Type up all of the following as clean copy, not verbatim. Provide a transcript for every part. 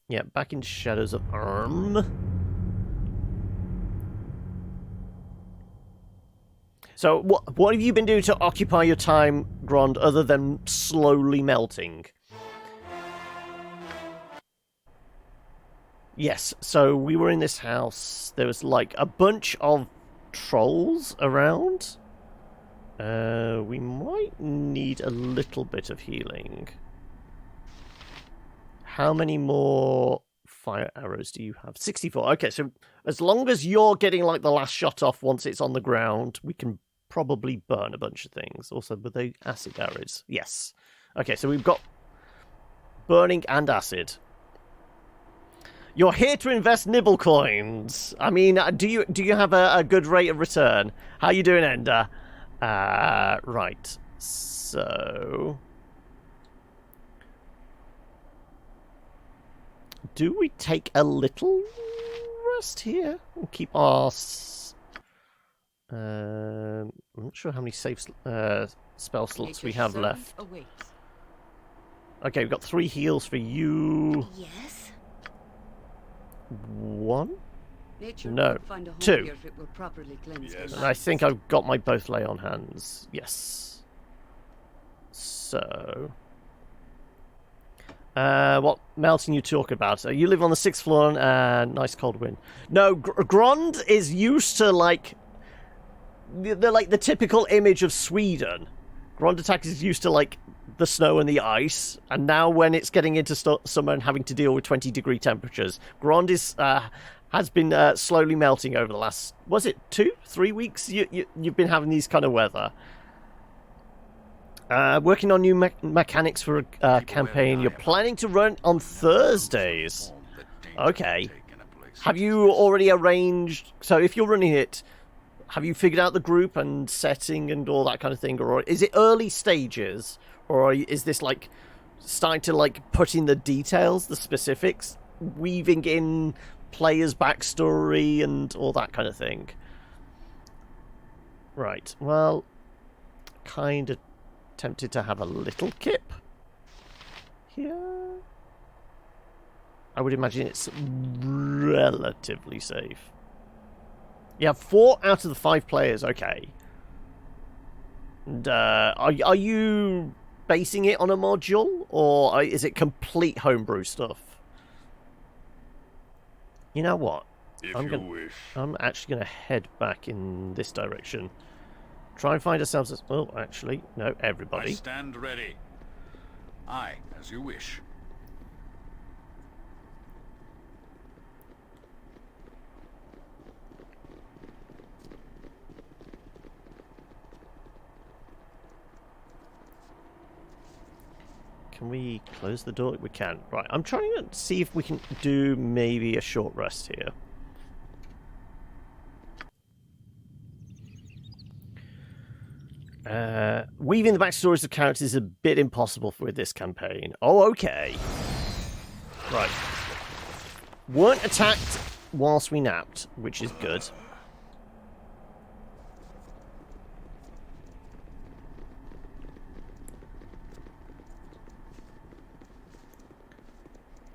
Yeah, back into Shadows of Arm. So, what have you been doing to occupy your time, Grond, other than slowly melting? Yes, so we were in this house. There was like a bunch of trolls around. We might need a little bit of healing. How many more fire arrows do you have? 64. Okay, so as long as you're getting like the last shot off once it's on the ground, we can probably burn a bunch of things. Also, were they acid arrows? Yes. Okay, so we've got burning and acid. You're here to invest nibble coins. I mean, do you have a good rate of return? How you doing, Ender? Right. So, do we take a little rest here? We'll keep our. I'm not sure how many save spell slots we have left. Okay, we've got 3 heals for you. Yes. 1? Nature No, find a home 2. here if it were properly cleansed. Yes. And I think I've got my both lay on hands. Yes. So, what melting you talk about? You live on the 6th floor and nice cold wind. No, Grond is used to like the typical image of Sweden. Grond attack is used to like the snow and the ice, and now when it's getting into summer and having to deal with 20-degree temperatures, Grond is has been slowly melting over the last, was it 2-3 weeks? You've been having these kind of weather. Working on new mechanics for a campaign you're planning to run on Thursdays. Okay. Have you already arranged? So if you're running it, have you figured out the group and setting and all that kind of thing, or is it early stages, or is this like starting to like put in the details, the specifics, weaving in players' backstory and all that kind of thing? Right. Well, kind of tempted to have a little kip here. I would imagine it's relatively safe. You have 4 out of the 5 players, okay. And are you basing it on a module, or is it complete homebrew stuff? You know what? I'm actually going to head back in this direction. Try and find ourselves as... Oh, actually, no, everybody. I stand ready. Aye, as you wish. Can we close the door? We can. Right, I'm trying to see if we can do maybe a short rest here. Weaving the backstories of characters is a bit impossible with this campaign. Oh, okay. Right. Weren't attacked whilst we napped, which is good.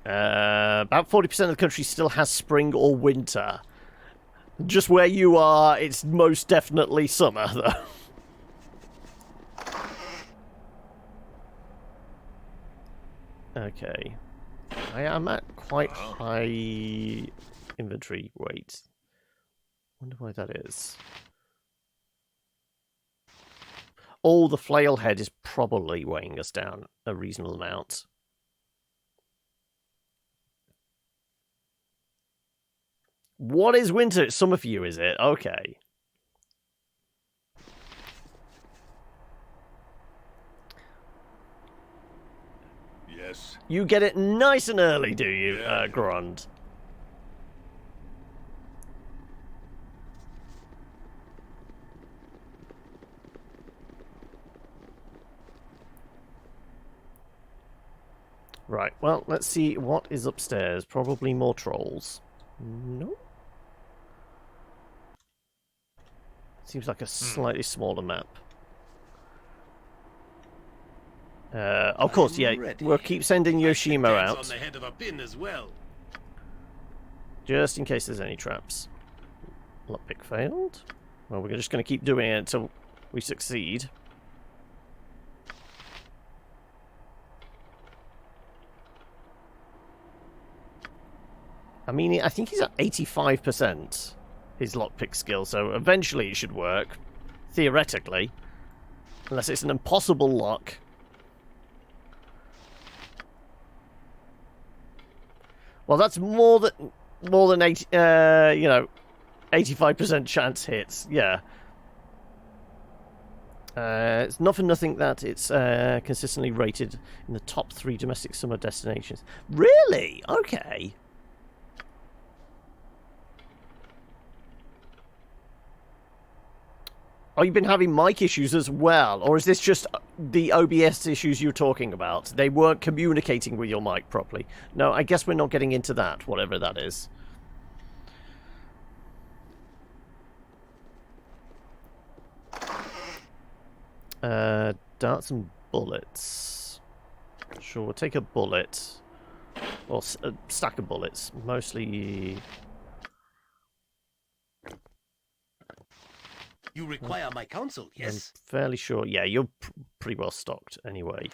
About 40% of the country still has spring or winter. Just where you are, it's most definitely summer, though. Okay. I am at quite high inventory weight. Wonder why that is. Oh, the flail head is probably weighing us down a reasonable amount. What is winter? It's summer for you, is it? Okay. Yes. You get it nice and early, do you, Yeah. Grond? Right, well, let's see what is upstairs. Probably more trolls. No. Seems like a slightly smaller map. Of course, yeah. We'll keep sending Yoshimo out. On the head of a pin as well. Just in case there's any traps. Lockpick failed. Well, we're just going to keep doing it until we succeed. I mean, I think he's at 85%, his lockpick skill, so eventually it should work. Theoretically. Unless it's an impossible lock. Well, that's more than 80, 85% chance hits. Yeah. It's not for nothing that it's consistently rated in the top 3 domestic summer destinations. Really? Okay. Oh, you've been having mic issues as well? Or is this just the OBS issues you're talking about? They weren't communicating with your mic properly. No, I guess we're not getting into that, whatever that is. Darts and bullets. Sure, we'll take a bullet. Or a stack of bullets. Mostly... You require my counsel, yes? I'm fairly sure. Yeah, you're pretty well stocked anyway.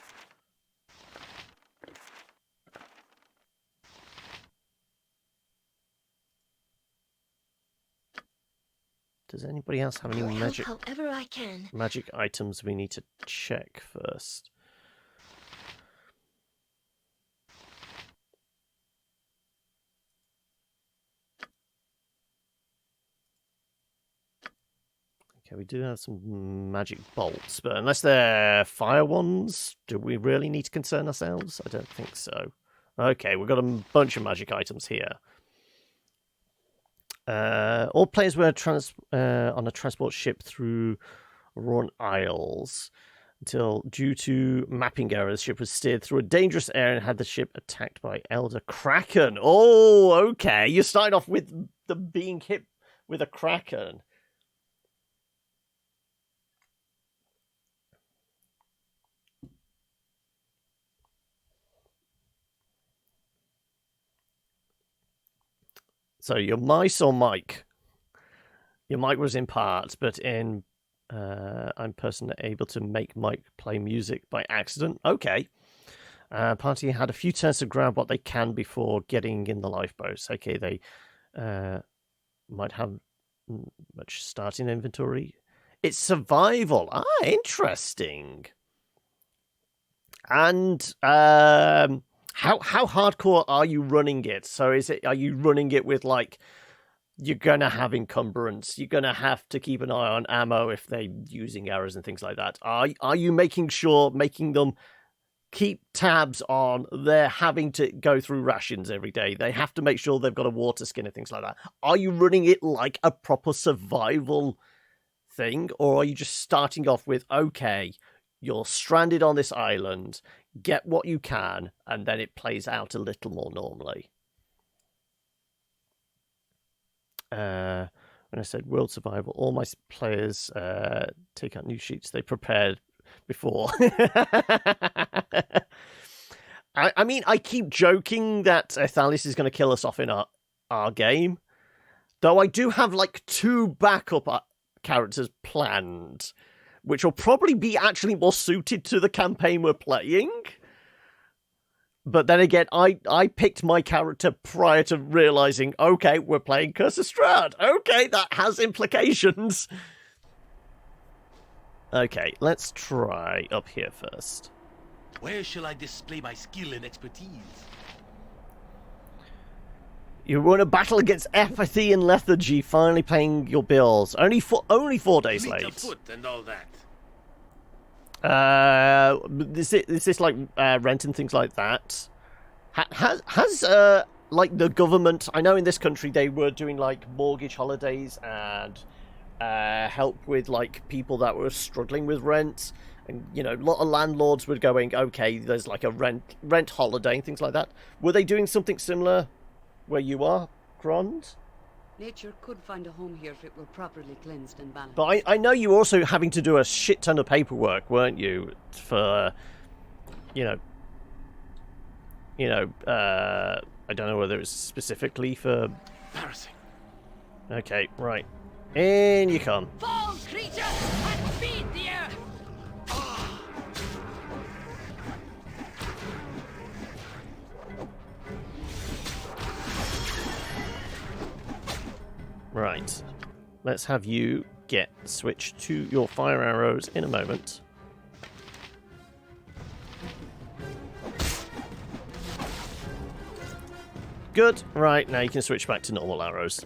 Does anybody else have any magic? However I can. Magic items we need to check first. Okay, we do have some magic bolts, but unless they're fire ones, do we really need to concern ourselves? I don't think so. Okay, we've got a bunch of magic items here. All players were on a transport ship through Rorn Isles until, due to mapping errors, the ship was steered through a dangerous area and had the ship attacked by Elder Kraken. Oh, okay. You started off with the being hit with a Kraken. So your mice or mic? Your mic was in part, but in I'm personally able to make mic play music by accident. Okay. Party had a few turns to grab what they can before getting in the lifeboats. Okay, they might have much starting inventory. It's survival. Ah, interesting. And how hardcore are you running it? So are you running it with, like, you're gonna have encumbrance, you're gonna have to keep an eye on ammo if they're using errors and things like that? Are you making them keep tabs on they're having to go through rations every day? They have to make sure they've got a water skin and things like that. Are you running it like a proper survival thing, or are you just starting off with, okay, you're stranded on this island, get what you can, and then it plays out a little more normally? When I said world survival, all my players take out new sheets they prepared before. I mean, I keep joking that Thalis is going to kill us off in our game, though I do have like 2 backup characters planned, which will probably be actually more suited to the campaign we're playing. But then again, I picked my character prior to realizing, okay, we're playing Curse of Strahd. Okay, that has implications. Okay, let's try up here first. Where shall I display my skill and expertise? You won a battle against apathy and lethargy, finally paying your bills. Only 4 days Fleet late. of foot and all that. Is this like rent and things like that? Has like the government? I know in this country they were doing like mortgage holidays and help with like people that were struggling with rent, and you know, a lot of landlords were going, okay, there's like a rent holiday and things like that. Were they doing something similar where you are, Grond? Nature could find a home here if it were properly cleansed and balanced. But I know you were also having to do a shit ton of paperwork, weren't you? For, I don't know whether it's specifically for Embarrassing. Okay, right. In you come. Fall, creature, and feed the earth! Right. Let's have you get switched to your fire arrows in a moment. Good. Right, now you can switch back to normal arrows.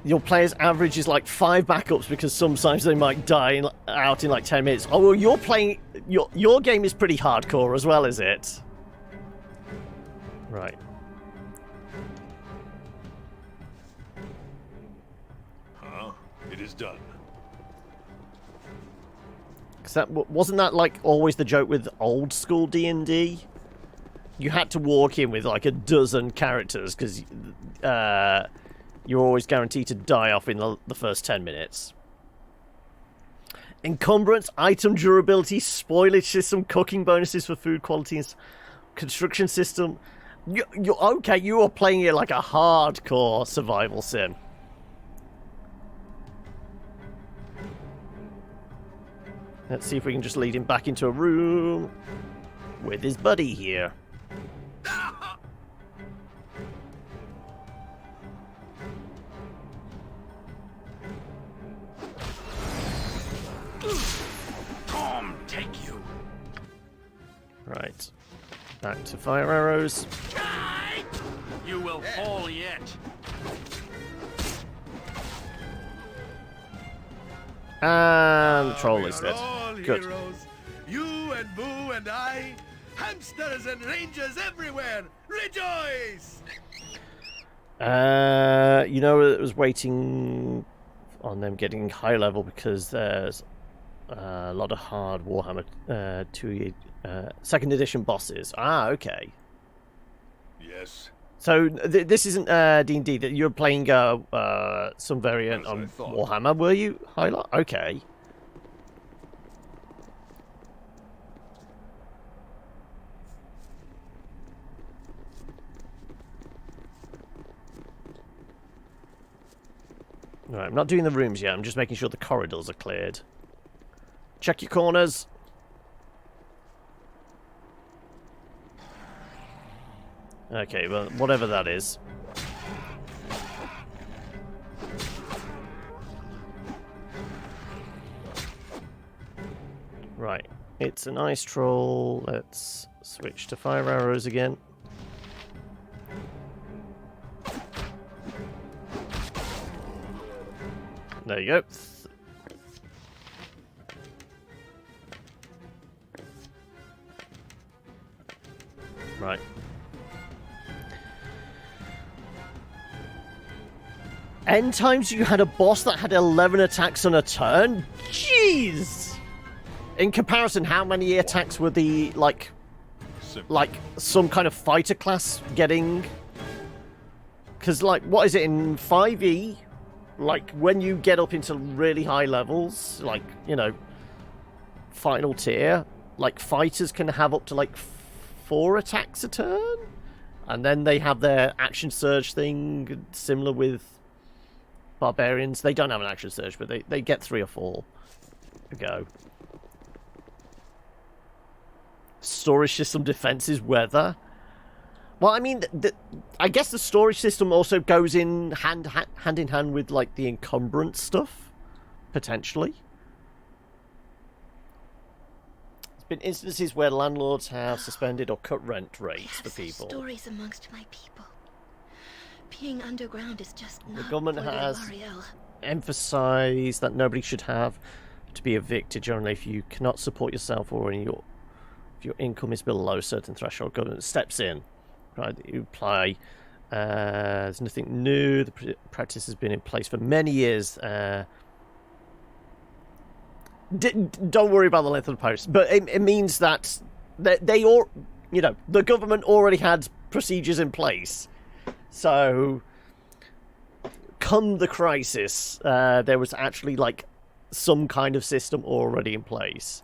Your player's average is like 5 backups because sometimes they might die out in like 10 minutes. Oh, well, you're playing... Your game is pretty hardcore as well, is it? Right. Huh? It is done. Wasn't that like always the joke with old school D&D? You had to walk in with like a dozen characters because you're always guaranteed to die off in the first 10 minutes. Encumbrance, item durability, spoilage system, cooking bonuses for food quality, and construction system. You're okay, you are playing it like a hardcore survival sim. Let's see if we can just lead him back into a room with his buddy here. Tom, take you. Right. Back to fire arrows. You will fall yet. And the troll is dead. All Good. heroes. You and Boo and I, hamsters and rangers everywhere. Rejoice! You know, it was waiting on them getting high level because there's a lot of hard Warhammer 2 second edition bosses. Ah, okay. Yes. So this isn't D&D. That you're playing some variant As I on thought. Warhammer, were you? Highlight. Okay. Right, I'm not doing the rooms yet. I'm just making sure the corridors are cleared. Check your corners. Okay, well, whatever that is. Right, it's an ice troll. Let's switch to fire arrows again. There you go. Right. End times you had a boss that had 11 attacks on a turn? Jeez! In comparison, how many attacks were the, like some kind of fighter class getting? Because, like, what is it in 5e? Like, when you get up into really high levels, like, you know, final tier, like, fighters can have up to, like, 4 attacks a turn? And then they have their action surge thing, similar with barbarians. They don't have an action surge, but they get 3 or 4 a go. Storage system defenses, weather. Well, I mean, I guess the storage system also goes in hand in hand with, like, the encumbrance stuff, potentially. There's been instances where landlords have suspended or cut rent rates for people. Stories amongst my people. Being underground is just not The government for has L'Oreal. emphasised that nobody should have to be evicted generally if you cannot support yourself or if your income is below a certain threshold. Government steps in. Right, you apply. There's nothing new. The practice has been in place for many years. Don't worry about the length of the post, but it means that they all, you know, the government already had procedures in place. So, come the crisis, there was actually like some kind of system already in place.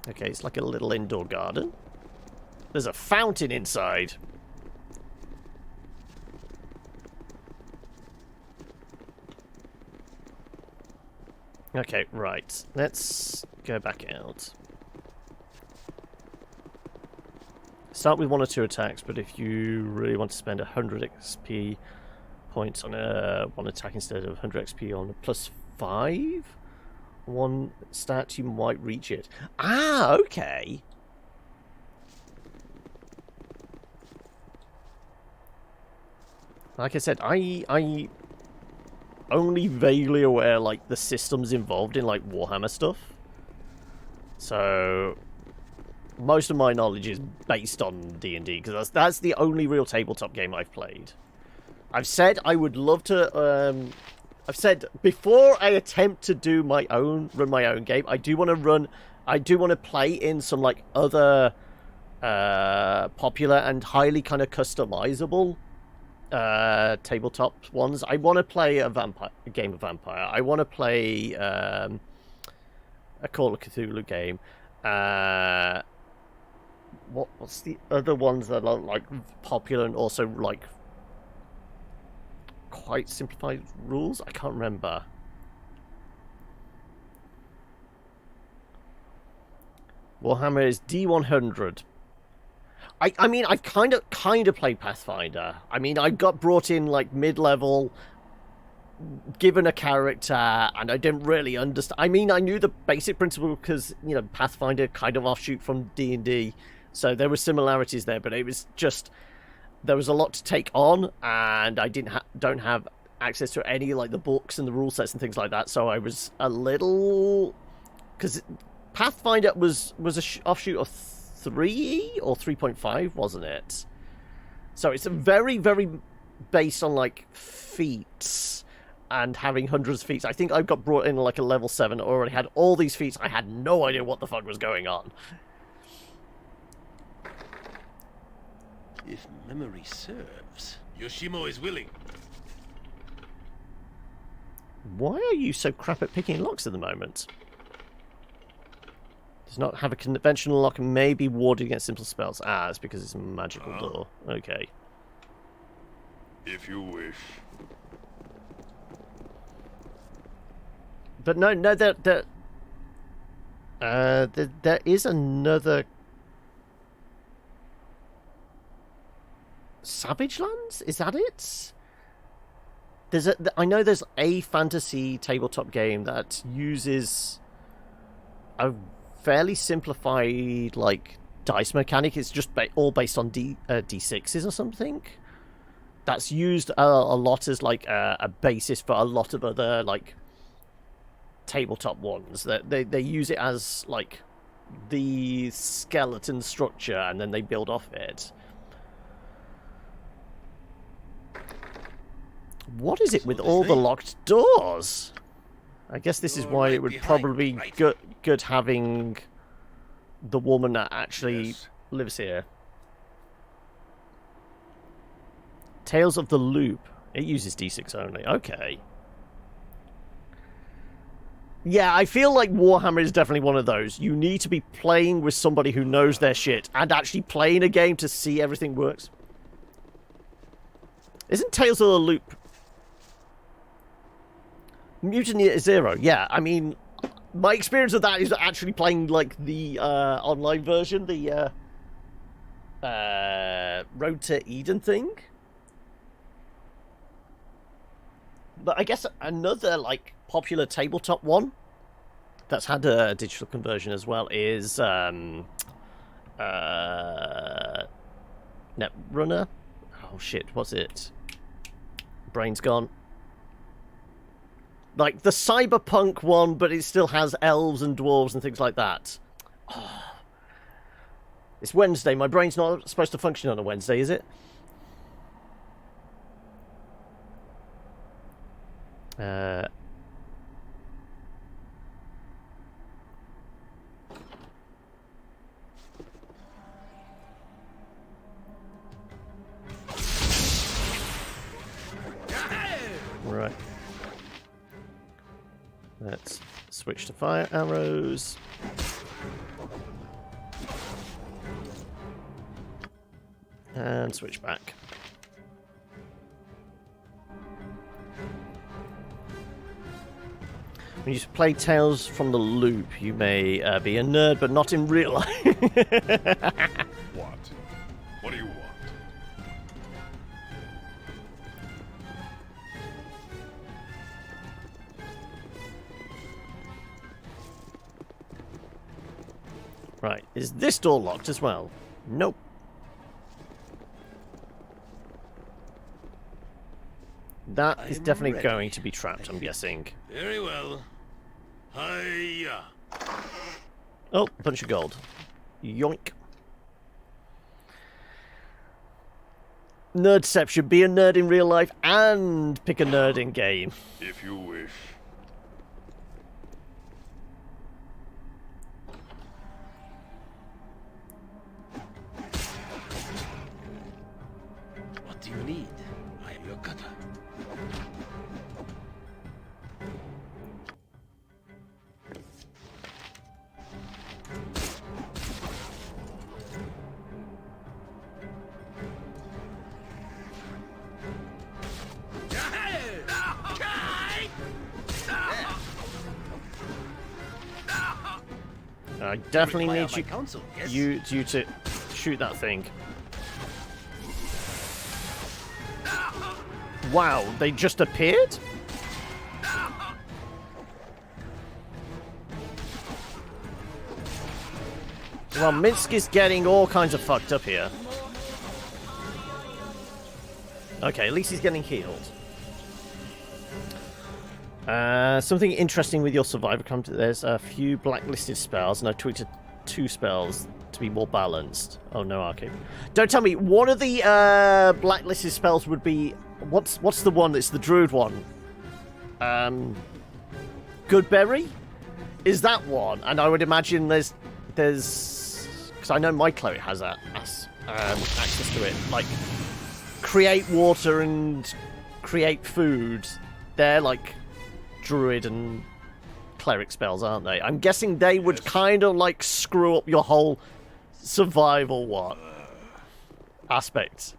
Okay, it's like a little indoor garden. There's a fountain inside. Okay, right. Let's go back out. Start with 1 or 2 attacks, but if you really want to spend 100 XP points on one attack instead of 100 XP on a +5 one stat, you might reach it. Ah, okay. Like I said, I only vaguely aware, like, the systems involved in, like, Warhammer stuff. So, most of my knowledge is based on D&D, because that's the only real tabletop game I've played. I've said I would love to, I've said, before I attempt to do run my own game, I do want to play in some, like, other, popular and highly kind of customizable tabletop ones. I want to play a game of Vampire. I want to play a Call of Cthulhu game. What's the other ones that are like popular and also like quite simplified rules? I can't remember. Warhammer is D100. I mean, I've kind of played Pathfinder. I mean, I got brought in, like, mid-level, given a character, and I didn't really understand. I mean, I knew the basic principle because, you know, Pathfinder kind of offshoot from D&D, so there were similarities there, but it was just, there was a lot to take on, and I don't have access to any, like, the books and the rule sets and things like that, so I was a little... Because Pathfinder was a offshoot of 3 or 3.5, wasn't it? So it's a very, very based on, like, feats and having hundreds of feats. I think I got brought in like a level 7, already had all these feats. I had no idea what the fuck was going on. If memory serves, Yoshimo is willing. Why are you so crap at picking locks at the moment? Does not have a conventional lock and may be warded against simple spells. Ah, it's because it's a magical door. Okay. If you wish. But no, there is another Savage Lands. Is that it? I know there's a fantasy tabletop game that uses a fairly simplified, like, dice mechanic. It's just all based on D6s or something. That's used a lot as, like, a basis for a lot of other, like, tabletop ones. They use it as, like, the skeleton structure, and then they build off it. What is it with all the locked doors? I guess this is why it would probably be good having the woman that actually lives here. Tales of the Loop. It uses D6 only. Okay. Yeah, I feel like Warhammer is definitely one of those. You need to be playing with somebody who knows their shit and actually playing a game to see everything works. Isn't Tales of the Loop Mutiny at Zero? Yeah, I mean, my experience of that is actually playing, like, the online version, the Road to Eden thing. But I guess another, like, popular tabletop one that's had a digital conversion as well is Netrunner. Oh shit, what's it? Brain's gone. Like the cyberpunk one, but it still has elves and dwarves and things like that. Oh. It's Wednesday. My brain's not supposed to function on a Wednesday, is it? Right. Let's switch to fire arrows. And switch back. When you play Tales from the Loop, you may be a nerd, but not in real life. What? What do you want? Right, is this door locked as well? Nope. That is definitely going to be trapped, I'm guessing. Very well. Hiya. Oh, bunch of gold. Yoink. Nerdception. Be a nerd in real life and pick a nerd in game. If you wish. What do you need? I am your cutter. I definitely Require need my counsel, yes? you to shoot that thing. Wow, they just appeared? Well, Minsk is getting all kinds of fucked up here. Okay, at least he's getting healed. Something interesting with your survivor comes. There's a few blacklisted spells, and I tweaked 2 spells to be more balanced. Oh no, arcade! Don't tell me one of the blacklisted spells would be what's the one that's the druid one? Goodberry? Is that one? And I would imagine there's because I know my cleric has that access to it. Like create water and create food. They're like druid and cleric spells, aren't they? I'm guessing they would kind of like screw up your whole survival aspect.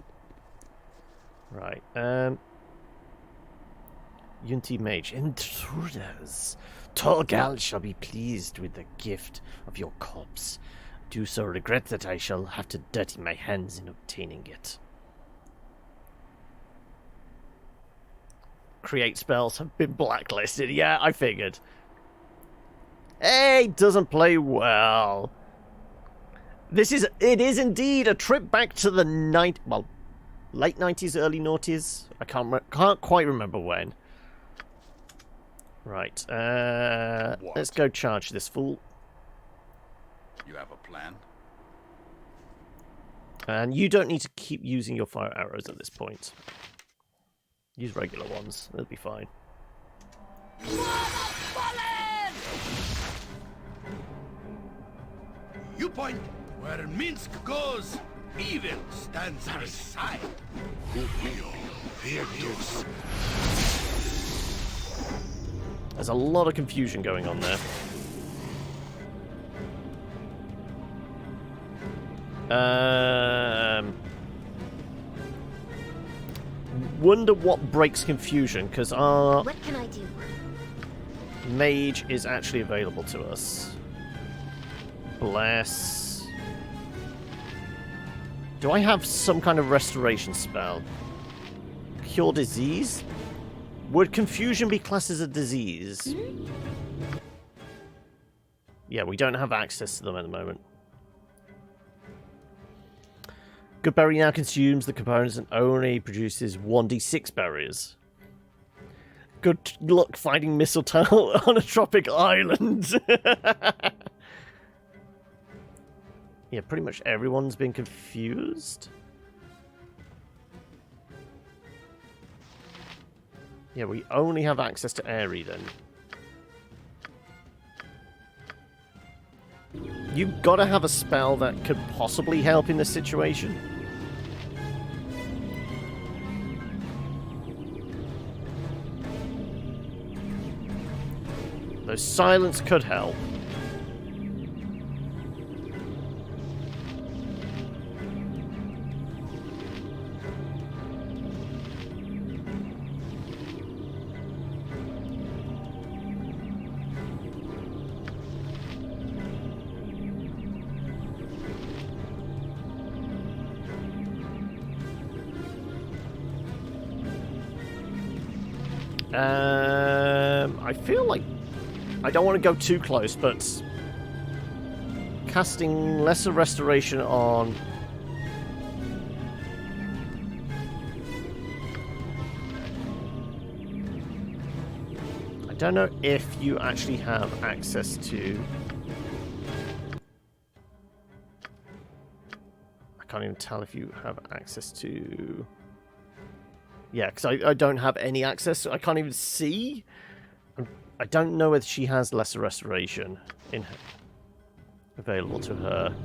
Right. Unity Mage. Intruders. Torgal shall be pleased with the gift of your corpse. Do so regret that I shall have to dirty my hands in obtaining it. Create spells have been blacklisted. Yeah, I figured. Hey, doesn't play well. It is indeed a trip back to the late 90s, early noughties. I can't quite remember when. Right, let's go charge this fool. You have a plan? And you don't need to keep using your fire arrows at this point. Use regular ones. It'll be fine. You point where Minsk goes, evil stands beside. There's a lot of confusion going on there. Wonder what breaks confusion, because our What can I do? mage is actually available to us. Bless. Do I have some kind of restoration spell? Cure disease? Would confusion be classed as a disease? Yeah, we don't have access to them at the moment. Goodberry now consumes the components and only produces 1d6 berries. Good luck finding mistletoe on a tropic island. Yeah, pretty much everyone's been confused. Yeah, we only have access to Aerie then. You've got to have a spell that could possibly help in this situation. Although silence could help. I feel like I don't want to go too close, but casting lesser restoration on I don't know if you actually have access to I can't even tell if you have access to yeah, because I don't have any access. I can't even see. I don't know if she has lesser restoration in her, available to her.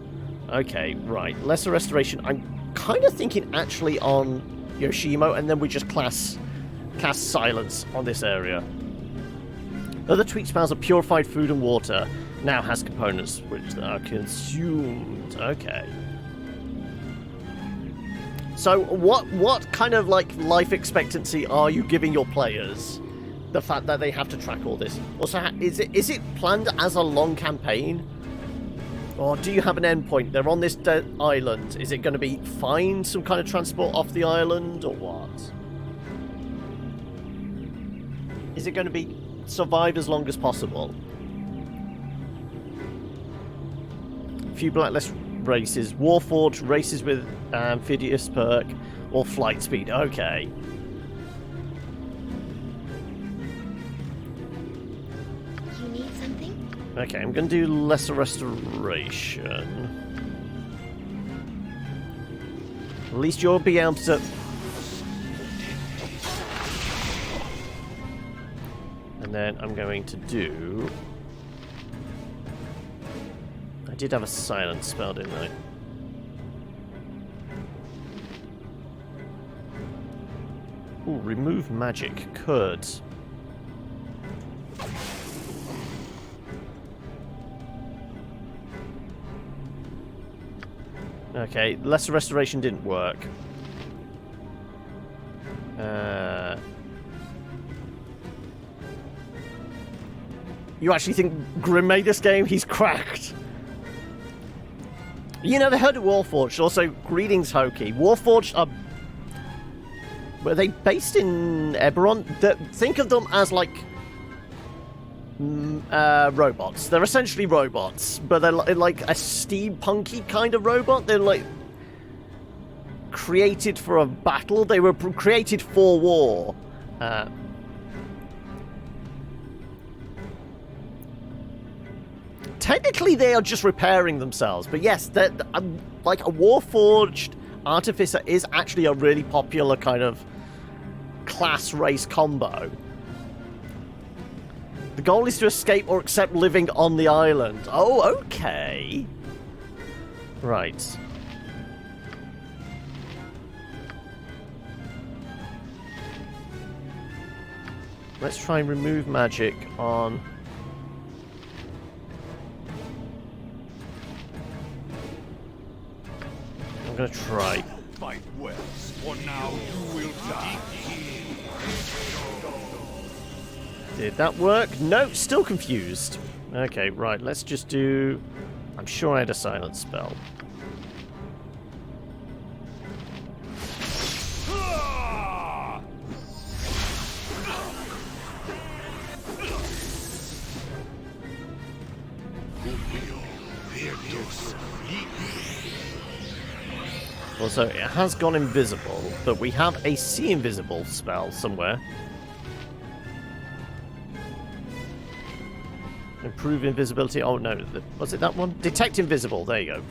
Okay, right. Lesser restoration. I'm kind of thinking actually on Yoshimo, and then we just cast silence on this area. Other tweak spells are purified food and water. Now has components which are consumed. Okay. So what kind of like life expectancy are you giving your players? The fact that they have to track all this. Also, is it planned as a long campaign, or do you have an endpoint? They're on this island. Is it going to be find some kind of transport off the island, or what? Is it going to be survive as long as possible? A few blacklist races, Warforged races with amphibious perk, or flight speed. Okay. You need something? Okay, I'm going to do lesser restoration. At least you'll be able to... And then I'm going to do... I did have a silence spell, didn't I? Ooh, remove magic. Could. Okay, lesser restoration didn't work. You actually think Grim made this game? He's cracked. You never heard of Warforged. Also, greetings, Hoki. Warforged are... Were they based in Eberron? Think of them as, like... robots. They're essentially robots, but they're like a steampunky kind of robot. They're like... created for a battle. They were created for war. Technically, they are just repairing themselves, but yes, like a Warforged Artificer is actually a really popular kind of class race combo. The goal is to escape or accept living on the island. Oh, okay. Right. Let's try and remove magic on... I'm gonna try. Fight well, or now you will die. Did that work? No, still confused. Okay, right, let's just do... I'm sure I had a silence spell. Also, it has gone invisible, but we have a see invisible spell somewhere. Improve invisibility. Oh no, was it that one? Detect invisible. There you go.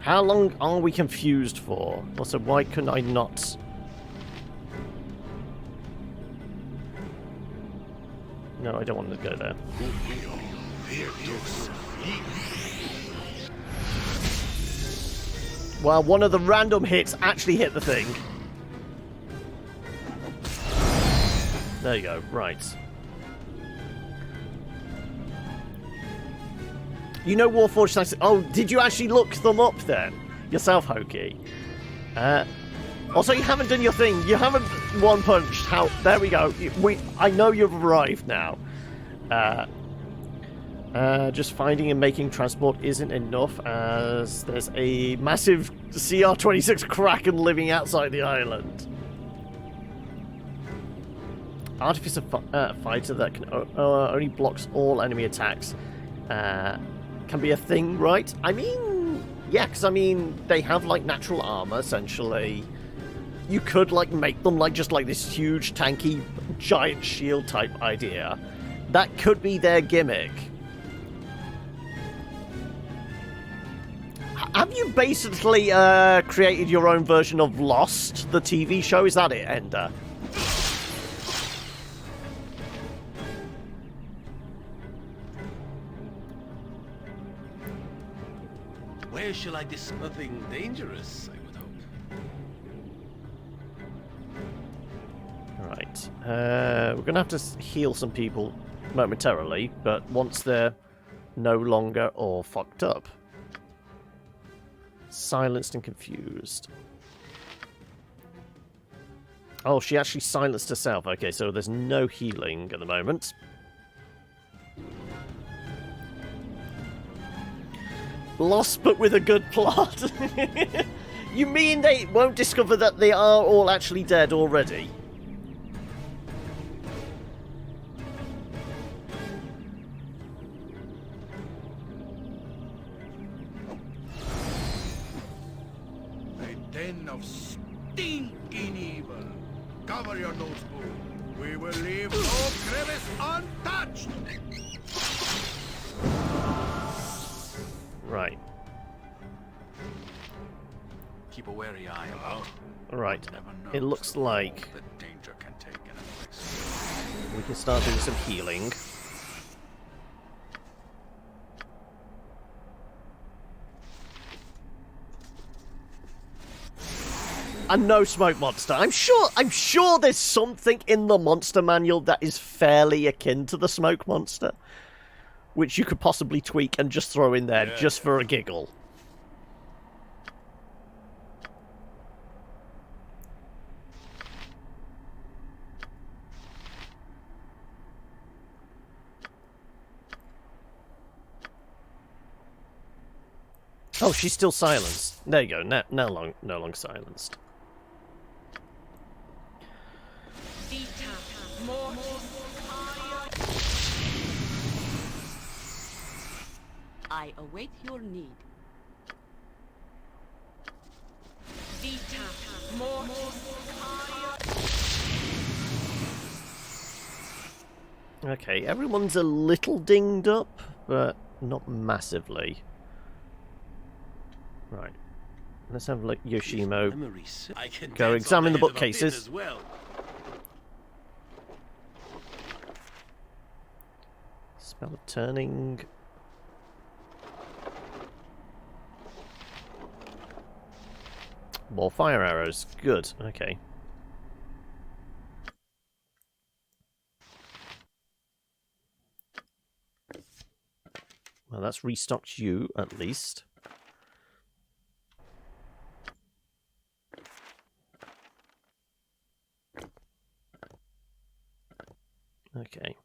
How long are we confused for? Also, why couldn't I not... No, I don't want to go there. Well, one of the random hits actually hit the thing. There you go, right. You know Warforged... Oh, did you actually look them up then? Yourself, Hokey? Also, you haven't done your thing. You haven't one-punched. How? There we go. I know you've arrived now. Just finding and making transport isn't enough, as there's a massive CR-26 Kraken living outside the island. Artificer fighter that can only blocks all enemy attacks can be a thing, right? I mean, yeah, because I mean they have like natural armor essentially. You could like make them like just like this huge tanky giant shield type idea. That could be their gimmick. Have you basically created your own version of Lost, the TV show? Is that it, Ender? Where shall I nothing dangerous, I would hope. Right. We're going to have to heal some people momentarily, but once they're no longer all fucked up. Silenced and confused. Oh, she actually silenced herself. Okay, so there's no healing at the moment. Lost but with a good plot. You mean they won't discover that they are all actually dead already? A den of stinking evil. Cover your nose, boo. We will leave no crevice untouched. Right. Keep a wary eye about. Right. Never It knows looks the like role that danger can take in a place. we can start doing some healing. And no smoke monster. I'm sure there's something in the monster manual that is fairly akin to the smoke monster, which you could possibly tweak and just throw in there just for a giggle. Oh, she's still silenced. There you go. No longer silenced. I await your need. Okay, everyone's a little dinged up, but not massively. Right. Let's have a look. Yoshimo. Go examine the bookcases. Well. Spell of turning. More fire arrows. Good. Okay. Well, that's restocked you, at least. Okay.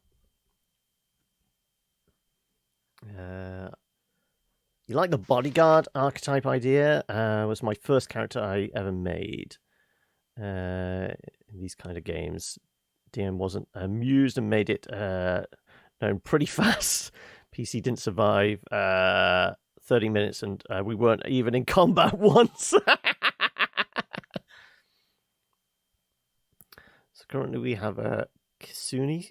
You like the bodyguard archetype idea? Was my first character I ever made. In these kind of games. DM wasn't amused and made it known pretty fast. PC didn't survive 30 minutes and we weren't even in combat once. So currently we have a Kisune.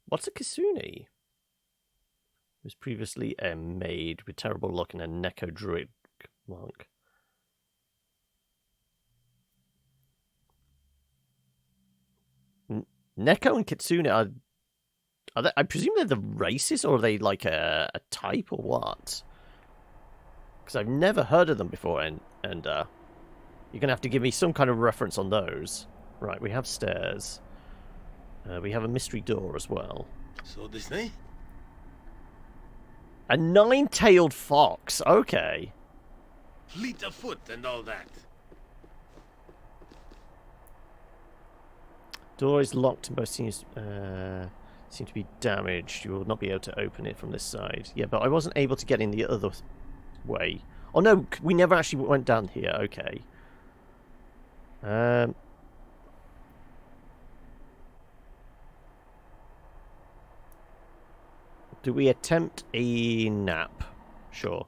What's a Kisune? It was previously a maid with terrible luck and a Neko Druid monk. Neko and Kitsune are they, I presume they're the races, or are they like a type, or what? Because I've never heard of them before, and You're going to have to give me some kind of reference on those. Right, we have stairs. We have a mystery door as well. So this thing? A nine-tailed fox. Okay. Fleet of foot and all that. Door is locked and both seem to be damaged. You will not be able to open it from this side. Yeah, but I wasn't able to get in the other way. Oh no, we never actually went down here. Okay. Do we attempt a nap? Sure.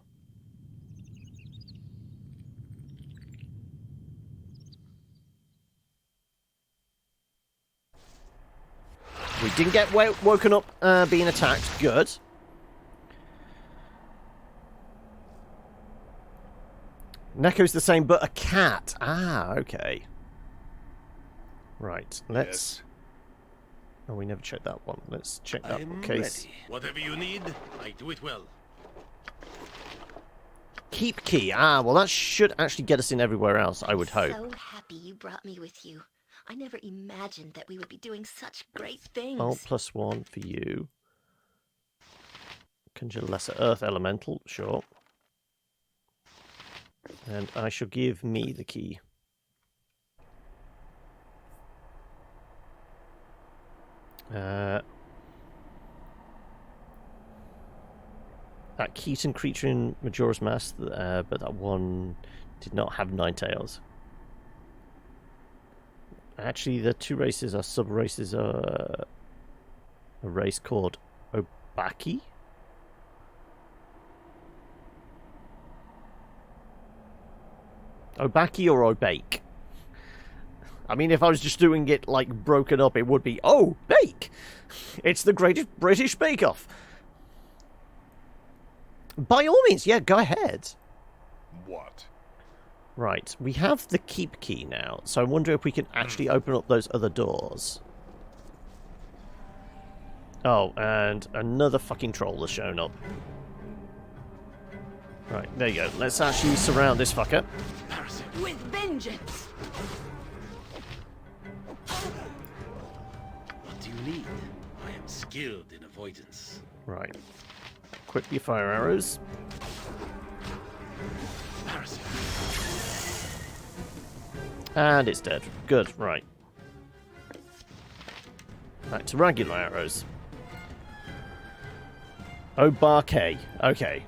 We didn't get woken up being attacked. Good. Neko's the same, but a cat. Ah, okay. Right, let's... Oh, we never checked that one. Let's check that case. Ready. Whatever you need, I do it well. Keep key. Ah, well, that should actually get us in everywhere else, I would hope. So happy you brought me with you. I never imagined that we would be doing such great things. Oh, +1 for you. Conjure lesser earth elemental, sure. And I shall give me the key. That Keaton creature in Majora's Mask, but that one did not have 9 tails. Actually, the 2 races are sub-races are a race called Obaki? Obaki or Obake? I mean, if I was just doing it, like, broken up, it would be, oh, bake! It's the greatest British bake-off! By all means, yeah, go ahead. What? Right, we have the keep key now, so I wonder if we can actually open up those other doors. Oh, and another fucking troll has shown up. Right, there you go. Let's actually surround this fucker. With vengeance! What do you need? I am skilled in avoidance. Right. Equip your fire arrows. And it's dead. Good, right. Back to regular arrows. Obake. Okay.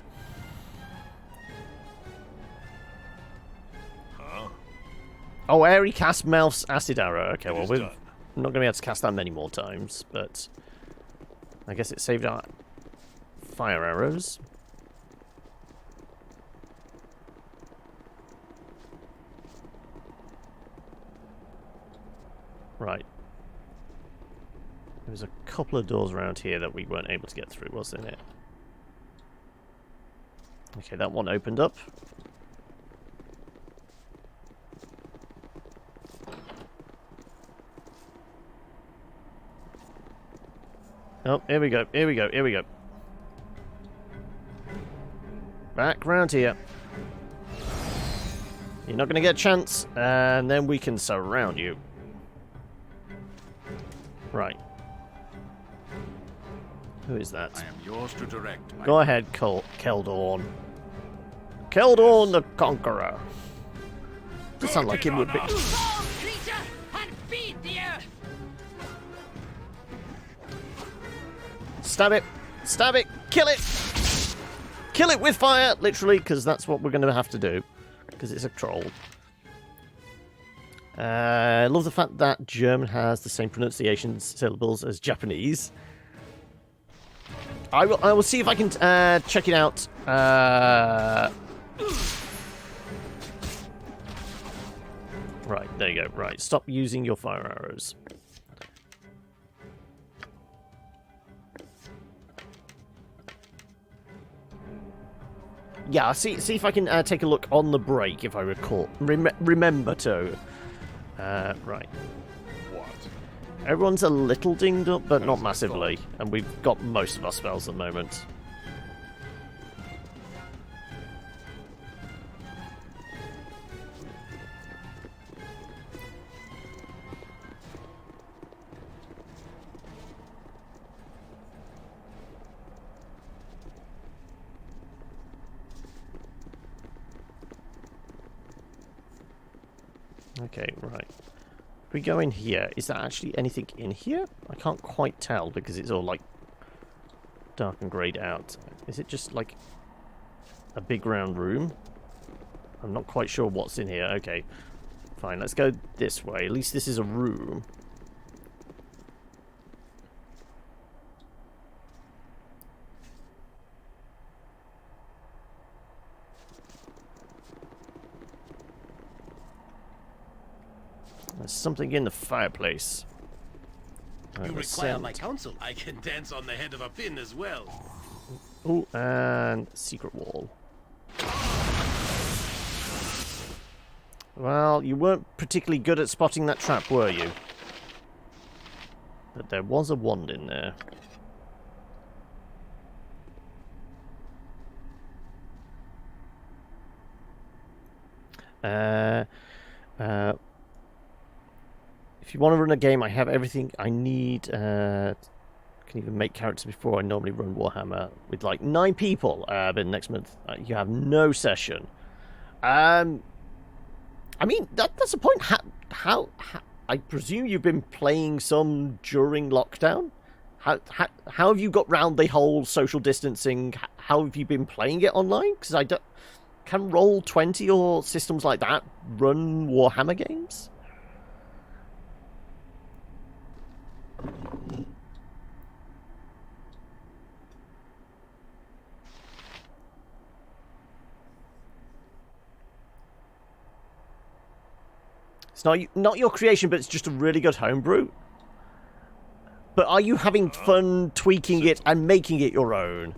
Huh? Oh, Airy cast Melf's acid arrow. Okay, well, is we're done. not going to be able to cast that many more times, but I guess it saved our fire arrows. Right. There was a couple of doors around here that we weren't able to get through, wasn't it? Okay, that one opened up. Oh, here we go, here we go, here we go. Back round here. You're not going to get a chance, and then we can surround you. Right. Who is that? I am yours to direct. Go ahead, Keldorn. Keldorn the Conqueror. Does sound like it would be. Fall, creature, and feed the earth! Stab it! Stab it! Kill it! Kill it with fire! Literally, because that's what we're going to have to do. Because it's a troll. I love the fact that German has the same pronunciation syllables as Japanese. I will see if I can check it out. Right, there you go. Right, stop using your fire arrows. Yeah, see if I can take a look on the break, if I recall. Remember to. Right. What? Everyone's a little dinged up, but not massively. And we've got most of our spells at the moment. Okay, right. If we go in here, is there actually anything in here? I can't quite tell because it's all like dark and greyed out. Is it just like a big round room? I'm not quite sure what's in here. Okay, fine. Let's go this way. At least this is a room. There's something in the fireplace. You require my counsel. I can dance on the head of a pin as well. Oh, and secret wall. Well, you weren't particularly good at spotting that trap, were you? But there was a wand in there. If you want to run a game, I have everything I need. Can even make characters before I normally run Warhammer with like 9 people. But next month you have no session. I mean that's the point. How I presume you've been playing some during lockdown. How have you got round the whole social distancing? How have you been playing it online? Because I don't. Can Roll20 or systems like that run Warhammer games? It's not your creation, but it's just a really good homebrew. But are you having fun tweaking it and making it your own?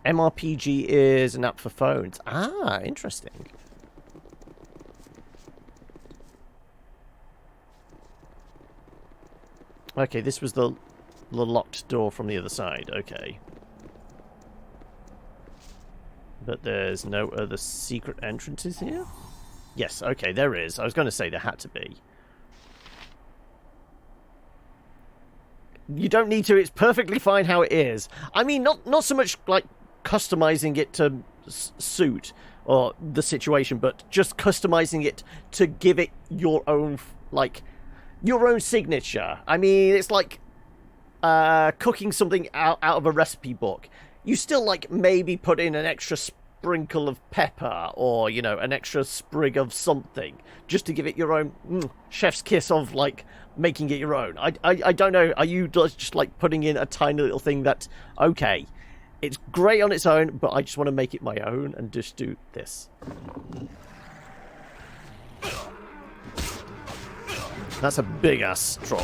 MRPG is an app for phones. Ah, interesting. Okay, this was the locked door from the other side. Okay. But there's no other secret entrances here? Yes, okay, there is. I was going to say there had to be. You don't need to. It's perfectly fine how it is. I mean, not so much like customizing it to suit or the situation, but just customizing it to give it your own, like, your own signature. I mean, it's like cooking something out of a recipe book. You still, like, maybe put in an extra sprinkle of pepper or, you know, an extra sprig of something just to give it your own chef's kiss of, like, making it your own. I don't know. Are you just, like, putting in a tiny little thing that, okay, it's great on its own, but I just want to make it my own and just do this. That's a big-ass troll.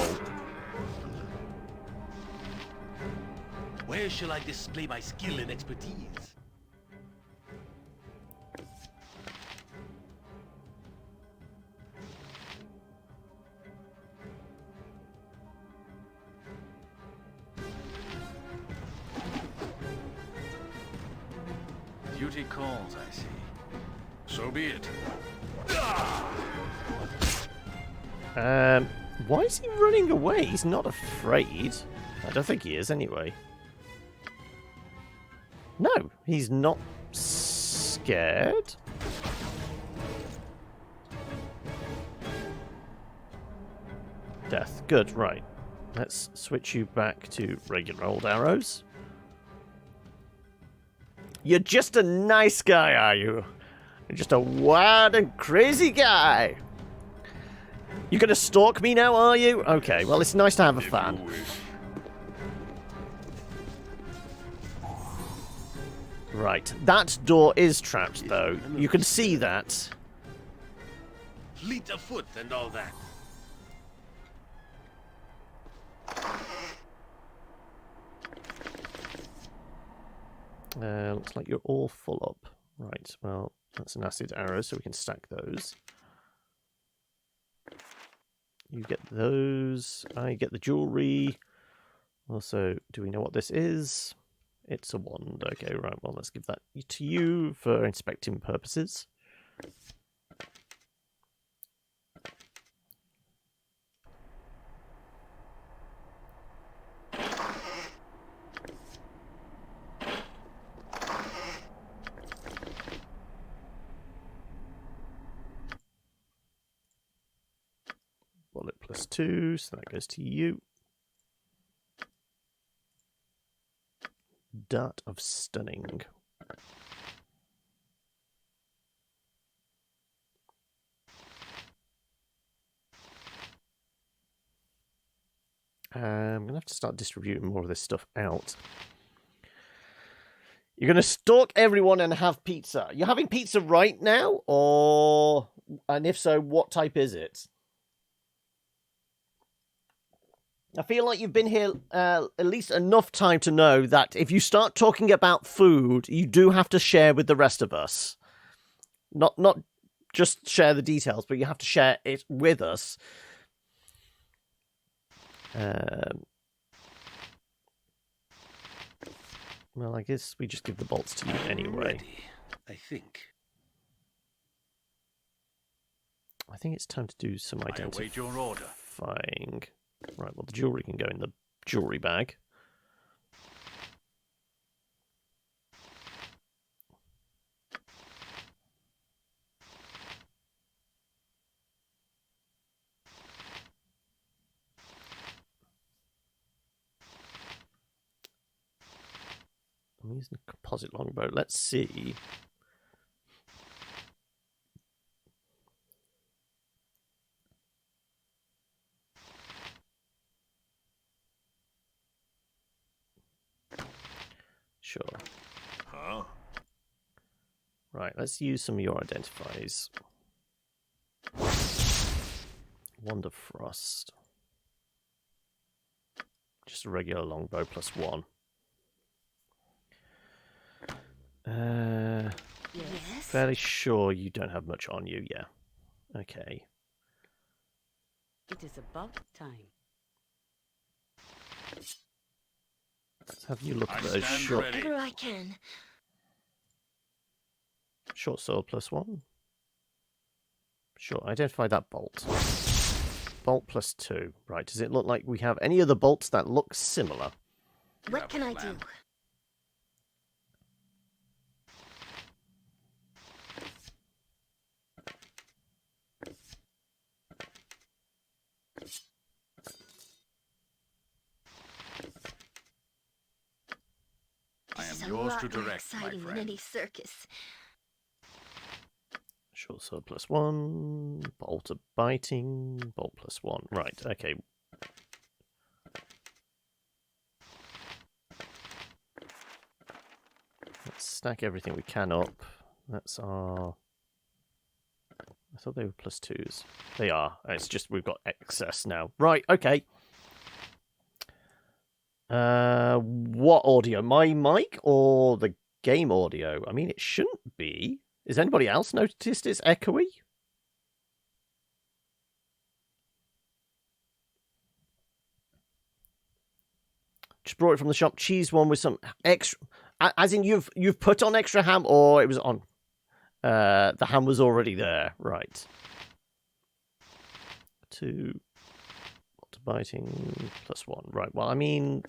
Where shall I display my skill and expertise? Duty calls, I see. So be it. Why is he running away? He's not afraid. I don't think he is, anyway. No, he's not scared. Death. Good, right. Let's switch you back to regular old arrows. You're just a nice guy, are you? You're just a wild and crazy guy. You're gonna stalk me now, are you? Okay, well, it's nice to have a fan. Right, that door is trapped, though. You can see that. Fleet of foot and all that. Looks like you're all full up. Right, well, that's an acid arrow, so we can stack those. You get those. I get the jewelry. Also, do we know what this is? It's a wand. Okay, right, well, let's give that to you for inspecting purposes. +2, so that goes to you. Dart of Stunning. I'm going to have to start distributing more of this stuff out. You're going to stalk everyone and have pizza. You're having pizza right now? Or... And if so, what type is it? I feel like you've been here at least enough time to know that if you start talking about food, you do have to share with the rest of us. Not just share the details, but you have to share it with us. Well, I guess we just give the bolts to you anyway. Ready, I think. I think it's time to do some I await your order. identifying. Right, well, the jewellery can go in the jewellery bag. I'm using a composite longbow. Let's see. Sure. Huh? Right, let's use some of your identifiers. Wand of Frost. Just a regular longbow +1. Yes? Fairly sure you don't have much on you, yeah. Okay. It is about time. Let's have you look at I those stand short, ready. Whatever I can. short sword +1. Sure, identify that bolt. Bolt +2. Right, does it look like we have any other bolts that look similar? You What have can a I plan. do? I This is am a yours lot to more direct, my exciting than friend. any circus. Short sword +1. Bolt of biting. Bolt +1. Right, okay. Let's stack everything we can up. That's our... I thought they were +2s. They are. It's just we've got excess now. Right, okay. What audio? My mic or the game audio? I mean, it shouldn't be. Has anybody else noticed it's echoey? Just brought it from the shop. Cheese one with some extra... As in you've put on extra ham or it was on... the ham was already there. Right. 2... biting +1. Right, well, I mean...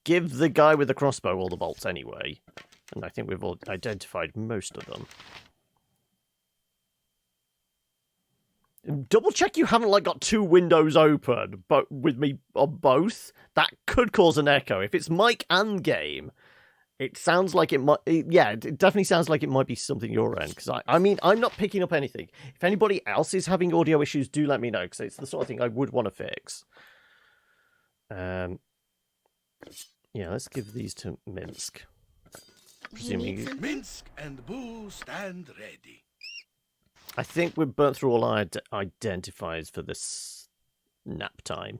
Give the guy with the crossbow all the bolts anyway. And I think we've all identified most of them. Double check you haven't like got two windows open, but with me on both. That could cause an echo. If it's mic and game, it sounds like it might. Yeah, it definitely sounds like it might be something your end. Because I mean, I'm not picking up anything. If anybody else is having audio issues, do let me know because it's the sort of thing I would want to fix. Yeah, let's give these to Minsk. You need Presuming something? Minsk and Boo stand ready. I think we've burnt through all our identifiers for this nap time.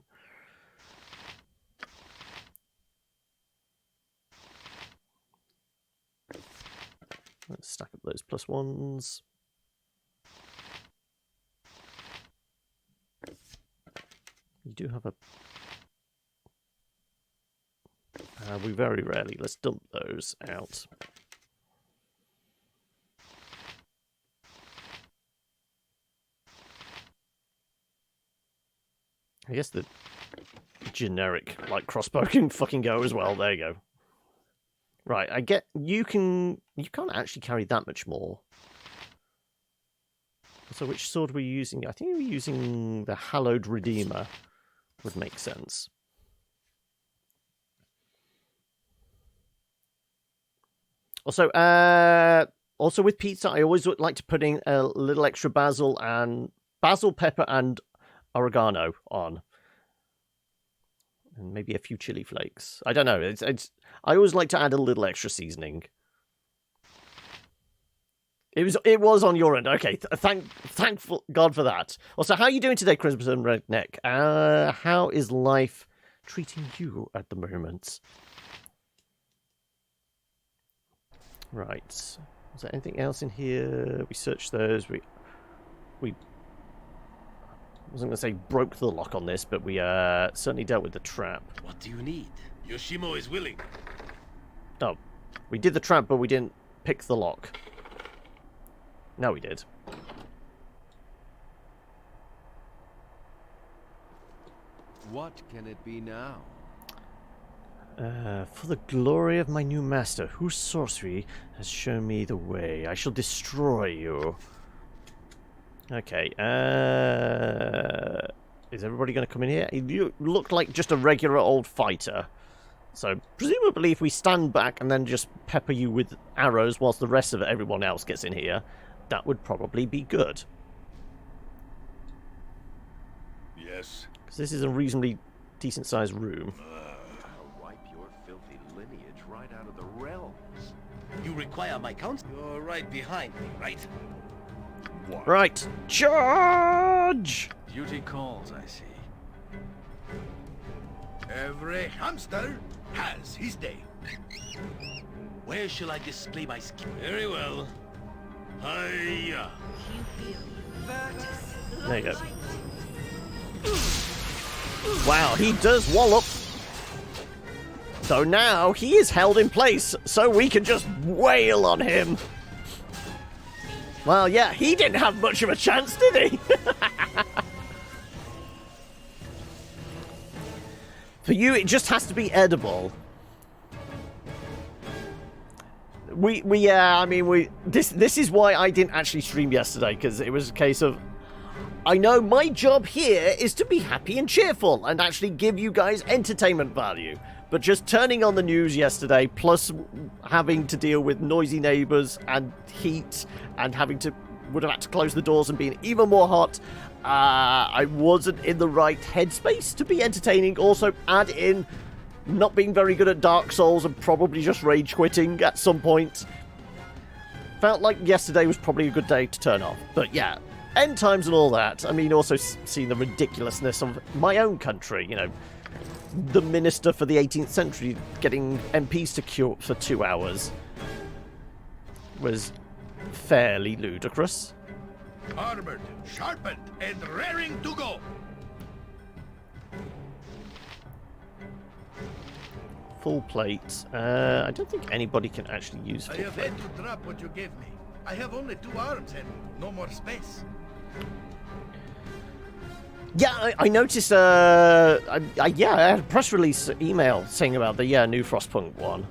Let's stack up those +1s. You do have a... we very rarely. Let's dump those out. I guess the generic, like, crossbow can fucking go as well. There you go. Right, I get... You can't actually carry that much more. So which sword were you using? I think you were using the Hallowed Redeemer. Would make sense. Also, with pizza, I always like to put in a little extra basil, pepper, and oregano on, and maybe a few chili flakes. I don't know. I always like to add a little extra seasoning. It was on your end. Okay, thankful God for that. Also, how are you doing today, Crimson Redneck? How is life treating you at the moment? Right. Is there anything else in here? We searched those. We I wasn't going to say broke the lock on this, but we certainly dealt with the trap. What do you need? Yoshimo is willing. Oh, we did the trap, but we didn't pick the lock. No, we did. What can it be now? For the glory of my new master, whose sorcery has shown me the way, I shall destroy you. Okay, is everybody going to come in here? You look like just a regular old fighter. So, presumably if we stand back and then just pepper you with arrows whilst the rest of everyone else gets in here, that would probably be good. Yes. Because this is a reasonably decent-sized room. Wipe your filthy lineage right out of the realms. You require my counsel? You're right behind me, right? What? Right, charge! Duty calls, I see. Every hamster has his day. Where shall I display my skill? Very well. Hiya! There you go. Wow, he does wallop. So now he is held in place, so we can just wail on him. Well, yeah, he didn't have much of a chance, did he? For you, it just has to be edible. This is why I didn't actually stream yesterday, because it was a case of, I know my job here is to be happy and cheerful and actually give you guys entertainment value. But just turning on the news yesterday, plus having to deal with noisy neighbours and heat, and would have had to close the doors and being even more hot, I wasn't in the right headspace to be entertaining. Also, add in not being very good at Dark Souls and probably just rage quitting at some point. Felt like yesterday was probably a good day to turn off. But yeah, end times and all that. I mean, also seeing the ridiculousness of my own country, you know, the minister for the 18th century getting MPs to queue up for 2 hours was fairly ludicrous. Armored, sharpened, and raring to go. Full plate. I don't think anybody can actually use I full have plate. had to drop what you gave me. I have only 2 arms and no more space. Yeah, I noticed. I had a press release email saying about the new Frostpunk one.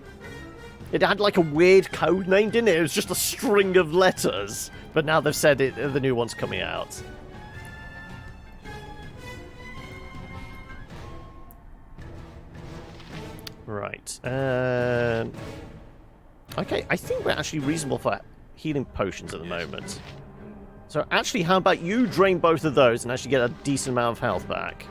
It had like a weird code name, didn't it? It was just a string of letters. But now they've said the new one's coming out. Right. Okay, I think we're actually reasonable for healing potions at the moment. So actually, how about you drain both of those and actually get a decent amount of health back?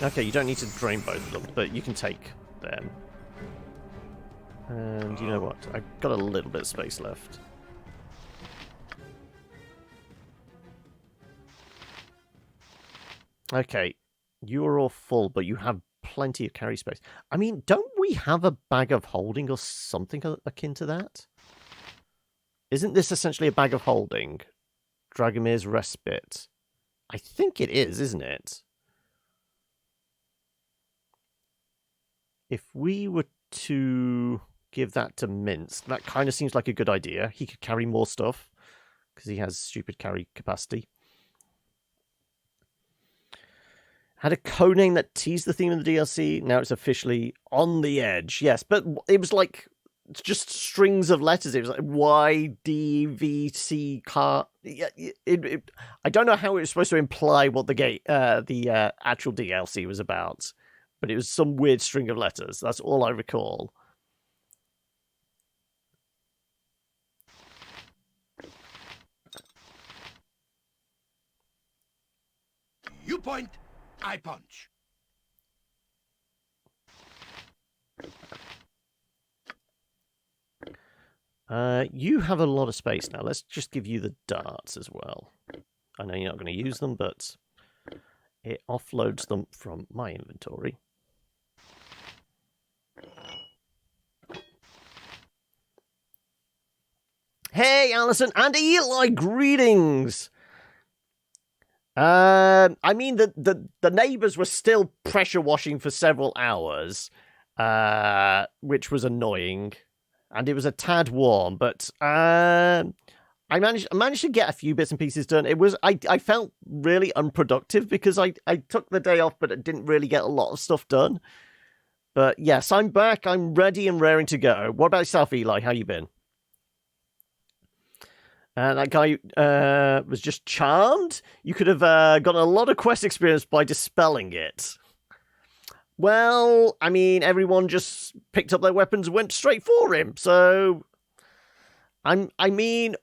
Okay, you don't need to drain both of them, but you can take them. And you know what? I've got a little bit of space left. Okay, you are all full, but you have plenty of carry space. I mean, don't we have a bag of holding or something akin to that? Isn't this essentially a bag of holding? Dragomir's Respite. I think it is, isn't it? If we were to give that to Minsk, that kind of seems like a good idea. He could carry more stuff, because he has stupid carry capacity. Had a codename that teased the theme of the DLC. Now it's officially On the Edge. Yes, but it was like just strings of letters. It was like Y, D, V, C, car. I don't know how it was supposed to imply what the actual DLC was about, but it was some weird string of letters. That's all I recall. You point, I punch. You have a lot of space now. Let's just give you the darts as well. I know you're not going to use them, but it offloads them from my inventory. Hey, Alison and Eli, greetings! I mean, the neighbours were still pressure washing for several hours, which was annoying, and it was a tad warm. But I managed to get a few bits and pieces done. I felt really unproductive because I took the day off, but I didn't really get a lot of stuff done. But yes, I'm back. I'm ready and raring to go. What about yourself, Eli? How you been? That guy was just charmed. You could have gotten a lot of quest experience by dispelling it. Well, I mean, everyone just picked up their weapons and went straight for him. So, I mean,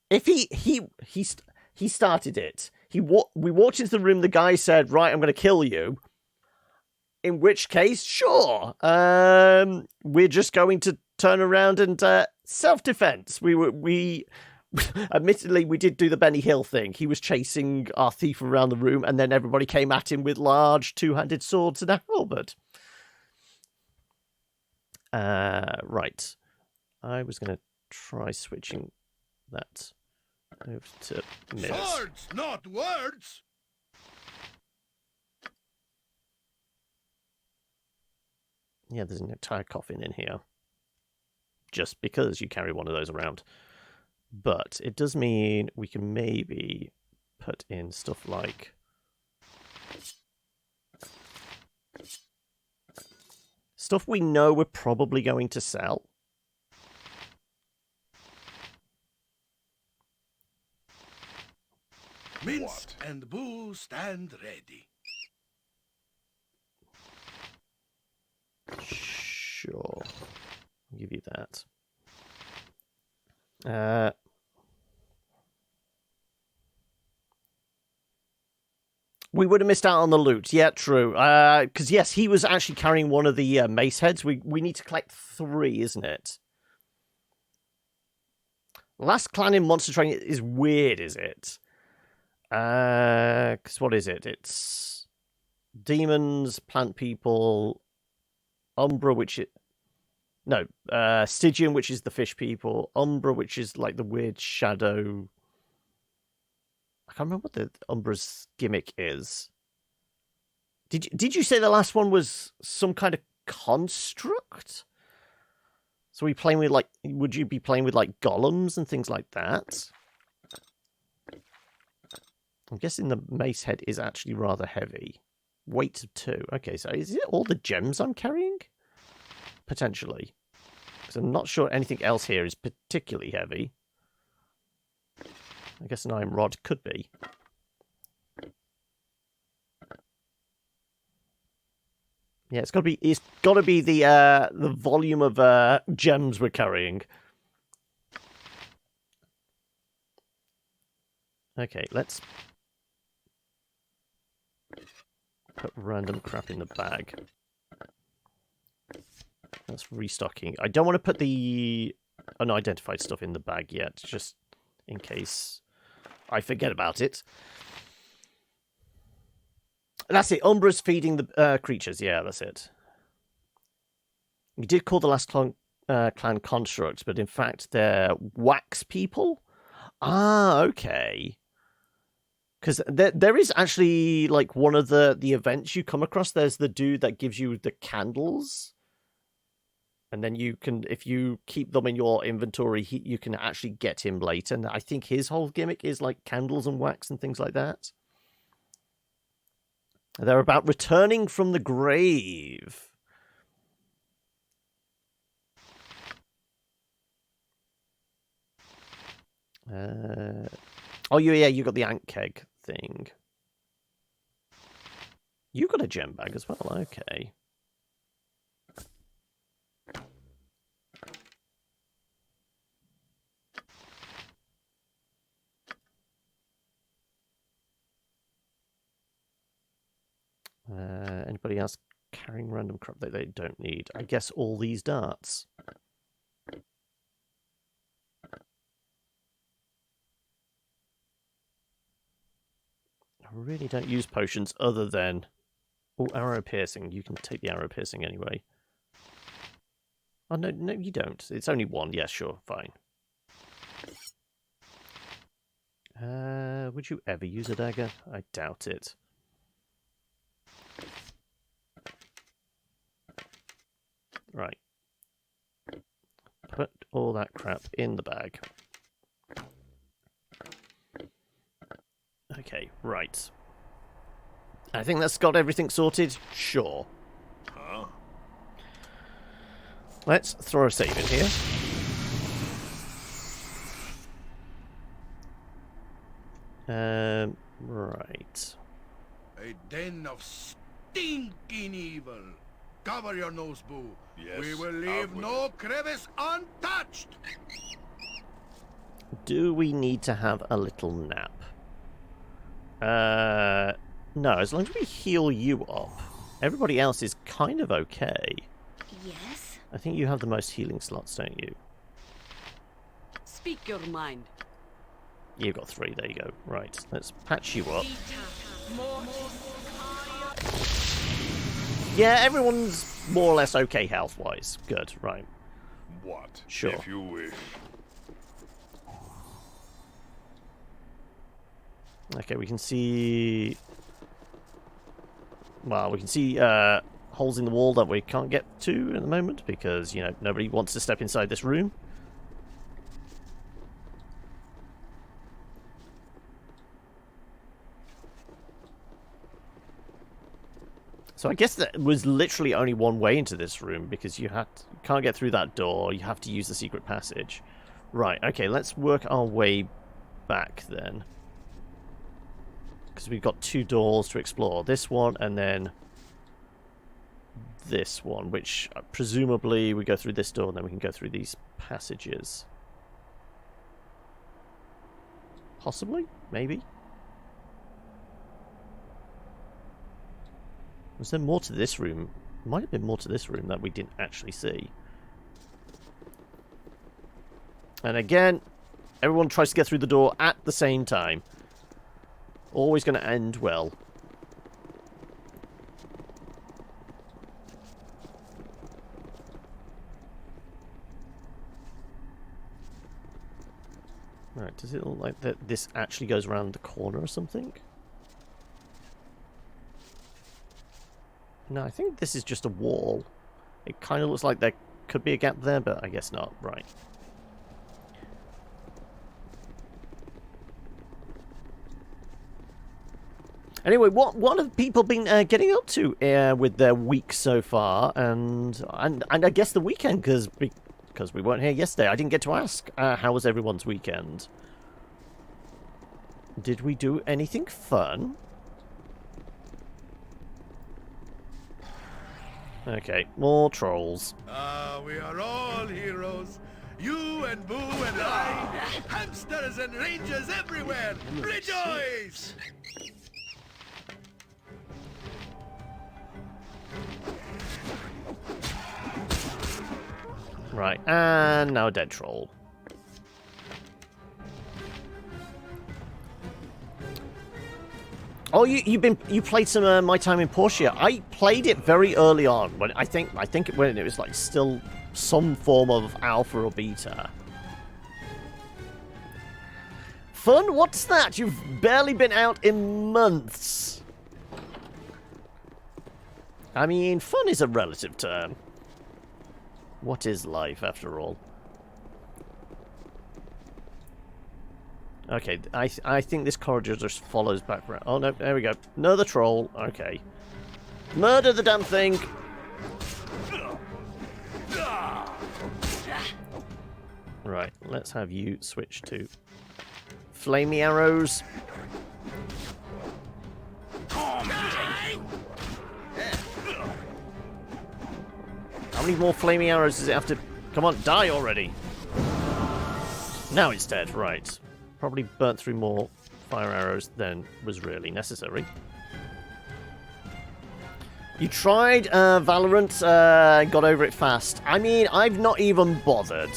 if he started it. We walked into the room. The guy said, "Right, I'm going to kill you." In which case, sure, we're just going to turn around and self-defense. We. Admittedly, we did do the Benny Hill thing. He was chasing our thief around the room, and then everybody came at him with large two-handed swords and a halberd. Right. I was going to try switching that over to minutes. Swords, not words! Yeah, there's an entire coffin in here. Just because you carry one of those around. But it does mean we can maybe put in stuff like stuff we know we're probably going to sell. Mince and boo stand ready. Sure. I'll give you that. We would have missed out on the loot. Yeah, true. Because, yes, he was actually carrying one of the mace heads. We need to collect 3, isn't it? Last clan in Monster Train is weird, is it? Because what is it? It's demons, plant people, Umbra, which it... No, Stygian, which is the fish people, Umbra, which is like the weird shadow... I can't remember what the Umbra's gimmick is. Did you say the last one was some kind of construct? So we playing with like, would you be playing with like golems and things like that? I'm guessing the mace head is actually rather heavy. Weight of 2. Okay, so is it all the gems I'm carrying? Potentially. Because I'm not sure anything else here is particularly heavy. I guess an iron rod could be. Yeah, it's got to be the volume of gems we're carrying. Okay, let's put random crap in the bag. That's restocking. I don't want to put the unidentified stuff in the bag yet, just in case I forget about it. That's it. Umbra's feeding the creatures. Yeah, that's it. We did call the last clan constructs, but in fact they're wax people. Ah, okay. Because there is actually like one of the events you come across. There's the dude that gives you the candles. And then you can, if you keep them in your inventory, you can actually get him later. And I think his whole gimmick is like candles and wax and things like that. They're about returning from the grave. Oh, yeah, you got the ant keg thing. You got a gem bag as well, okay. Anybody else carrying random crap that they don't need? I guess all these darts. I really don't use potions other than... Oh, arrow piercing. You can take the arrow piercing anyway. Oh, no, you don't. It's only one. Yeah, sure, fine. Would you ever use a dagger? I doubt it. Right. Put all that crap in the bag. Okay, right. I think that's got everything sorted. Sure. Huh? Let's throw a save in here. Right. A den of stinking evil. Cover your nose, Boo. Yes, We will I leave will. no crevice untouched. Do we need to have a little nap? No, as long as we heal you up. Everybody else is kind of okay. Yes? I think you have the most healing slots, don't you? Speak your mind. You've got 3, there you go. Right, let's patch you up. Yeah, everyone's more or less okay health-wise. Good, right. What? Sure. If you wish. Okay, we can see... Well, we can see holes in the wall that we can't get to at the moment because, you know, nobody wants to step inside this room. So I guess that was literally only one way into this room because you can't get through that door. You have to use the secret passage. Right, okay, let's work our way back then. Because we've got 2 doors to explore. This one and then this one, which presumably we go through this door and then we can go through these passages. Possibly? Maybe? Was there more to this room? Might have been more to this room that we didn't actually see. And again, everyone tries to get through the door at the same time. Always going to end well. Right, does it look like that this actually goes around the corner or something? No, I think this is just a wall. It kind of looks like there could be a gap there, but I guess not. Right. Anyway, what have people been getting up to with their week so far, and I guess the weekend, because we weren't here yesterday. I didn't get to ask how was everyone's weekend. Did we do anything fun? Okay, more trolls. We are all heroes. You and Boo and I. Hamsters and rangers everywhere. Rejoice! Right, and now a dead troll. Oh, you played some My Time in Portia. I played it very early on when I think when it was like still some form of alpha or beta. Fun? What's that? You've barely been out in months. I mean, fun is a relative term. What is life, after all? Okay, I think this corridor just follows back around. Oh, no, there we go. Another troll. Okay. Murder the damn thing! Right, let's have you switch to flamey arrows. How many more flamey arrows does it have to... Come on, die already! Now it's dead, right. Probably burnt through more fire arrows than was really necessary. You tried Valorant, got over it fast. I mean, I've not even bothered.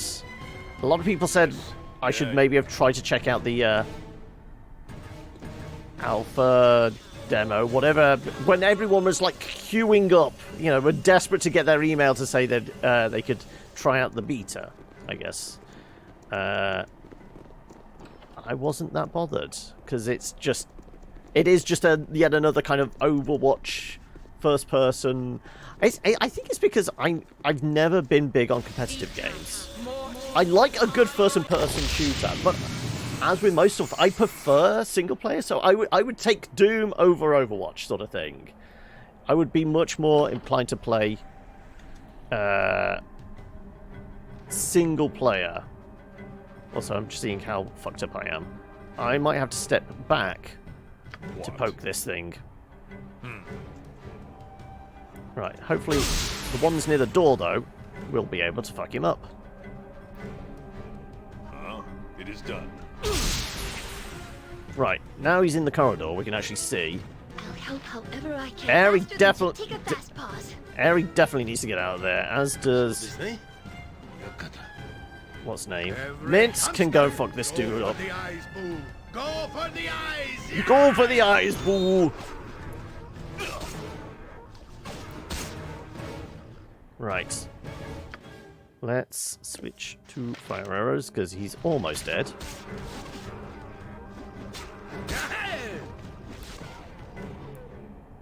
A lot of people said I should maybe have tried to check out the alpha demo, whatever, when everyone was like queuing up, you know, were desperate to get their email to say that they could try out the beta, I guess. I wasn't that bothered, because it is just yet another kind of Overwatch first person. I think it's because I've never been big on competitive games. I like a good first-person shooter, but as with most stuff, I prefer single player. So I would take Doom over Overwatch, sort of thing. I would be much more inclined to play single player. Also, I'm just seeing how fucked up I am. I might have to step back to poke this thing. Right, hopefully the ones near the door, though, will be able to fuck him up. It is done. Right, now he's in the corridor, we can actually see. I'll help however I can. Airy Faster than definitely... Take a fast pause. Airy definitely needs to get out of there, as does... What's name? Mince can go fuck this dude up. Go for the eyes! Go for the eyes, boo! Right. Let's switch to fire arrows, because he's almost dead.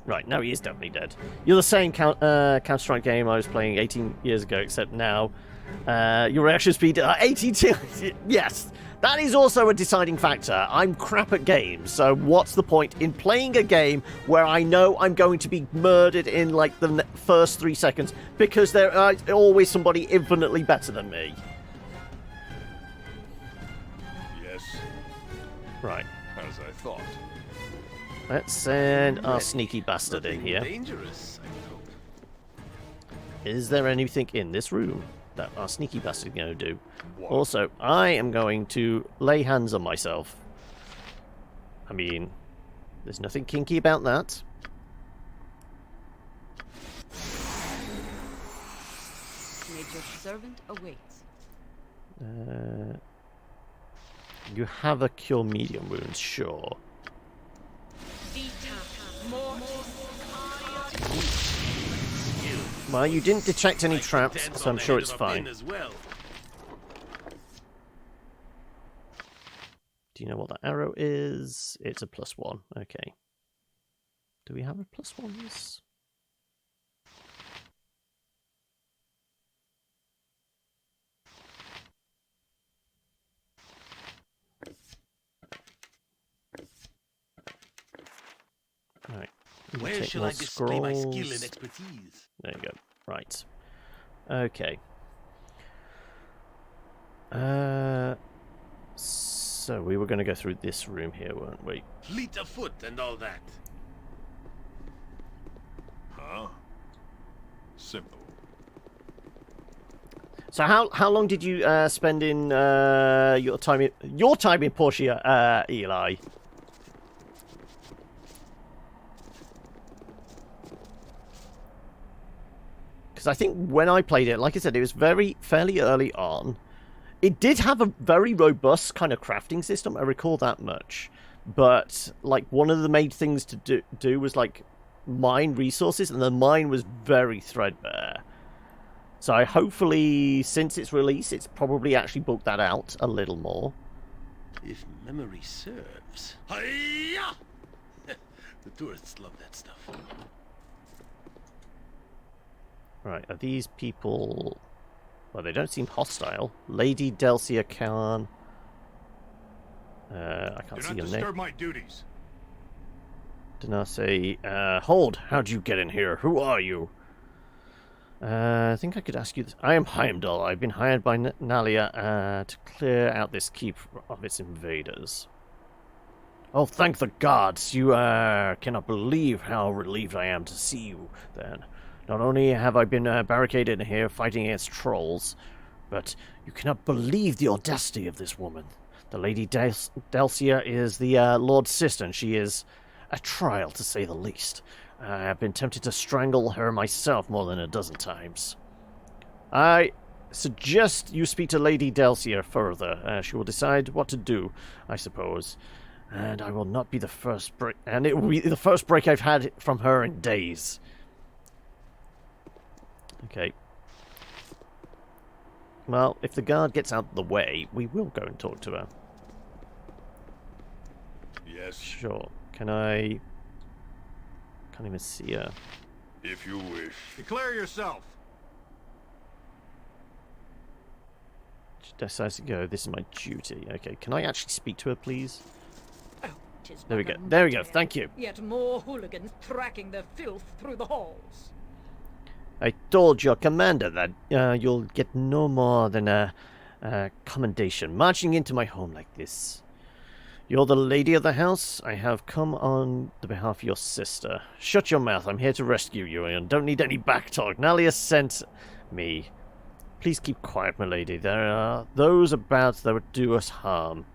Right, now he is definitely dead. You're the same Counter-Strike game I was playing 18 years ago, except now your reaction speed 82. Yes, that is also a deciding factor. I'm crap at games, so what's the point in playing a game where I know I'm going to be murdered in like the first 3 seconds because there are always somebody infinitely better than me? Yes, Right. as I thought. Let's send our sneaky bastard in here. Dangerous, I hope. Is there anything in this room that our sneaky bastard is going to do? What? Also, I am going to lay hands on myself. I mean, there's nothing kinky about that. Nature's servant awaits. You have a cure medium wounds, sure. Well, you didn't detect any traps, so I'm sure it's fine. Do you know what that arrow is? It's a +1. Okay. Do we have a +1s? Right. Where shall I display my skill and expertise? There you go. Right. Okay. So we were going to go through this room here, weren't we? Fleet of foot and all that. Huh? Simple. So how long did you spend in your time in Portia, Eli? Because I think when I played it, like I said, it was fairly early on. It did have a very robust kind of crafting system. I recall that much. But like one of the main things to do was like mine resources, and the mine was very threadbare. So I hopefully, since its release, it's probably actually bulked that out a little more. If memory serves. Hi-ya! The tourists love that stuff. Right, are these people... Well, they don't seem hostile. Lady Delcia Khan. I can't Do see not your disturb name. my duties. Denase, hold! How'd you get in here? Who are you? I think I could ask you this. I am Heimdall. I've been hired by Nalia to clear out this keep of its invaders. Oh, thank the gods! You cannot believe how relieved I am to see you, then. Not only have I been barricaded in here fighting against trolls, but you cannot believe the audacity of this woman. The Lady Delcia is the Lord's sister, and she is a trial, to say the least. I have been tempted to strangle her myself more than a dozen times. I suggest you speak to Lady Delcia further. She will decide what to do, I suppose. And I will not be the first break, and it will be the first break I've had from her in days. Okay. Well, if the guard gets out of the way, we will go and talk to her. Yes, Sure. Can I... Can't even see her. if you wish. Declare yourself. She decides to go. This is my duty. Okay, can I actually speak to her, please? Oh, 'tis There we but go. a There we go. nightmare. Thank you. Yet more hooligans tracking their filth through the halls. I told your commander that you'll get no more than a commendation marching into my home like this. You're the lady of the house. I have come on the behalf of your sister. Shut your mouth. I'm here to rescue you and don't need any backtalk. Nalia sent me. Please keep quiet, my lady. There are those about that would do us harm.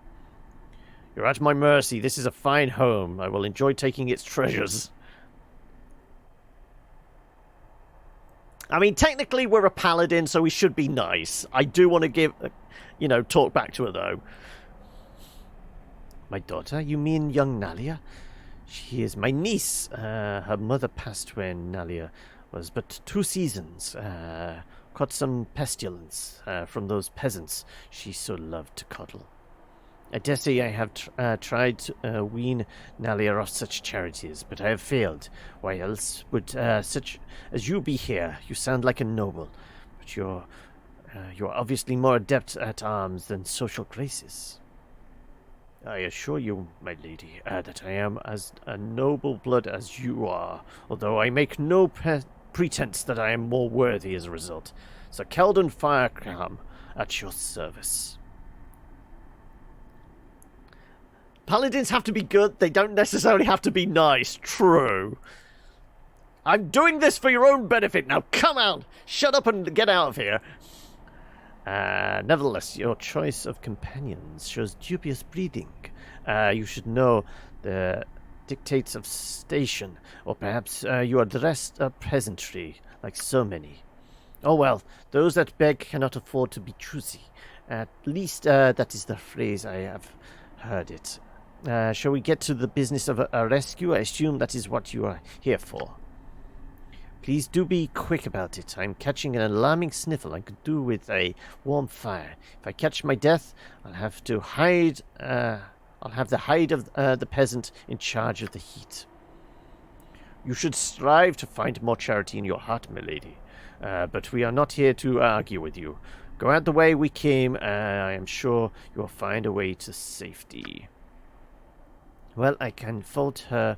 You're at my mercy. This is a fine home. I will enjoy taking its treasures. I mean, technically we're a paladin, so we should be nice. I do want to give, talk back to her, though. My daughter? You mean young Nalia? She is my niece. Her mother passed when Nalia was but 2 seasons. Caught some pestilence from those peasants she so loved to coddle. I dare say I have tried to wean Nalia off such charities, but I have failed. Why else would such as you be here? You sound like a noble, but you're obviously more adept at arms than social graces. I assure you, my lady, that I am as a noble blood as you are, although I make no pretense that I am more worthy as a result. Sir Keldon Firecram, at your service. Paladins have to be good, they don't necessarily have to be nice. True. I'm doing this for your own benefit, now come out! Shut up and get out of here! Nevertheless, your choice of companions shows dubious breeding. You should know the dictates of station, or perhaps you are dressed a peasantry, like so many. Oh well, those that beg cannot afford to be choosy. At least that is the phrase I have heard it. Shall we get to the business of a rescue? I assume that is what you are here for. Please do be quick about it. I'm catching an alarming sniffle. I could do with a warm fire. If I catch my death, I'll have to hide. I'll have the hide of the peasant in charge of the heat. You should strive to find more charity in your heart, my lady. But we are not here to argue with you. Go out the way we came. I am sure you will find a way to safety. Well, I can fault her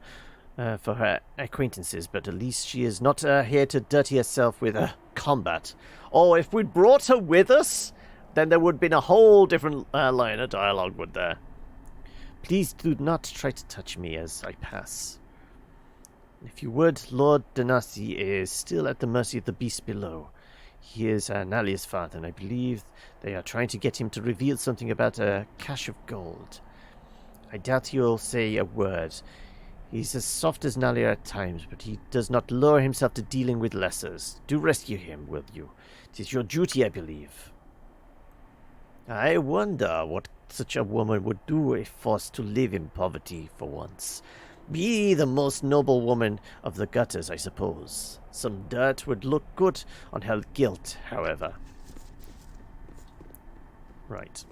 for her acquaintances, but at least she is not here to dirty herself with combat. Oh, if we'd brought her with us, then there would have been a whole different line of dialogue, would there? Please do not try to touch me as I pass. If you would, Lord Denasi is still at the mercy of the beast below. He is Nalia's father, and I believe they are trying to get him to reveal something about a cache of gold. I doubt he'll say a word. He's as soft as Nalia at times, but he does not lower himself to dealing with lessers. Do rescue him, will you? It is your duty, I believe. I wonder what such a woman would do if forced to live in poverty for once. Be the most noble woman of the gutters, I suppose. Some dirt would look good on her guilt, however. Right.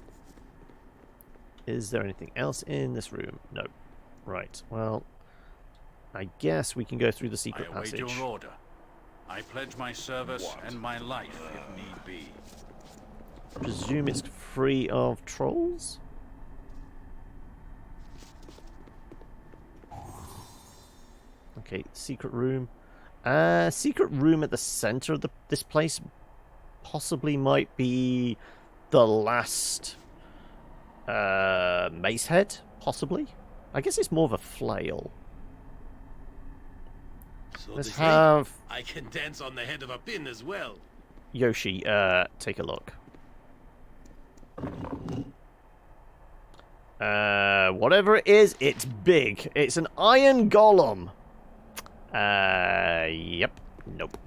Is there anything else in this room? No. Right, well, I guess we can go through the I secret await passage. your order. I pledge my service and my life if need be. Presume it's free of trolls? Okay, secret room. Secret room at the center of this place possibly might be the last mace head, possibly. I guess it's more of a flail. So Let's they say have I can dance on the head of a pin as well. Yoshi take a look. Whatever it is, it's big. It's an iron golem. Yep. Nope.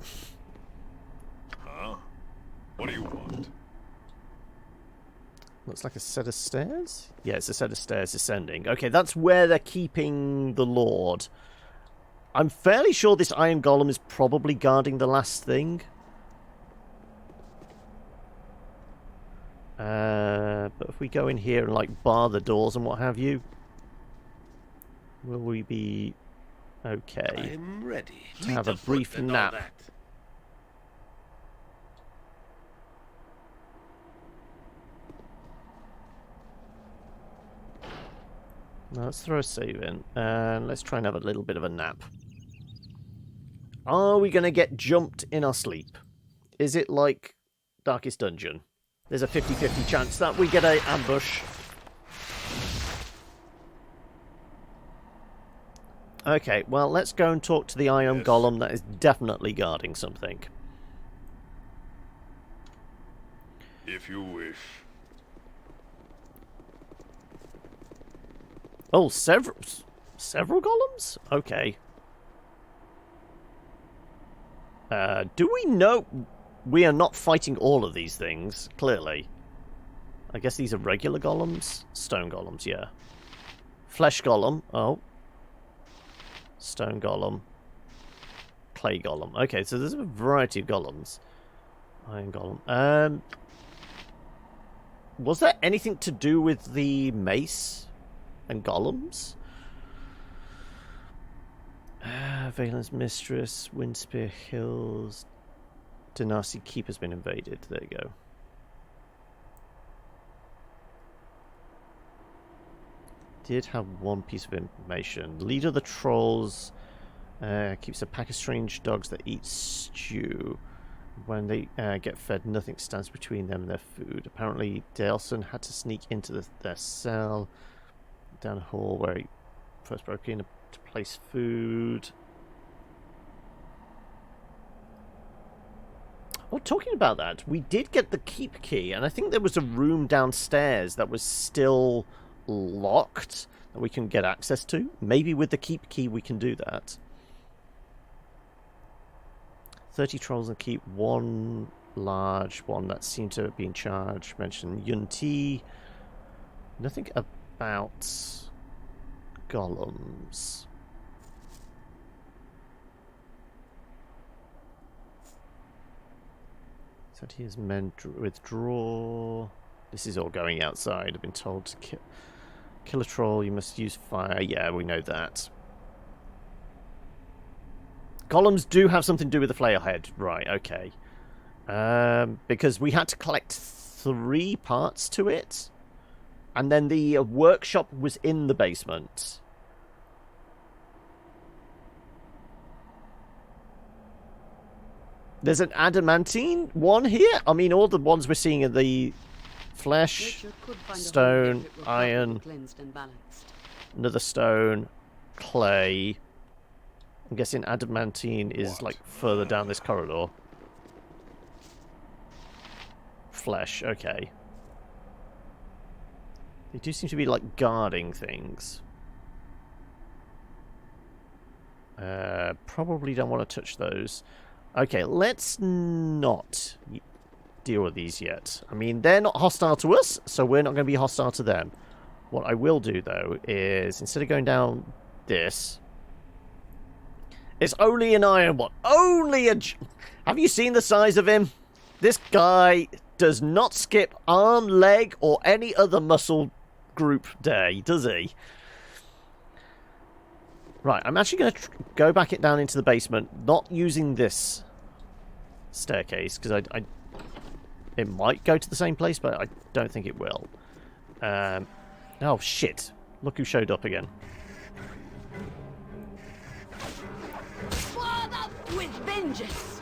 Huh? What do you want? Looks like a set of stairs? Yeah, it's a set of stairs descending. Okay, that's where they're keeping the Lord. I'm fairly sure this iron golem is probably guarding the last thing. But if we go in here and, like, bar the doors and what have you, will we be okay? I'm ready. To have a brief nap. Now let's throw a save in, and let's try and have a little bit of a nap. Are we going to get jumped in our sleep? Is it like Darkest Dungeon? There's a 50-50 chance that we get an ambush. Okay, well, let's go and talk to the Iron Golem that is definitely guarding something. If you wish. Oh, several golems? Okay. Do we know... We are not fighting all of these things, clearly. I guess these are regular golems? Stone golems, yeah. Flesh golem. Oh. Stone golem. Clay golem. Okay, so there's a variety of golems. Iron golem. Was there anything to do with the mace and golems? Valen's Mistress, Windspear Hills... Dynasty Keep has been invaded. There you go. Did have one piece of information. Leader of the Trolls keeps a pack of strange dogs that eat stew. When they get fed, nothing stands between them and their food. Apparently, Daleson had to sneak into their cell down a hall where he first broke in to place food. Oh, talking about that, we did get the keep key, and I think there was a room downstairs that was still locked that we can get access to. Maybe with the keep key we can do that. 30 trolls and keep, one large one that seemed to be in charge. Mentioned Yunti. Nothing about golems. Said his men withdraw. This is all going outside. I've been told to kill a troll, you must use fire. Yeah, we know that. Golems do have something to do with the flail head. Right, okay. Because we had to collect 3 parts to it. And then the workshop was in the basement. There's an adamantine one here. I mean, all the ones we're seeing are the flesh, stone, iron, another stone, clay. I'm guessing adamantine is like further down this corridor. Flesh, okay. They do seem to be like guarding things. Probably don't want to touch those. Okay, let's not deal with these yet. I mean, they're not hostile to us, so we're not going to be hostile to them. What I will do, though, is instead of going down this... It's only an iron one. Only a... Have you seen the size of him? This guy does not skip arm, leg, or any other muscle group day, does he? Right, I'm actually going to go back it down into the basement, not using this staircase, because it might go to the same place, but I don't think it will. Oh, shit. Look who showed up again. vengeance.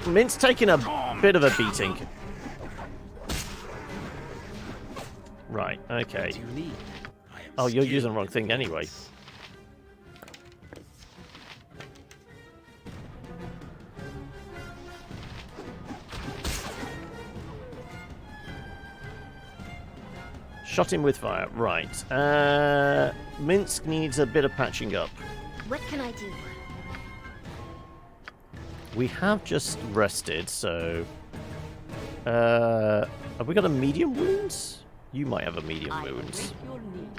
Mint's taking a bit of a beating. Right, okay. What do you need? I am Oh, you're skilled using the wrong in thing anyway. this. Shot him with fire. Right. Minsk needs a bit of patching up. What can I do? We have just rested, so... have we got a medium wounds? You might have a medium I wounds. await your need.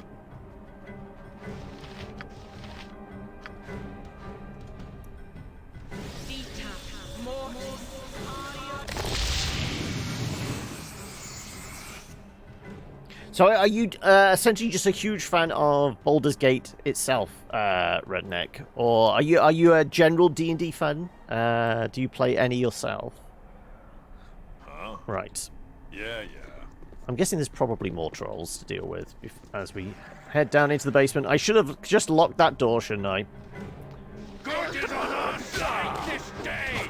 So are you essentially just a huge fan of Baldur's Gate itself, Redneck? Or are you a general D&D fan? Do you play any yourself? Huh? Right. Yeah. I'm guessing there's probably more trolls to deal with as we head down into the basement. I should have just locked that door, shouldn't I? Good is on our side this day!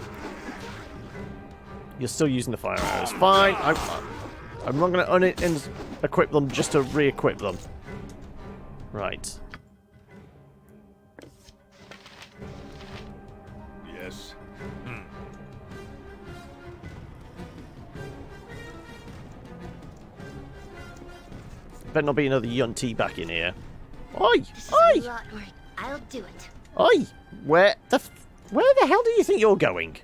You're still using the fire arrows. Fine. I'm not going to equip them just to re-equip them. Right. Yes. Better not be another Yunty back in here. Oi! This is Oi! a lot of work. I'll do it. Oi! Where the hell do you think you're going?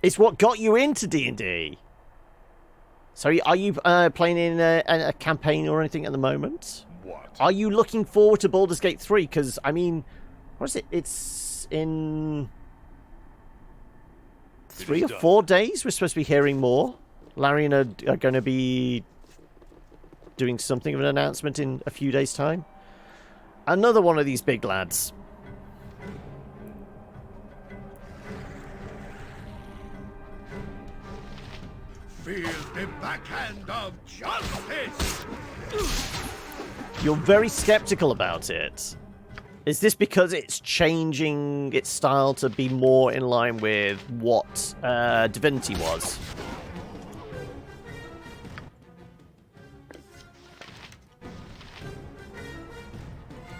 It's what got you into D&D. So are you playing in a campaign or anything at the moment? What? Are you looking forward to Baldur's Gate 3? Because, I mean, what is it? It's in 3 or 4 days. We're supposed to be hearing more. Larian are going to be doing something of an announcement in a few days' time. Another one of these big lads. Feel the backhand of justice! You're very skeptical about it. Is this because it's changing its style to be more in line with what Divinity was?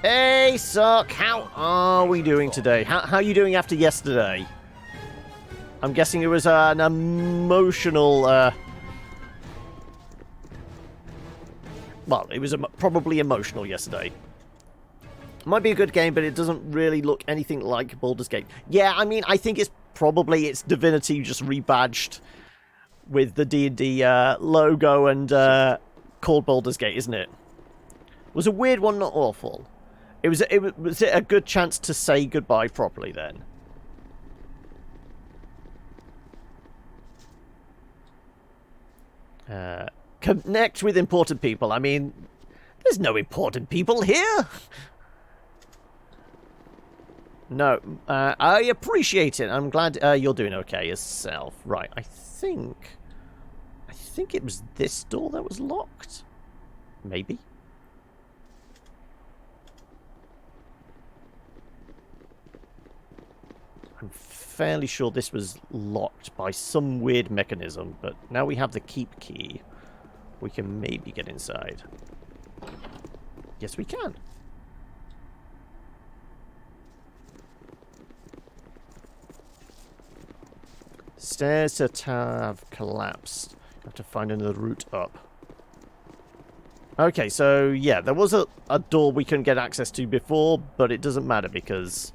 Hey, Suck! How are we doing today? How are you doing after yesterday? I'm guessing it was an emotional... well, it was probably emotional yesterday. Might be a good game, but it doesn't really look anything like Baldur's Gate. Yeah, I mean, I think it's probably it's Divinity just rebadged with the D&D logo and called Baldur's Gate, isn't it? Was a weird one, not awful. Was it a good chance to say goodbye properly then? Connect with important people. I mean, there's no important people here. No, I appreciate it. I'm glad you're doing okay yourself. Right, I think it was this door that was locked. Maybe. I'm fairly sure this was locked by some weird mechanism, but now we have the keep key. We can maybe get inside. Yes, we can. Stairs to have collapsed. Have to find another route up. Okay, so yeah, there was a door we couldn't get access to before, but it doesn't matter because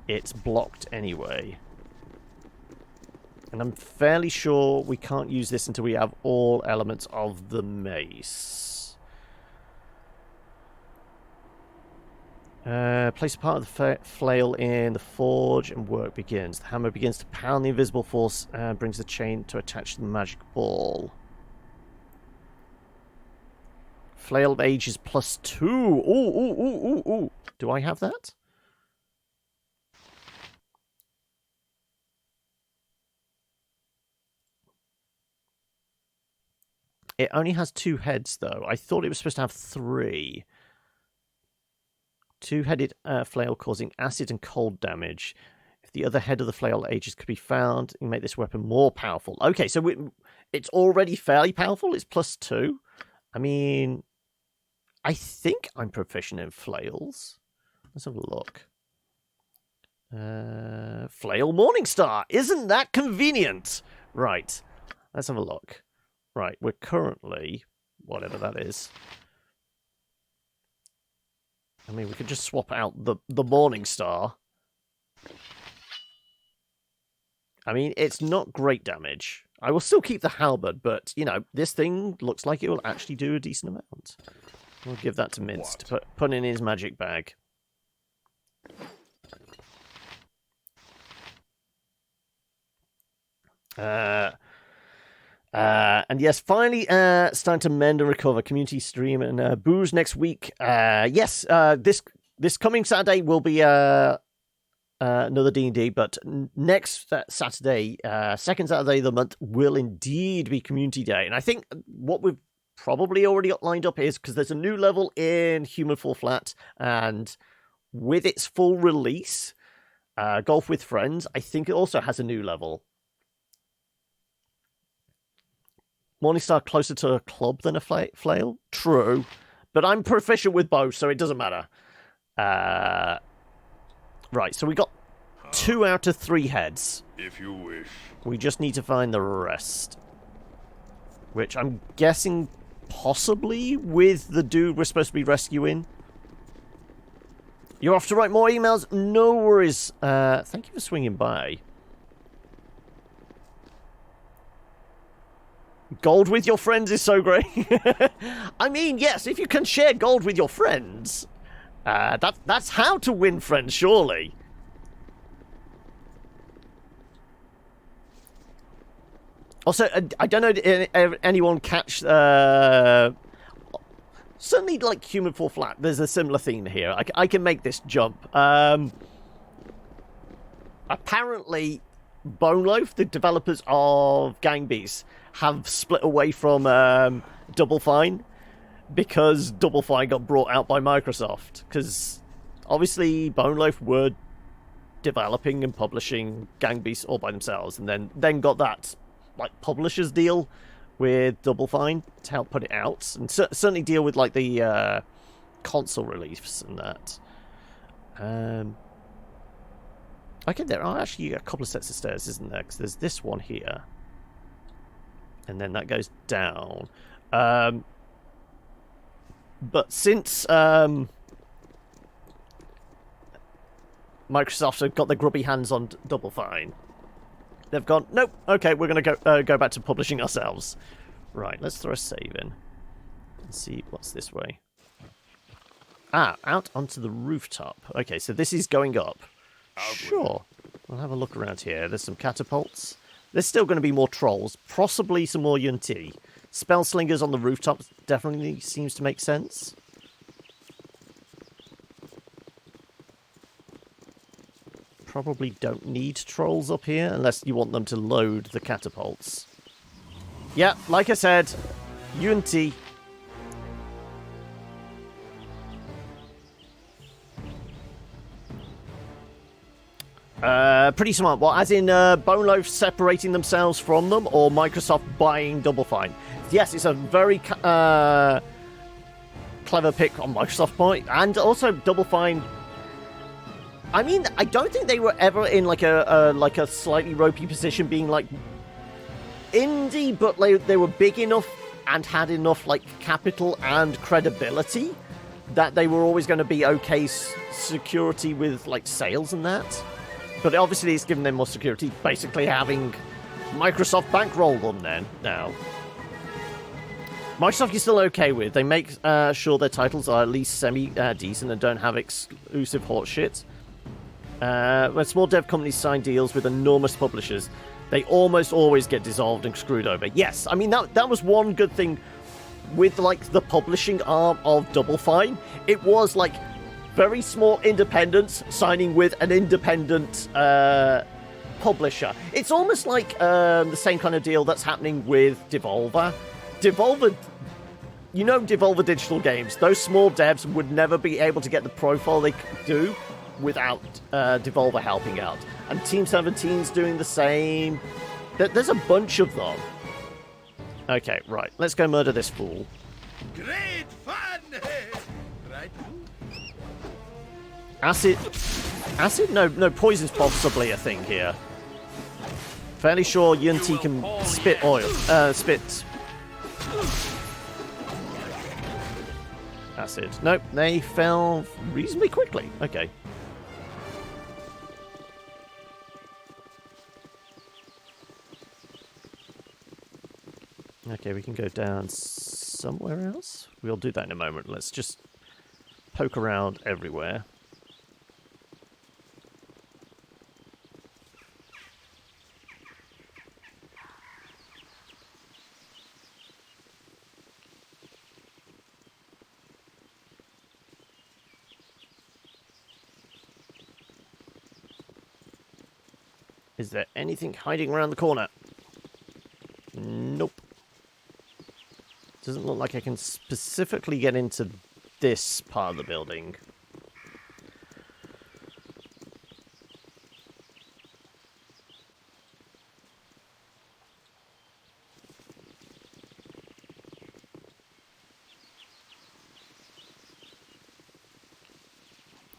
it's blocked anyway. And I'm fairly sure we can't use this until we have all elements of the mace. Place a part of the flail in the forge and work begins. The hammer begins to pound the invisible force and brings the chain to attach to the magic ball. Flail age is +2. Ooh. Do I have that? It only has 2 heads, though. I thought it was supposed to have 3. 2-headed flail causing acid and cold damage. If the other head of the flail ages could be found, you make this weapon more powerful. Okay, so it's already fairly powerful. It's +2. I mean, I think I'm proficient in flails. Let's have a look. Flail Morningstar. Isn't that convenient? Right. Let's have a look. Right, we're currently... whatever that is. I mean, we could just swap out the Morningstar. I mean, it's not great damage. I will still keep the halberd, but, you know, this thing looks like it will actually do a decent amount. We'll give that to Mince to put in his magic bag. And yes, finally, it's time to mend and recover. Community stream and booze next week. Yes, this coming Saturday will be another D&D, but next Saturday, second Saturday of the month, will indeed be Community Day. And I think what we've probably already got lined up is, because there's a new level in Human Fall Flat, and with its full release, Golf with Friends, I think it also has a new level. Morningstar closer to a club than a flail? True. But I'm proficient with both, so it doesn't matter. Right, so we got 2 out of 3 heads. If you wish. We just need to find the rest. Which I'm guessing possibly with the dude we're supposed to be rescuing. You're off to write more emails? No worries. Thank you for swinging by. Gold with your friends is so great. I mean, yes, if you can share gold with your friends, that's how to win friends, surely. Also, I don't know if anyone catch... certainly, like Human Fall Flat, there's a similar theme here. I can make this jump. Apparently, Bone Loaf, the developers of Gang Beasts, have split away from Double Fine because Double Fine got brought out by Microsoft. Because obviously Bone Loaf were developing and publishing Gang Beasts all by themselves, and then got that like publishers deal with Double Fine to help put it out, and certainly deal with like the console release and that. Okay, there are actually a couple of sets of stairs, isn't there? Because there's this one here. And then that goes down. But since Microsoft have got their grubby hands on Double Fine, they've gone, nope, okay, we're going to go back to publishing ourselves. Right, let's throw a save in. And see what's this way. Out onto the rooftop. Okay, so this is going up. Sure. We'll have a look around here. There's some catapults. There's still going to be more trolls. Possibly some more Yuan-Ti. Spell slingers on the rooftop definitely seems to make sense. Probably don't need trolls up here unless you want them to load the catapults. Yeah, like I said, Yuan-Ti. Pretty smart. Well, as in Bone Loaf separating themselves from them, or Microsoft buying Double Fine. Yes, it's a very clever pick on Microsoft's point, and also Double Fine. I mean, I don't think they were ever in like a slightly ropey position, being like indie, but they were big enough and had enough like capital and credibility that they were always going to be okay security with like sales and that. But obviously it's given them more security, basically having Microsoft bankroll them then now. Microsoft is still okay with. They make sure their titles are at least semi-decent and don't have exclusive horseshit. When small dev companies sign deals with enormous publishers, they almost always get dissolved and screwed over. Yes, I mean, that was one good thing with, like, the publishing arm of Double Fine. It was, like, very small independents signing with an independent publisher. It's almost like the same kind of deal that's happening with Devolver. Devolver... You know Devolver Digital Games, those small devs would never be able to get the profile they could do without Devolver helping out. And Team 17's doing the same. There's a bunch of them. Okay, right. Let's go murder this fool. Great fun! Right? Acid? Acid? No, poison's possibly a thing here. Fairly sure Yunti can spit oil. Spit... acid. Nope, they fell reasonably quickly. Okay. Okay, we can go down somewhere else. We'll do that in a moment. Let's just poke around everywhere. Is there anything hiding around the corner? Nope. Doesn't look like I can specifically get into this part of the building.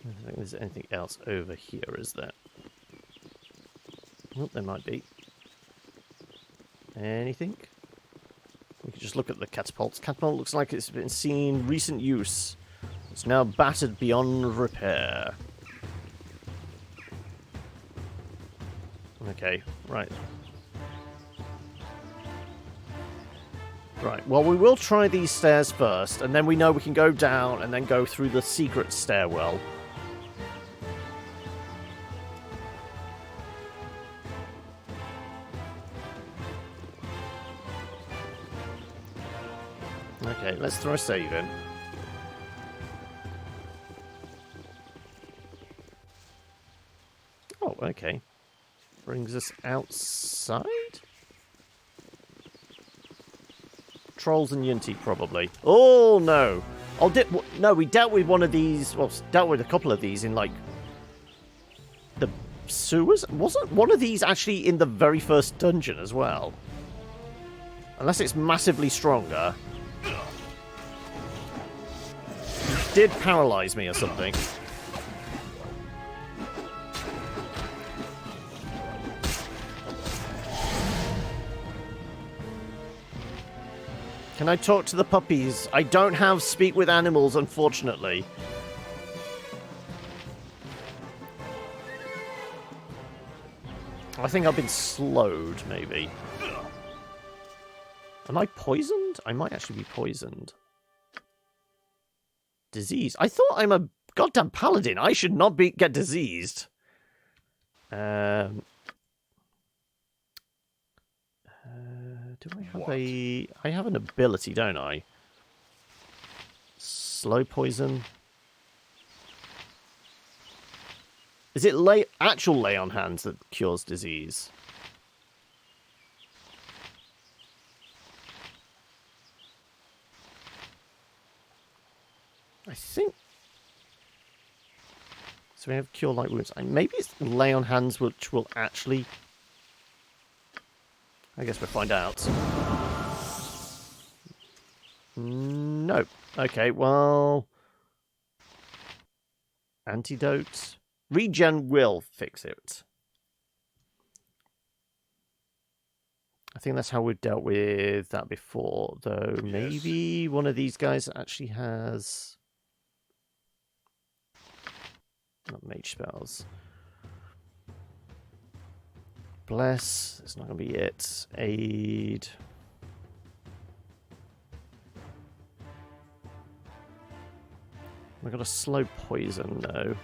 I don't think there's anything else over here, is there? Oh, there might be. Anything? We can just look at the catapults. Catapult looks like it's been seen recent use. It's now battered beyond repair. Okay, right. Right, well, we will try these stairs first, and then we know we can go down and then go through the secret stairwell. Okay, let's throw a save in. Oh, okay. Brings us outside? Trolls and Yunti, probably. Oh, no. No, we dealt with one of these... Well, dealt with a couple of these in, like... the sewers? Wasn't one of these actually in the very first dungeon as well? Unless it's massively stronger. Did paralyze me or something. Can I talk to the puppies? I don't have speak with animals, unfortunately. I think I've been slowed, maybe. Am I poisoned? I might actually be poisoned. Disease. I thought I'm a goddamn paladin. I should not get diseased. Do I have I have an ability, don't I? Slow poison. Is it actual lay on hands that cures disease? I think... So we have Cure Light Wounds. Maybe it's Lay on Hands which will actually... I guess we'll find out. No. Okay, well... Antidote. Regen will fix it. I think that's how we've dealt with that before, though. Yes. Maybe one of these guys actually has... Not mage spells. Bless. It's not going to be it. Aid. We've got a slow poison, though.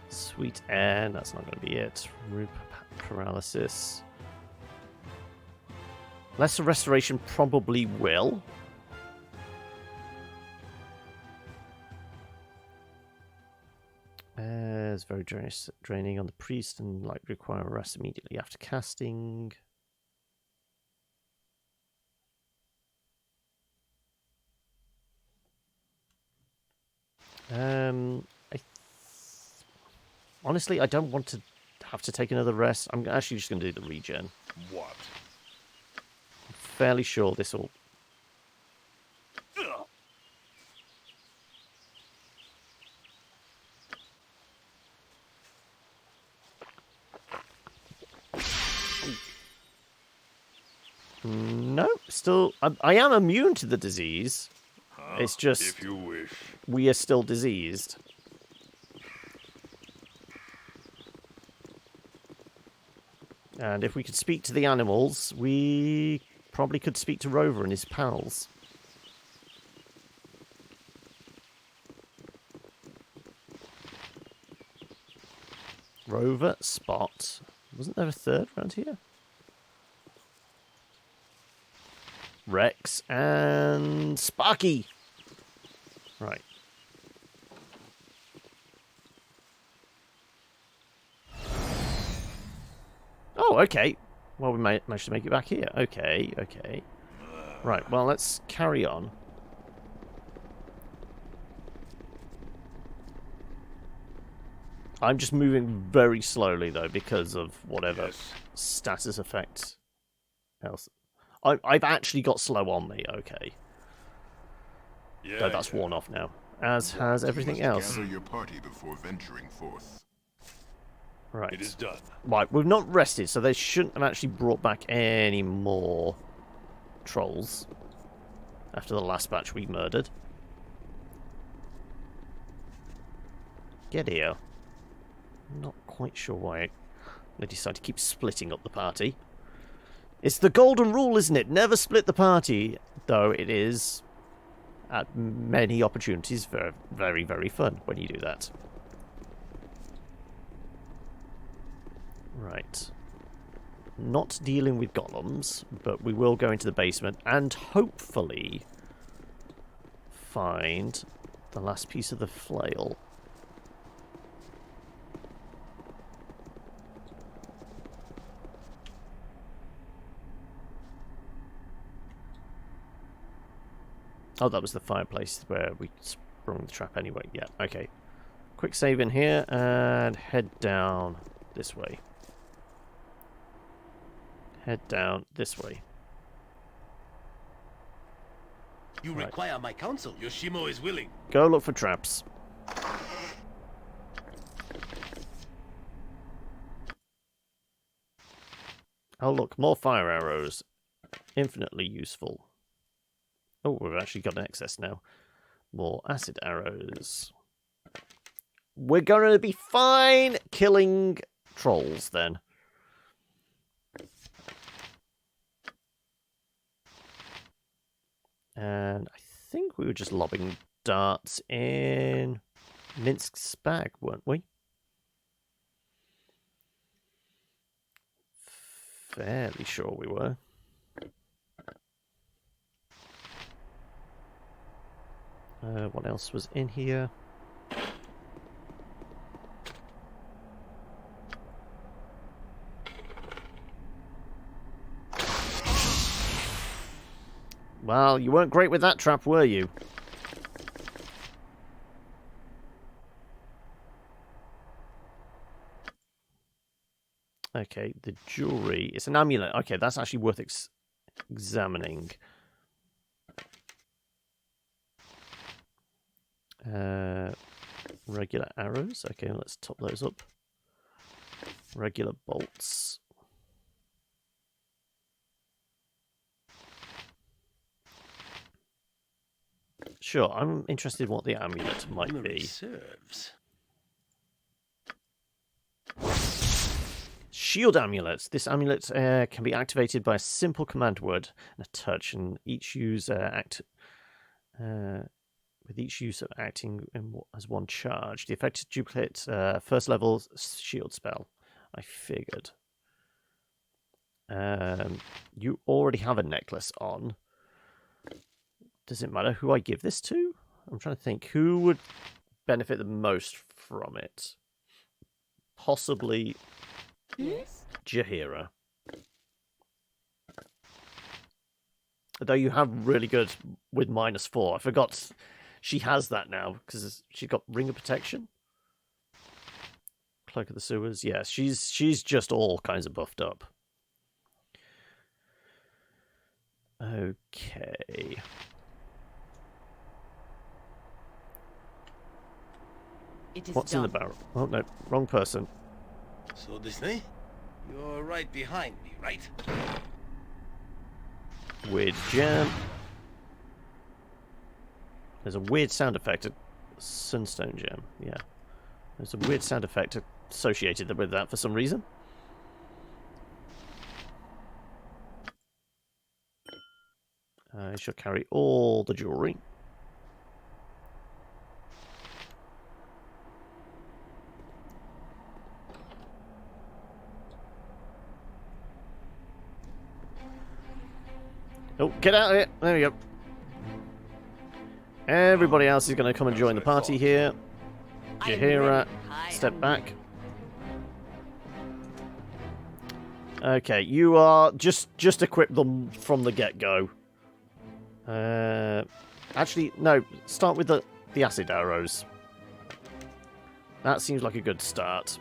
Sweet air. That's not going to be it. Rube paralysis. Lesser restoration probably will. There's very draining on the priest and like require a rest immediately after casting. Honestly, I don't want to have to take another rest. I'm actually just going to do the regen. What? I'm fairly sure this will... No, still... I am immune to the disease. It's just... If you wish. We are still diseased. And if we could speak to the animals, we probably could speak to Rover and his pals. Rover, Spot. Wasn't there a third around here? Rex and Sparky. Right. Oh, okay. Well, we managed to make it back here. Okay, okay. Right, well, let's carry on. I'm just moving very slowly, though, because of whatever status effect else. I've actually got slow on me, okay. Yeah, Though that's worn off now. As has everything else. Gather your party before venturing forth. Right. It is done. Right, we've not rested, so they shouldn't have actually brought back any more trolls after the last batch we murdered. Get here. I'm not quite sure why they decide to keep splitting up the party. It's the golden rule, isn't it? Never split the party, though it is, at many opportunities, very, very, very fun when you do that. Right. Not dealing with golems, but we will go into the basement and hopefully find the last piece of the flail. Oh, that was the fireplace where we sprung the trap anyway. Yeah, okay. Quick save in here and head down this way. Head down this way. You require my counsel. Yoshimo is willing. Go look for traps. Oh, look, more fire arrows. Infinitely useful. Oh, we've actually got an excess now. More acid arrows. We're going to be fine killing trolls, then. And I think we were just lobbing darts in Minsk's bag, weren't we? Fairly sure we were. What else was in here? Well, you weren't great with that trap, were you? Okay, the jewelry. It's an amulet. Okay, that's actually worth examining. Regular arrows. Okay, let's top those up. Regular bolts. Sure, I'm interested in what the amulet might be. Serves. Shield amulets. This amulet can be activated by a simple command word and a touch, and each use with each use of acting as one charge. The effect duplicates first level shield spell. I figured. You already have a necklace on. Does it matter who I give this to? I'm trying to think who would benefit the most from it. possibly Yes? Jaheira. Though you have really good with -4. I forgot she has that now because she's got Ring of Protection. Cloak of the Sewers. Yeah, she's just all kinds of buffed up. Okay. It is What's in the barrel? Oh no, wrong person. So Disney, you're right behind me, right? Weird gem. There's a weird sound effect. A sunstone gem. Yeah. There's a weird sound effect associated with that for some reason. I shall carry all the jewellery. Oh, get out of here! There we go. Everybody else is going to come and join the party here. Jaheira, step back. Okay, you are just equip them from the get-go. Actually, no. Start with the acid arrows. That seems like a good start.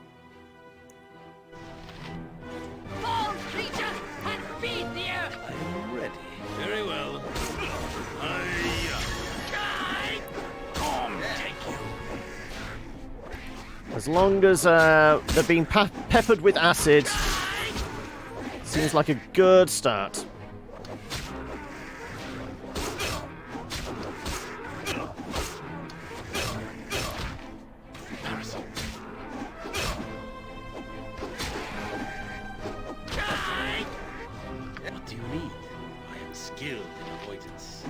Fall, creature, and feed the earth! I'm ready. Very well. As long as they're being peppered with acid, seems like a good start. What do you need? I am skilled in avoidance.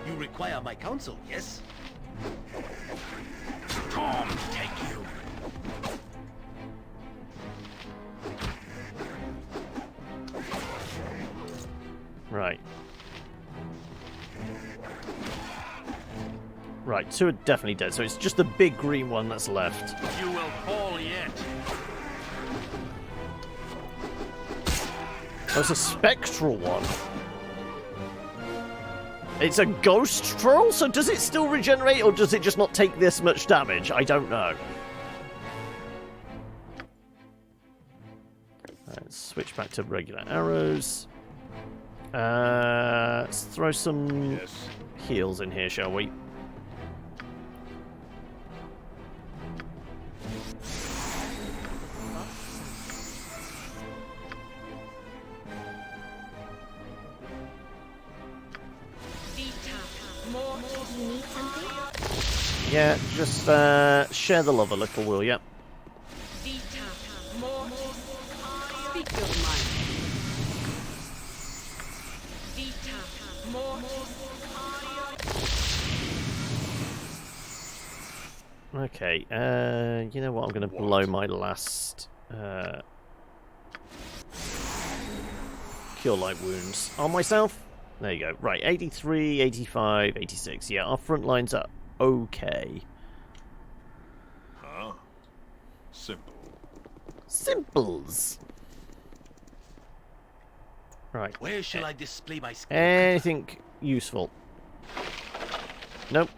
You require my counsel, yes? Tom, take you. Right. Right, 2 are definitely dead, so it's just the big green one that's left. You will fall yet. There's a spectral one. It's a ghost troll, so does it still regenerate, or does it just not take this much damage? I don't know. Let's switch back to regular arrows. Let's throw some heals in here, shall we? You need something? Yeah, just share the love a little, will ya? Speak your mind. Okay, you know what? I'm going to blow my last Cure Light Wounds on myself. There you go. Right, 83, 85, 86. Yeah, our front lines are okay. Huh? Simple. Simples. Right. Where shall I display my skill? Anything useful? Nope.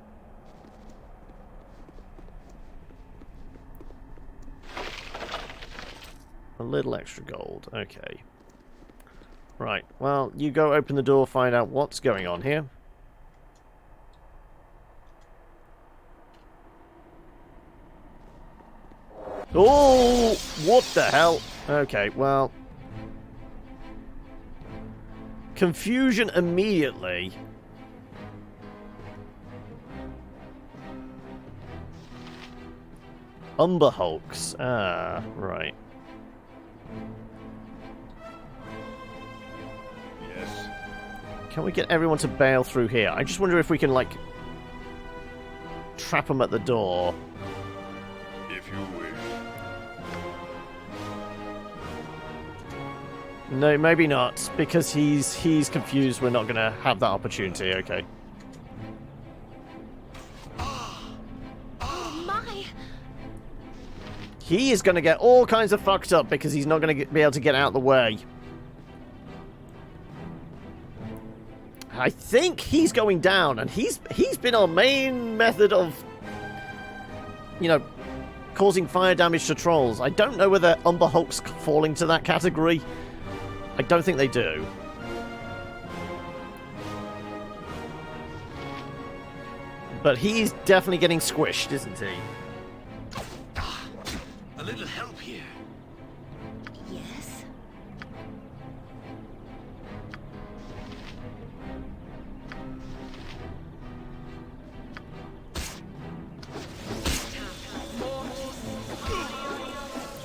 A little extra gold. Okay. Right. Well, you go open the door, find out what's going on here. Oh! What the hell? Okay, well... Confusion immediately. Umber Hulks. Ah, right. Yes. Can we get everyone to bail through here? I just wonder if we can, like, trap them at the door. If you wish. No, maybe not, because he's confused. We're not gonna have that opportunity. Okay. Oh my! He is gonna get all kinds of fucked up because he's not gonna be able to get out of the way. I think he's going down, and he's been our main method of, you know, causing fire damage to trolls. I don't know whether Umber Hulks fall into that category. I don't think they do. But he's definitely getting squished, isn't he? A little help here. Yes?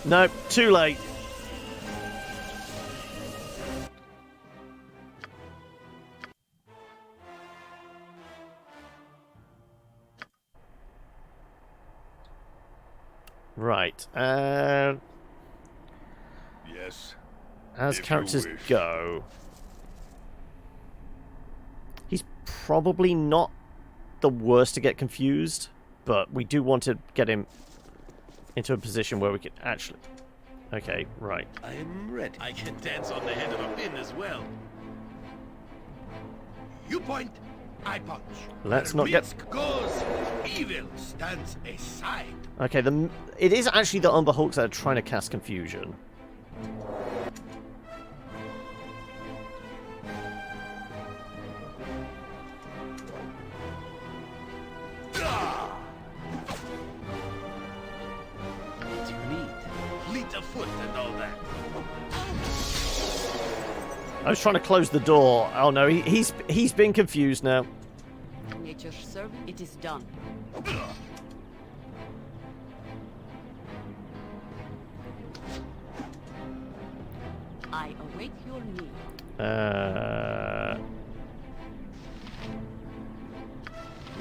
No, too late. Right. Yes. As If you characters wish. go, he's probably not the worst to get confused, but we do want to get him into a position where we can actually... Okay, right. I am ready. I can dance on the head of a pin as well. You point, I punch. Let's Where not get... risk goes, evil stands aside. Okay, it is actually the Umber Hulks that are trying to cast confusion. What do you need? Fleet of foot and all that. I was trying to close the door. Oh no, he's been confused now. Nature's servant, it is done. I await your need.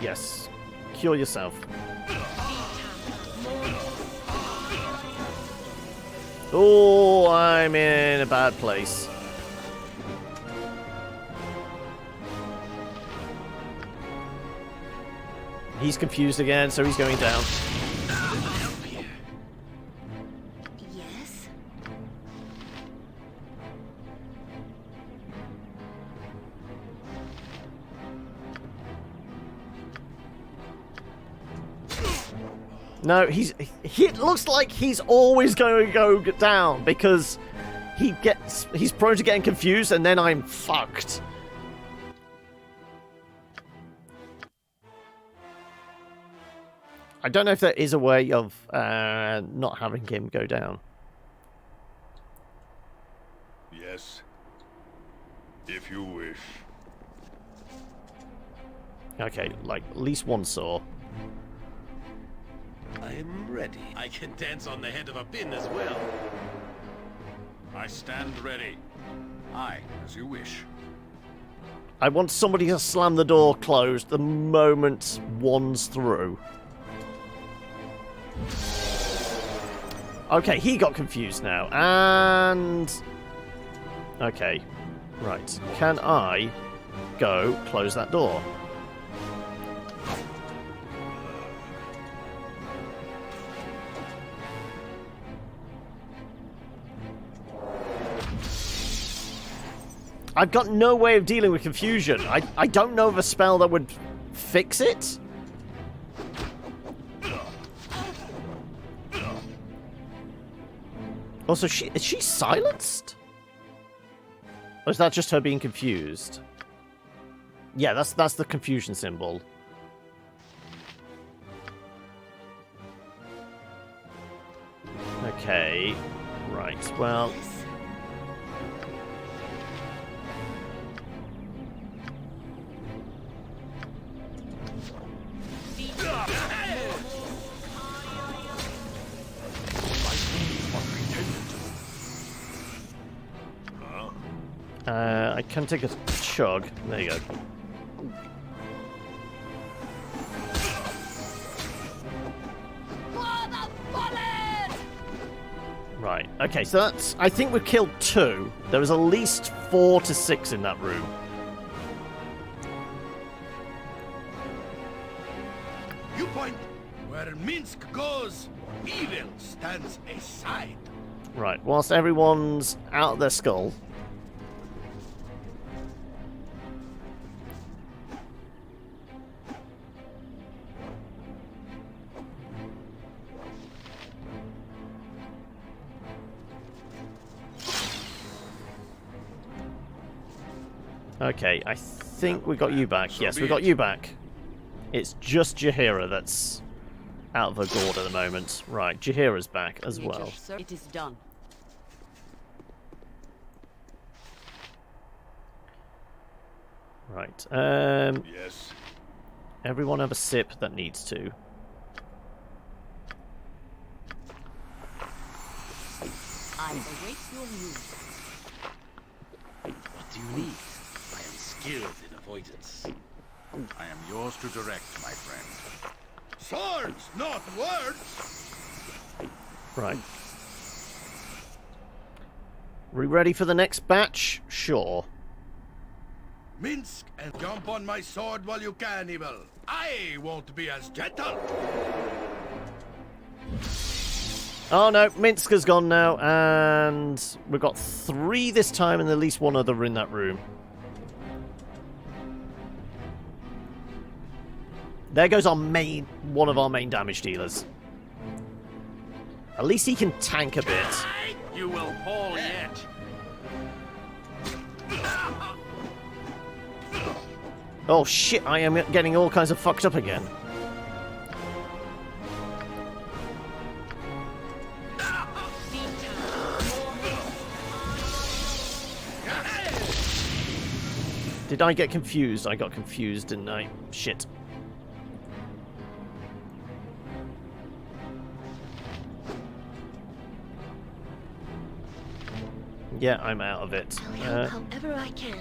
Yes. Cure yourself. Oh, I'm in a bad place. He's confused again, so he's going down. Yes? No, it looks like he's always going to go down because he's prone to getting confused, and then I'm fucked. I don't know if there is a way of not having him go down. Yes. If you wish. Okay, like at least one saw. I am ready. I can dance on the head of a pin as well. I stand ready. Aye, as you wish. I want somebody to slam the door closed the moment one's through. Okay, he got confused now. And... Okay. Right. Can I go close that door? I've got no way of dealing with confusion. I don't know of a spell that would fix it. Also, is she silenced? Or is that just her being confused? Yeah, that's the confusion symbol. Okay. Right, well... I can take a chug. There you go. Right. Okay, so that's... I think we've killed 2. There was at least 4 to 6 in that room. You point where Minsk goes, evil stands aside. Right. Whilst everyone's out of their skull... Okay, I think we got you back. Yes, we got you back. It's just Jaheira that's out of her gourd at the moment. Right, Jaheira's back as well. It is done. Right. Yes. Everyone have a sip that needs to. I await your news. What do you need? I am skilled in avoidance. I am yours to direct, my friend. Swords, not words. Right. We ready for the next batch? Sure. Minsk, and jump on my sword while you can, evil. I won't be as gentle. Oh no, Minsk has gone now, and we've got 3 this time and at least 1 other in that room. There goes our one of our main damage dealers. At least he can tank a bit. You will fall yet. Oh shit, I am getting all kinds of fucked up again. Did I get confused? I got confused, didn't I? Shit. Yeah, I'm out of it. I'll help however I can.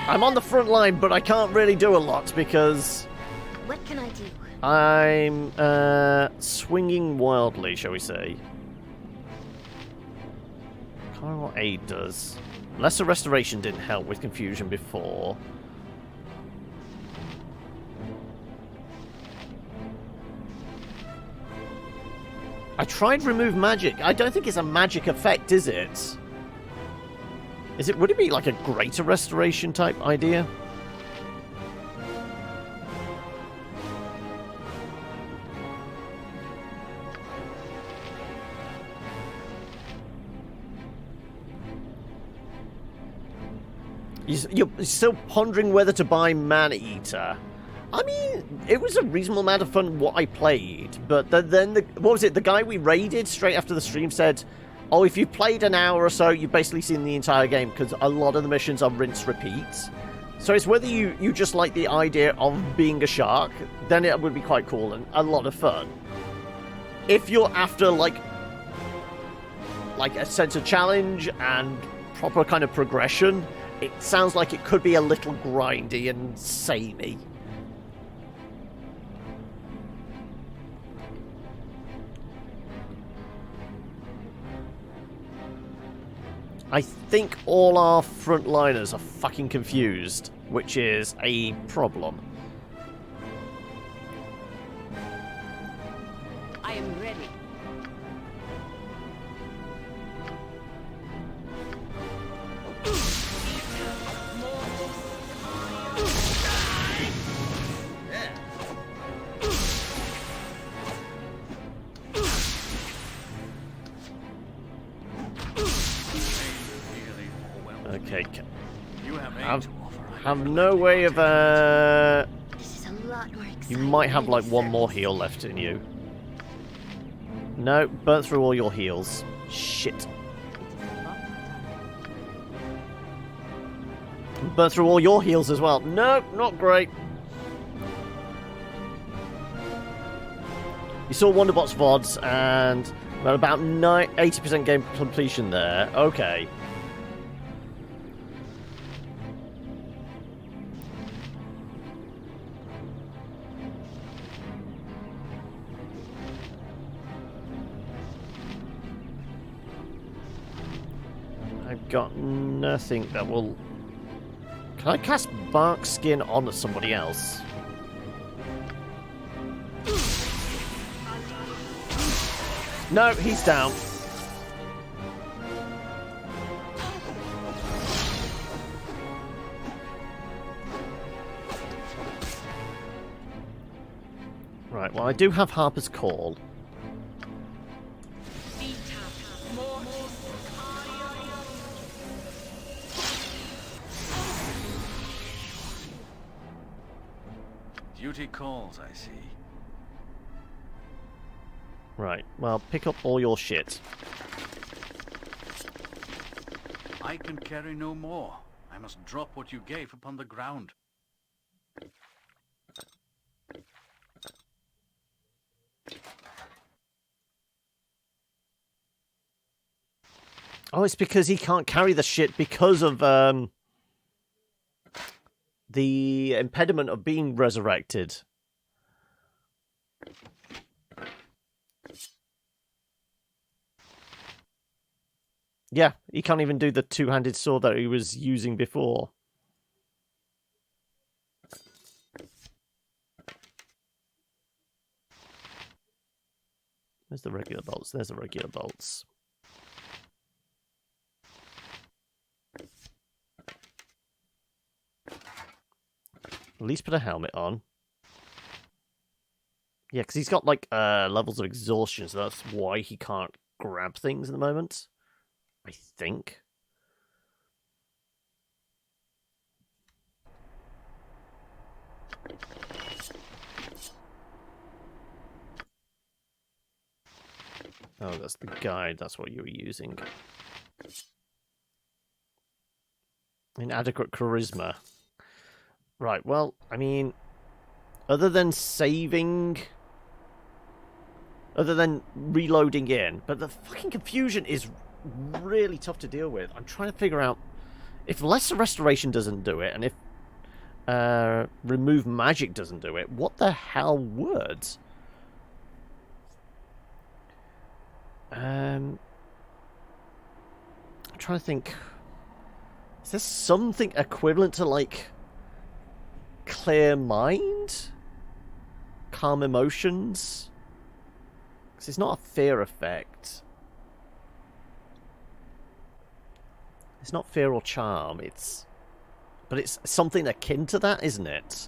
I'm on the front line, but I can't really do a lot because What can I do? I'm swinging wildly, shall we say. Can't remember what aid does. Lesser restoration didn't help with confusion before. I tried remove magic. I don't think it's a magic effect, is it? Is it? Would it be like a greater restoration type idea? You're still pondering whether to buy Man-Eater. I mean, it was a reasonable amount of fun what I played, but then what was it? The guy we raided straight after the stream said, "Oh, if you've played an hour or so, you've basically seen the entire game because a lot of the missions are rinse repeats." So it's whether you just like the idea of being a shark, then it would be quite cool and a lot of fun. If you're after like a sense of challenge and proper kind of progression, it sounds like it could be a little grindy and samey. I think all our frontliners are fucking confused, which is a problem. I am ready. Okay, You have aid have to offer. I have no way of This is a lot more exciting. you might have than like it one more sounds. heal left in you. No, burnt through all your heals. Shit. Burnt through all your heals as well. No, not great. You saw Wonderbot's VODs, and we're about 80% game completion there. Okay. I've got nothing that will... Can I cast Bark Skin on somebody else? No, he's down. Right, well, I do have Harper's Call. Duty calls, I see. Right, well, pick up all your shit. I can carry no more. I must drop what you gave upon the ground. Oh, it's because he can't carry the shit because of the impediment of being resurrected. Yeah, he can't even do the two-handed sword that he was using before. Where's the regular bolts? There's the regular bolts. At least put a helmet on. Yeah, because he's got, like, levels of exhaustion, so that's why he can't grab things at the moment. I think. Oh, that's the guide. That's what you were using. Inadequate charisma. Right, well, I mean, other than saving... Other than reloading in, but the fucking confusion is really tough to deal with. I'm trying to figure out if Lesser Restoration doesn't do it, and if Remove Magic doesn't do it, what the hell would? I'm trying to think. Is there something equivalent to, like, Clear Mind? Calm Emotions? Because it's not a fear effect. It's not fear or charm, it's... But it's something akin to that, isn't it?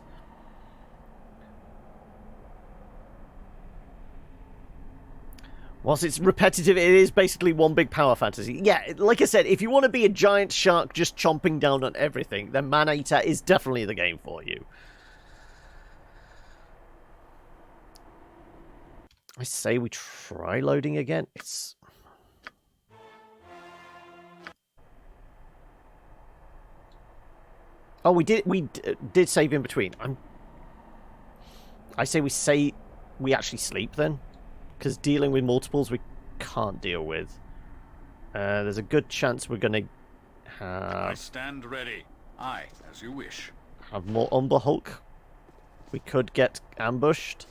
Whilst it's repetitive, it is basically one big power fantasy. Yeah, like I said, if you want to be a giant shark just chomping down on everything, then Man-Eater is definitely the game for you. I say we try loading again. It's... Oh, we did save in between. I say we actually sleep then, because dealing with multiples we can't deal with. There's a good chance we're gonna I have stand ready. Aye, as you wish. more Umber Hulk. We could get ambushed,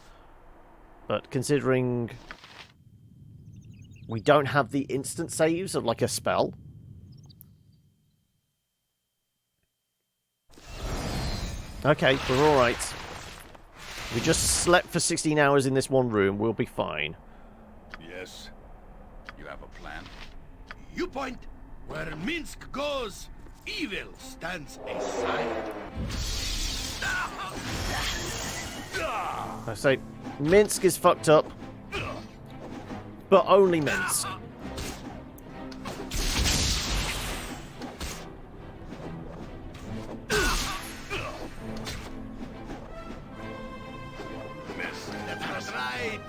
but considering we don't have the instant saves of like a spell. Okay, we're alright. We just slept for 16 hours in this one room. We'll be fine. Yes. You have a plan? You point. Where Minsk goes, evil stands aside. I say, Minsk is fucked up. But only Minsk. Right.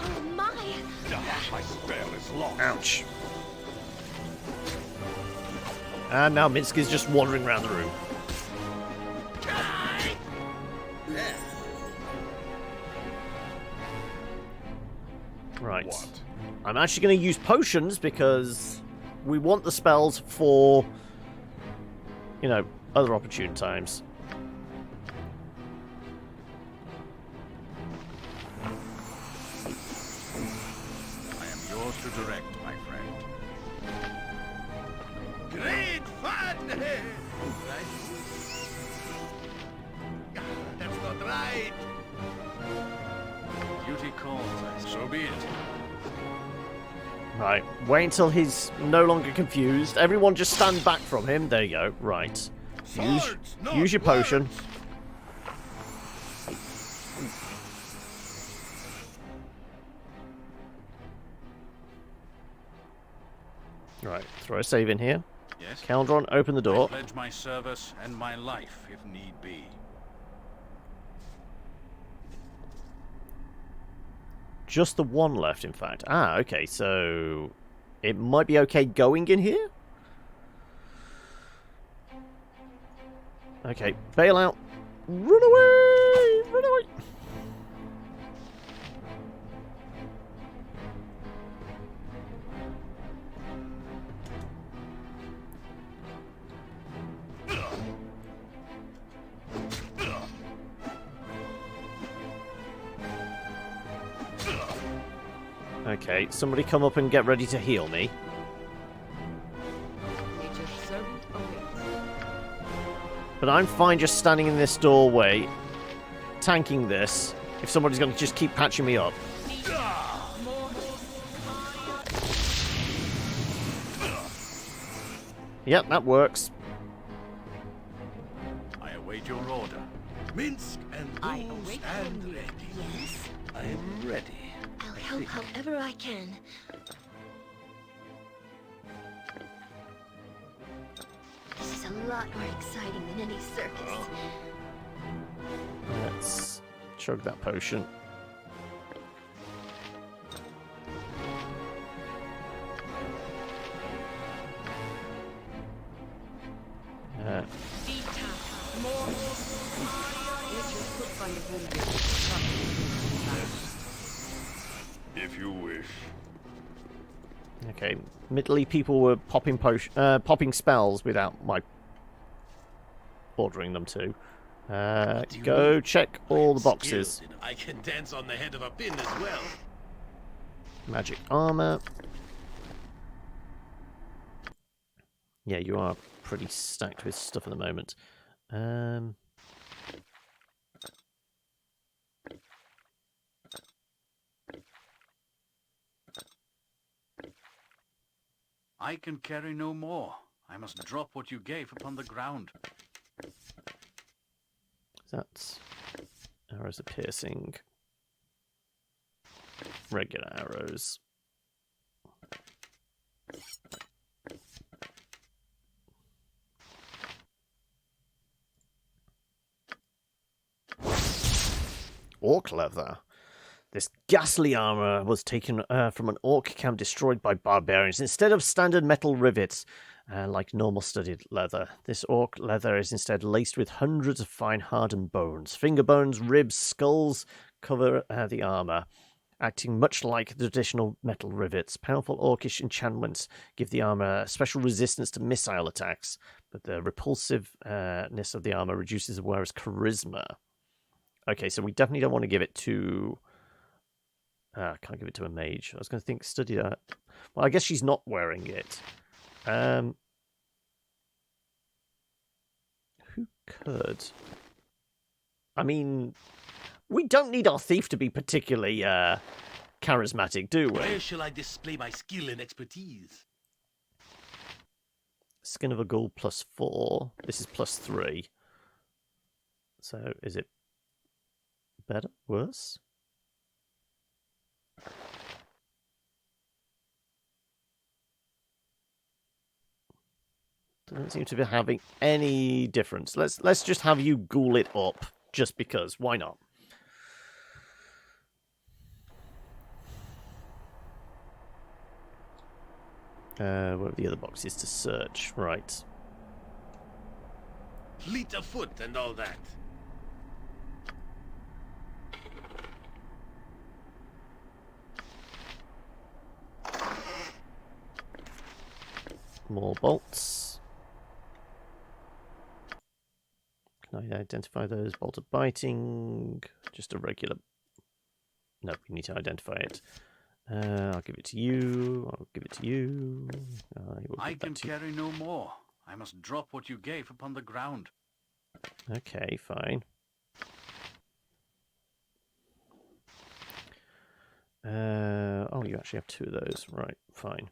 Oh my! My spell is lost. Ouch. And now Minsk is just wandering around the room. Right. What? I'm actually going to use potions because we want the spells for, you know, other opportune times. I am yours to direct, my friend. Great fun! Right? That's not right. Duty calls, so be it. Right. Wait until he's no longer confused. Everyone just stand back from him. There you go. Right. Swords, not Use your potion. words. Right. Throw a save in here. Yes? Caldron, open the I door. pledge my service and my life, if need be. Just the one left, in fact. Ah, okay. So it might be okay going in here? Okay. Bail out. Run away! Run away! Okay, somebody come up and get ready to heal me. Nature's servant awaits. But I'm fine just standing in this doorway, tanking this, if somebody's going to just keep patching me up. Yep, that works. I await your order. Minsk and I booze await and your ready. Yes, I am ready. I'll help however I can. This is a lot more exciting than any circus. Let's chug that potion. Nature could find a home here. If you wish. Okay, admittedly people were popping spells without my ordering them to. do you Go mean? check I all am the boxes. skilled and I can dance on the head of a pin as well. Magic armor. Yeah, you are pretty stacked with stuff at the moment. I can carry no more. I must drop what you gave upon the ground. That's arrows of piercing. Regular arrows. Orc leather. This ghastly armor was taken from an orc camp destroyed by barbarians. Instead of standard metal rivets, like normal studded leather, this orc leather is instead laced with hundreds of fine hardened bones. Finger bones, ribs, skulls cover the armor, acting much like the traditional metal rivets. Powerful orcish enchantments give the armor special resistance to missile attacks, but the repulsiveness of the armor reduces the wearer's charisma. Okay, so we definitely don't want to give it to... I can't give it to a mage. I was going to think study that. Well, I guess she's not wearing it. Who could? I mean, we don't need our thief to be particularly charismatic, do we? Where shall I display my skill and expertise? Skin of a ghoul +4. This is +3. So is it better? Worse? Doesn't seem to be having any difference. Let's just have you ghoul it up, just because. Why not? Where are the other boxes to search? Right. Fleet of foot and all that. More bolts. Can I identify those? Bolt of biting. Just a regular. No, we need to identify it. I'll give it to you. I'll give it to you. I can carry no more. I must drop what you gave upon the ground. Okay, fine. Oh, you actually have 2 of those. Right, fine.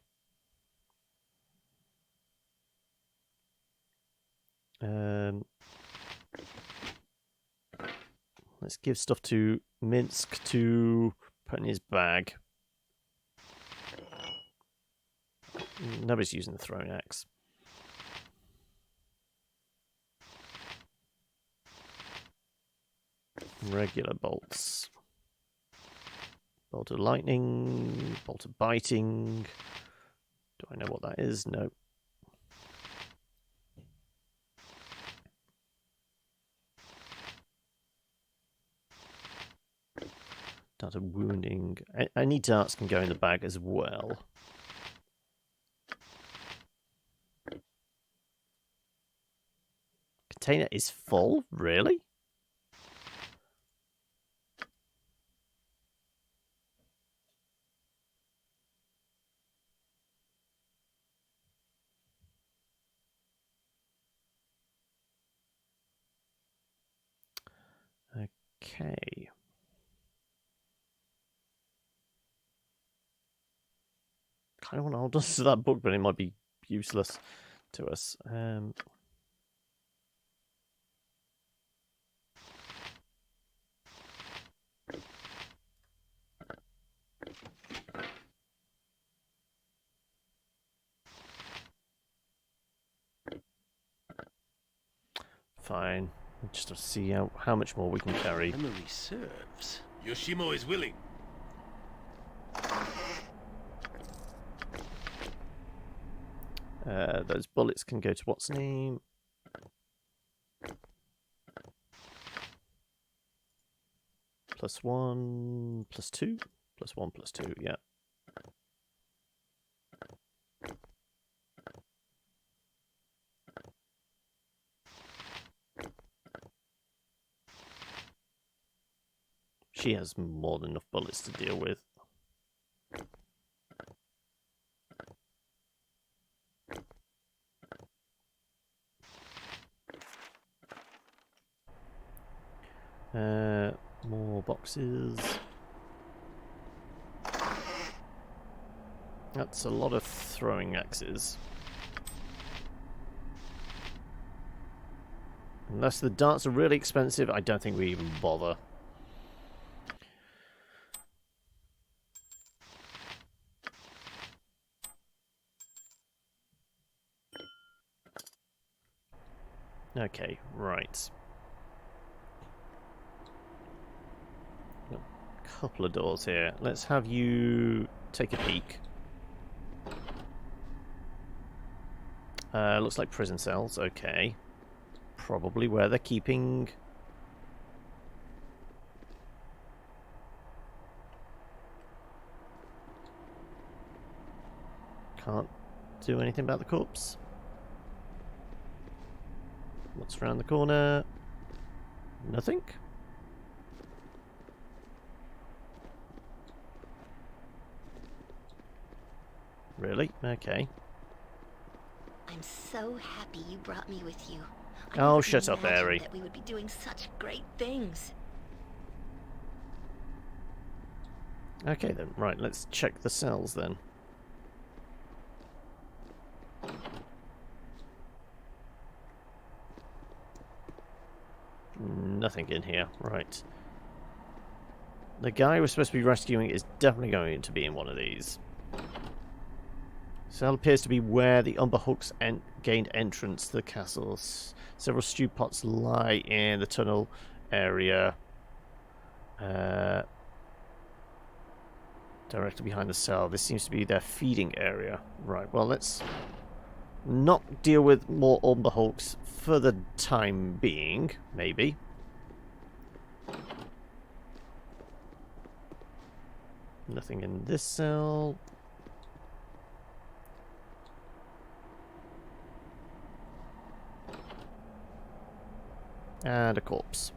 Let's give stuff to Minsk to put in his bag. Nobody's using the throwing axe. Regular bolts. Bolt of lightning, bolt of biting. Do I know what that is? No. Dart of wounding. Any darts can go in the bag as well. Container is full? Really? Okay. Kind of want to hold on to that book, but it might be useless to us. Fine. Just to see how much more we can carry. Memory serves. Yoshimo is willing. Those bullets can go to what's name? +1, +2, +1, +2, yeah. She has more than enough bullets to deal with. More boxes. That's a lot of throwing axes. Unless the darts are really expensive, I don't think we even bother. Okay, right. A couple of doors here. Let's have you take a peek. Looks like prison cells. Okay. Probably where they're keeping... Can't do anything about the corpse. What's around the corner? Nothing? Really? Okay. I'm so happy you brought me with you. Oh, never shut up, imagined Harry. that we would be doing such great things. Okay then, right, let's check the cells then. Nothing in here, right. The guy we're supposed to be rescuing is definitely going to be in one of these. Cell appears to be where the Umber Hooks gained entrance to the castle. Several stew pots lie in the tunnel area. Directly behind the cell. This seems to be their feeding area. Right, well, let's not deal with more Umber Hooks for the time being, maybe. Nothing in this cell. And a corpse.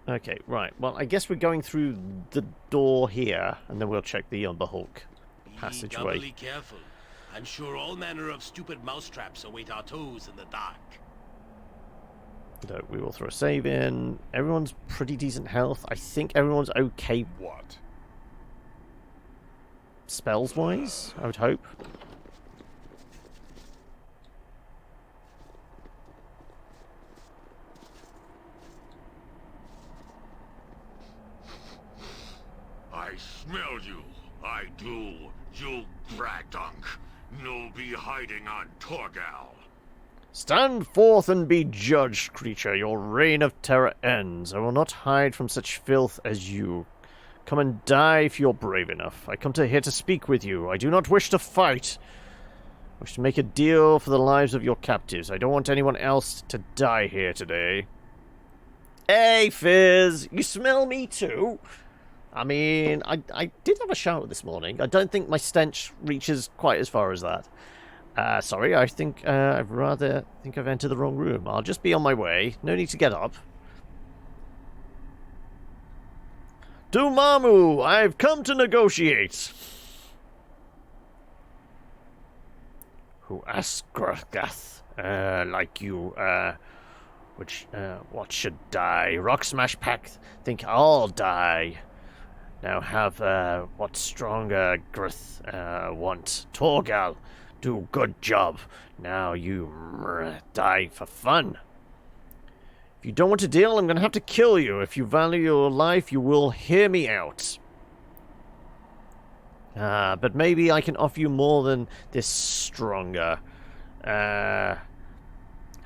Okay, right. Well, I guess we're going through the door here, and then we'll check the Umberhulk passageway. Be doubly careful. I'm sure all manner of stupid mousetraps await our toes in the dark. No, we will throw a save in. Everyone's pretty decent health. I think everyone's okay What? spells-wise, I would hope. I smell you. I do. You bragdunk. No be hiding on Torgal. Stand forth and be judged, creature. Your reign of terror ends. I will not hide from such filth as you. Come and die if you're brave enough. I come here to speak with you. I do not wish to fight. I wish to make a deal for the lives of your captives. I don't want anyone else to die here today. Hey, Fizz! You smell me too? I mean, I did have a shower this morning. I don't think my stench reaches quite as far as that. Sorry, I think I've entered the wrong room. I'll just be on my way. No need to get up. Dumamu, I've come to negotiate. Who Askrath, like you, what should die? Rock Smash Pack think I'll die. Now have, what stronger Grith, want? Torgal, do good job. Now you die for fun. If you don't want to deal, I'm going to have to kill you. If you value your life, you will hear me out. But maybe I can offer you more than this stronger. How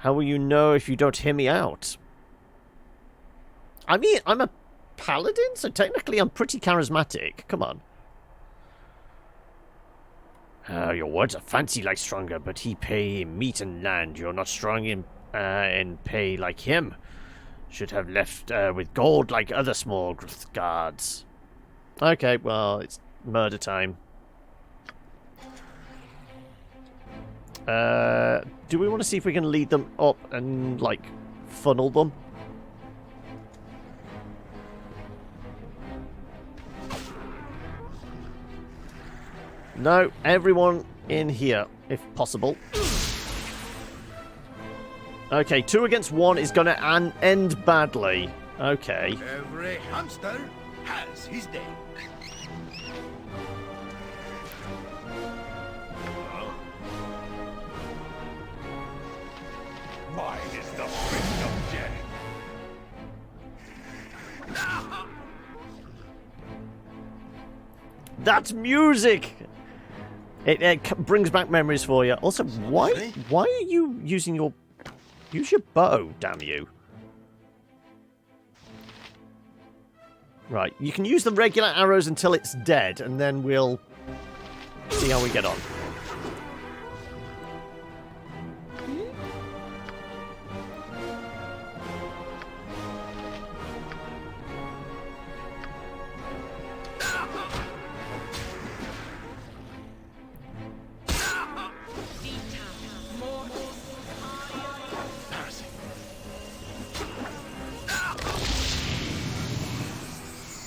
will you know if you don't hear me out? I mean, I'm a paladin, so technically I'm pretty charismatic. Come on. Your words are fancy like stronger, but he pay meat and land. You're not strong in pay like him. Should have left with gold like other small guards. Okay, well, it's murder time. Do we want to see if we can lead them up and, like, funnel them? No, everyone in here, if possible. Okay, 2 against 1 is going to end badly. Okay. Every hamster has his day. Mine is the fist of death. That's music! It brings back memories for you. Also, why are you using your... Use your bow, damn you. Right, you can use the regular arrows until it's dead, and then we'll see how we get on.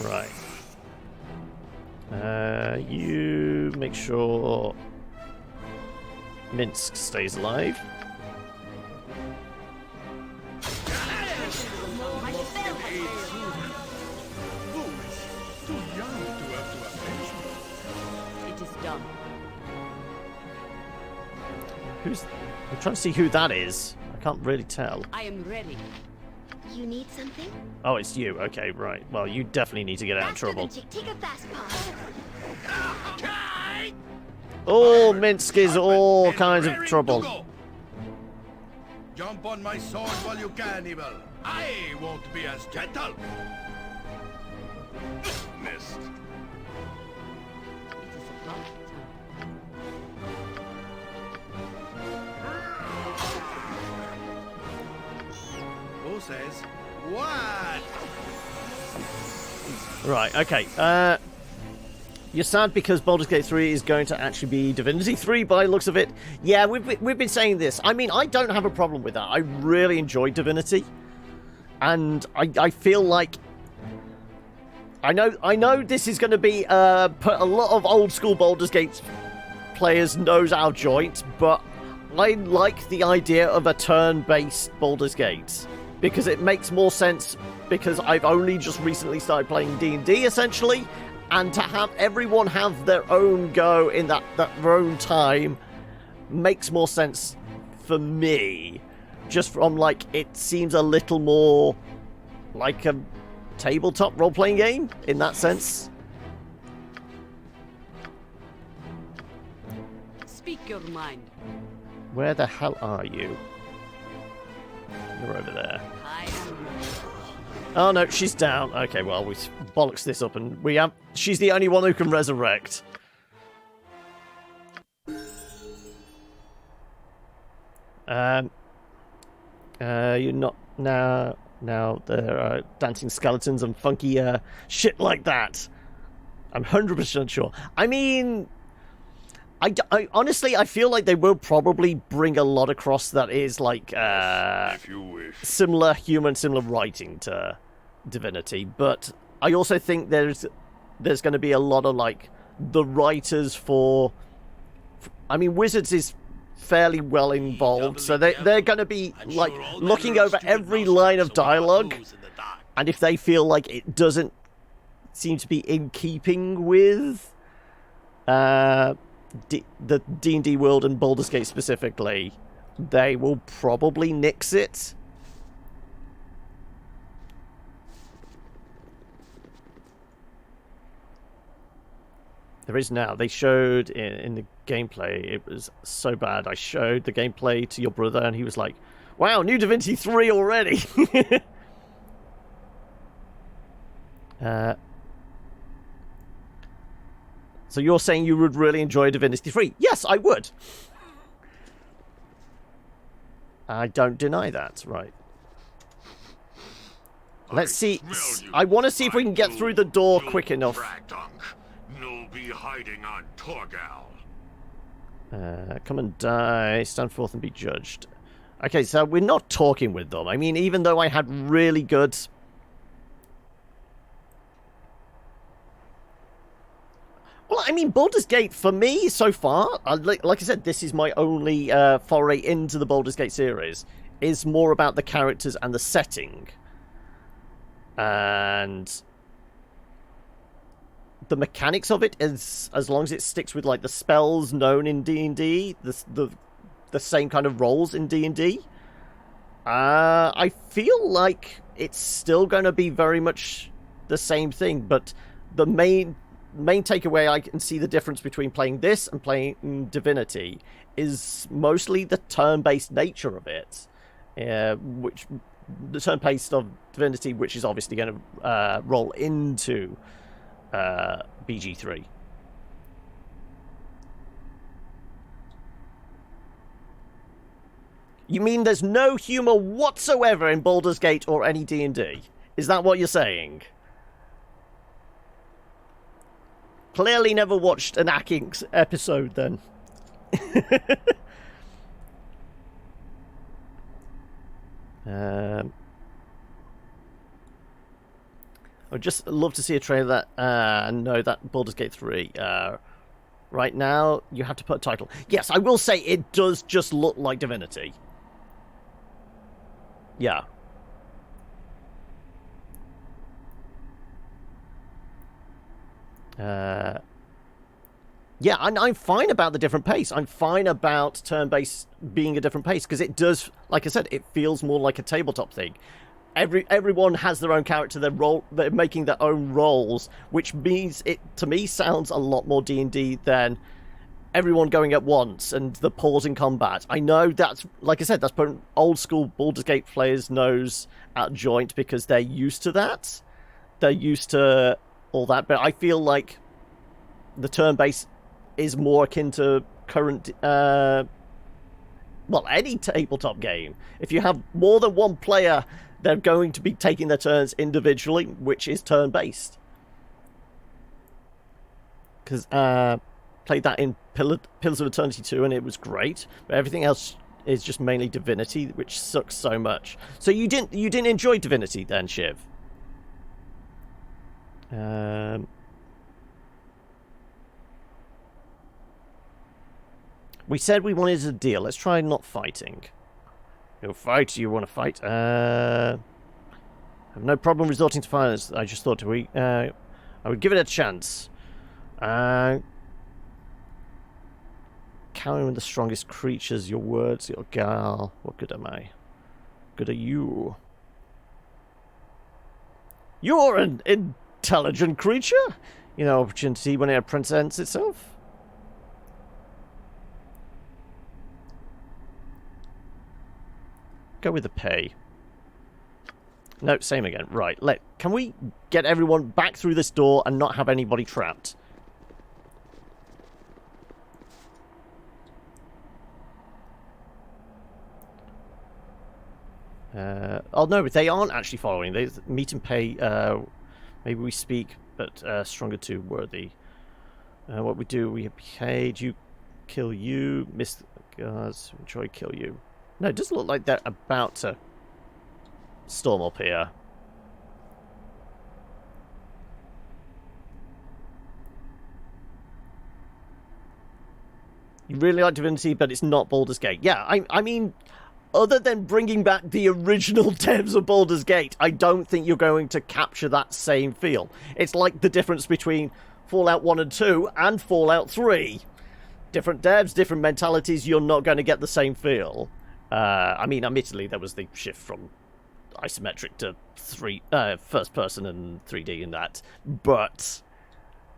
Right. You make sure Minsk stays alive. Too young to have to avenge me. It is done. I'm trying to see who that is. I can't really tell. I am ready. You need something? Oh, it's you. Okay, right. Well, you definitely need to get out of trouble. Take a fast pause. Oh, Minsk is all kinds of trouble. Jump on my sword while you can, Evil. I won't be as gentle. Missed. It is about time. Who says what? Right, okay. You're sad because Baldur's Gate 3 is going to actually be Divinity 3 by the looks of it. Yeah, we've been saying this. I mean, I don't have a problem with that. I really enjoyed Divinity. And I feel like... I know this is going to be put a lot of old school Baldur's Gate players' nose out of joint, but I like the idea of a turn-based Baldur's Gate. Because it makes more sense, because I've only just recently started playing D&D, essentially, and to have everyone have their own go in their own time makes more sense for me. Just from, like, it seems a little more like a tabletop role-playing game, in that sense. Speak your mind. Where the hell are you? You're over there. I am. Oh no, she's down. Okay, well, we bollocks this up and we have... She's the only one who can resurrect. You're not... Now there are dancing skeletons and funky shit like that. I'm 100% sure. I mean... I honestly, I feel like they will probably bring a lot across that is like If you wish. similar humor and similar writing to Divinity, but I also think there's going to be a lot of like the writers for... I mean, Wizards is fairly well involved, so they're going to be like looking over every line of dialogue, and if they feel like it doesn't seem to be in keeping with the D&D world and Baldur's Gate specifically, they will probably nix it. There is now. They showed in the gameplay, it was so bad. I showed the gameplay to your brother and he was like, wow, new Divinity 3 already! So you're saying you would really enjoy Divinity 3? Yes, I would. I don't deny that, right. Let's see. I want to see if we can get through the door quick enough. No be hiding on Torgal. Come and die, stand forth and be judged. Okay, so we're not talking with them. I mean, even though I had really good... Well, I mean, Baldur's Gate, for me, so far, like I said, this is my only foray into the Baldur's Gate series, is more about the characters and the setting. And the mechanics of it is, as long as it sticks with, like, the spells known in D&D, the same kind of roles in D&D, I feel like it's still going to be very much the same thing, but the main takeaway I can see the difference between playing this and playing Divinity is mostly the turn-based nature of it, which the turn-based of Divinity, which is obviously going to roll into BG3. You mean there's no humor whatsoever in Baldur's Gate or any D&D? Is that what you're saying? Clearly never watched an Ackings episode, then. I'd just love to see a trailer that and know that Baldur's Gate 3. Right now, you have to put a title. Yes, I will say it does just look like Divinity. Yeah. Yeah, and I'm fine about the different pace. I'm fine about turn-based being a different pace, because it does, like I said, it feels more like a tabletop thing. Everyone has their own character, they're making their own roles, which means it, to me, sounds a lot more D&D than everyone going at once and the pause in combat. I know that's, like I said, that's putting old school Baldur's Gate players' nose at joint because they're used to that. They're used to all that, but I feel like the turn-based is more akin to current, well, any tabletop game. If you have more than one player, they're going to be taking their turns individually, which is turn-based. because played that in Pillars of Eternity 2, and it was great. But everything else is just mainly Divinity, which sucks so much. So you didn't enjoy Divinity then, Shiv? We said we wanted a deal. Let's try not fighting. You'll fight. You want to fight? I have no problem resorting to violence. I just thought I would give it a chance. Carrying the strongest creatures, your words, your gal. What good am I? Good are you? You're an intelligent creature. You know, opportunity when it presents itself. Go with the pay. No, same again. Right, can we get everyone back through this door and not have anybody trapped? Oh no, they aren't actually following. They meet and pay. Maybe we speak, but stronger too worthy. What we do, we paid. You kill you. Miss the guards. Enjoy kill you. No, it doesn't look like they're about to storm up here. You really like Divinity, but it's not Baldur's Gate. Yeah, I mean, other than bringing back the original devs of Baldur's Gate, I don't think you're going to capture that same feel. It's like the difference between Fallout 1 and 2 and Fallout 3. Different devs, different mentalities, you're not going to get the same feel. I mean, admittedly, there was the shift from isometric to first person and 3D in that, but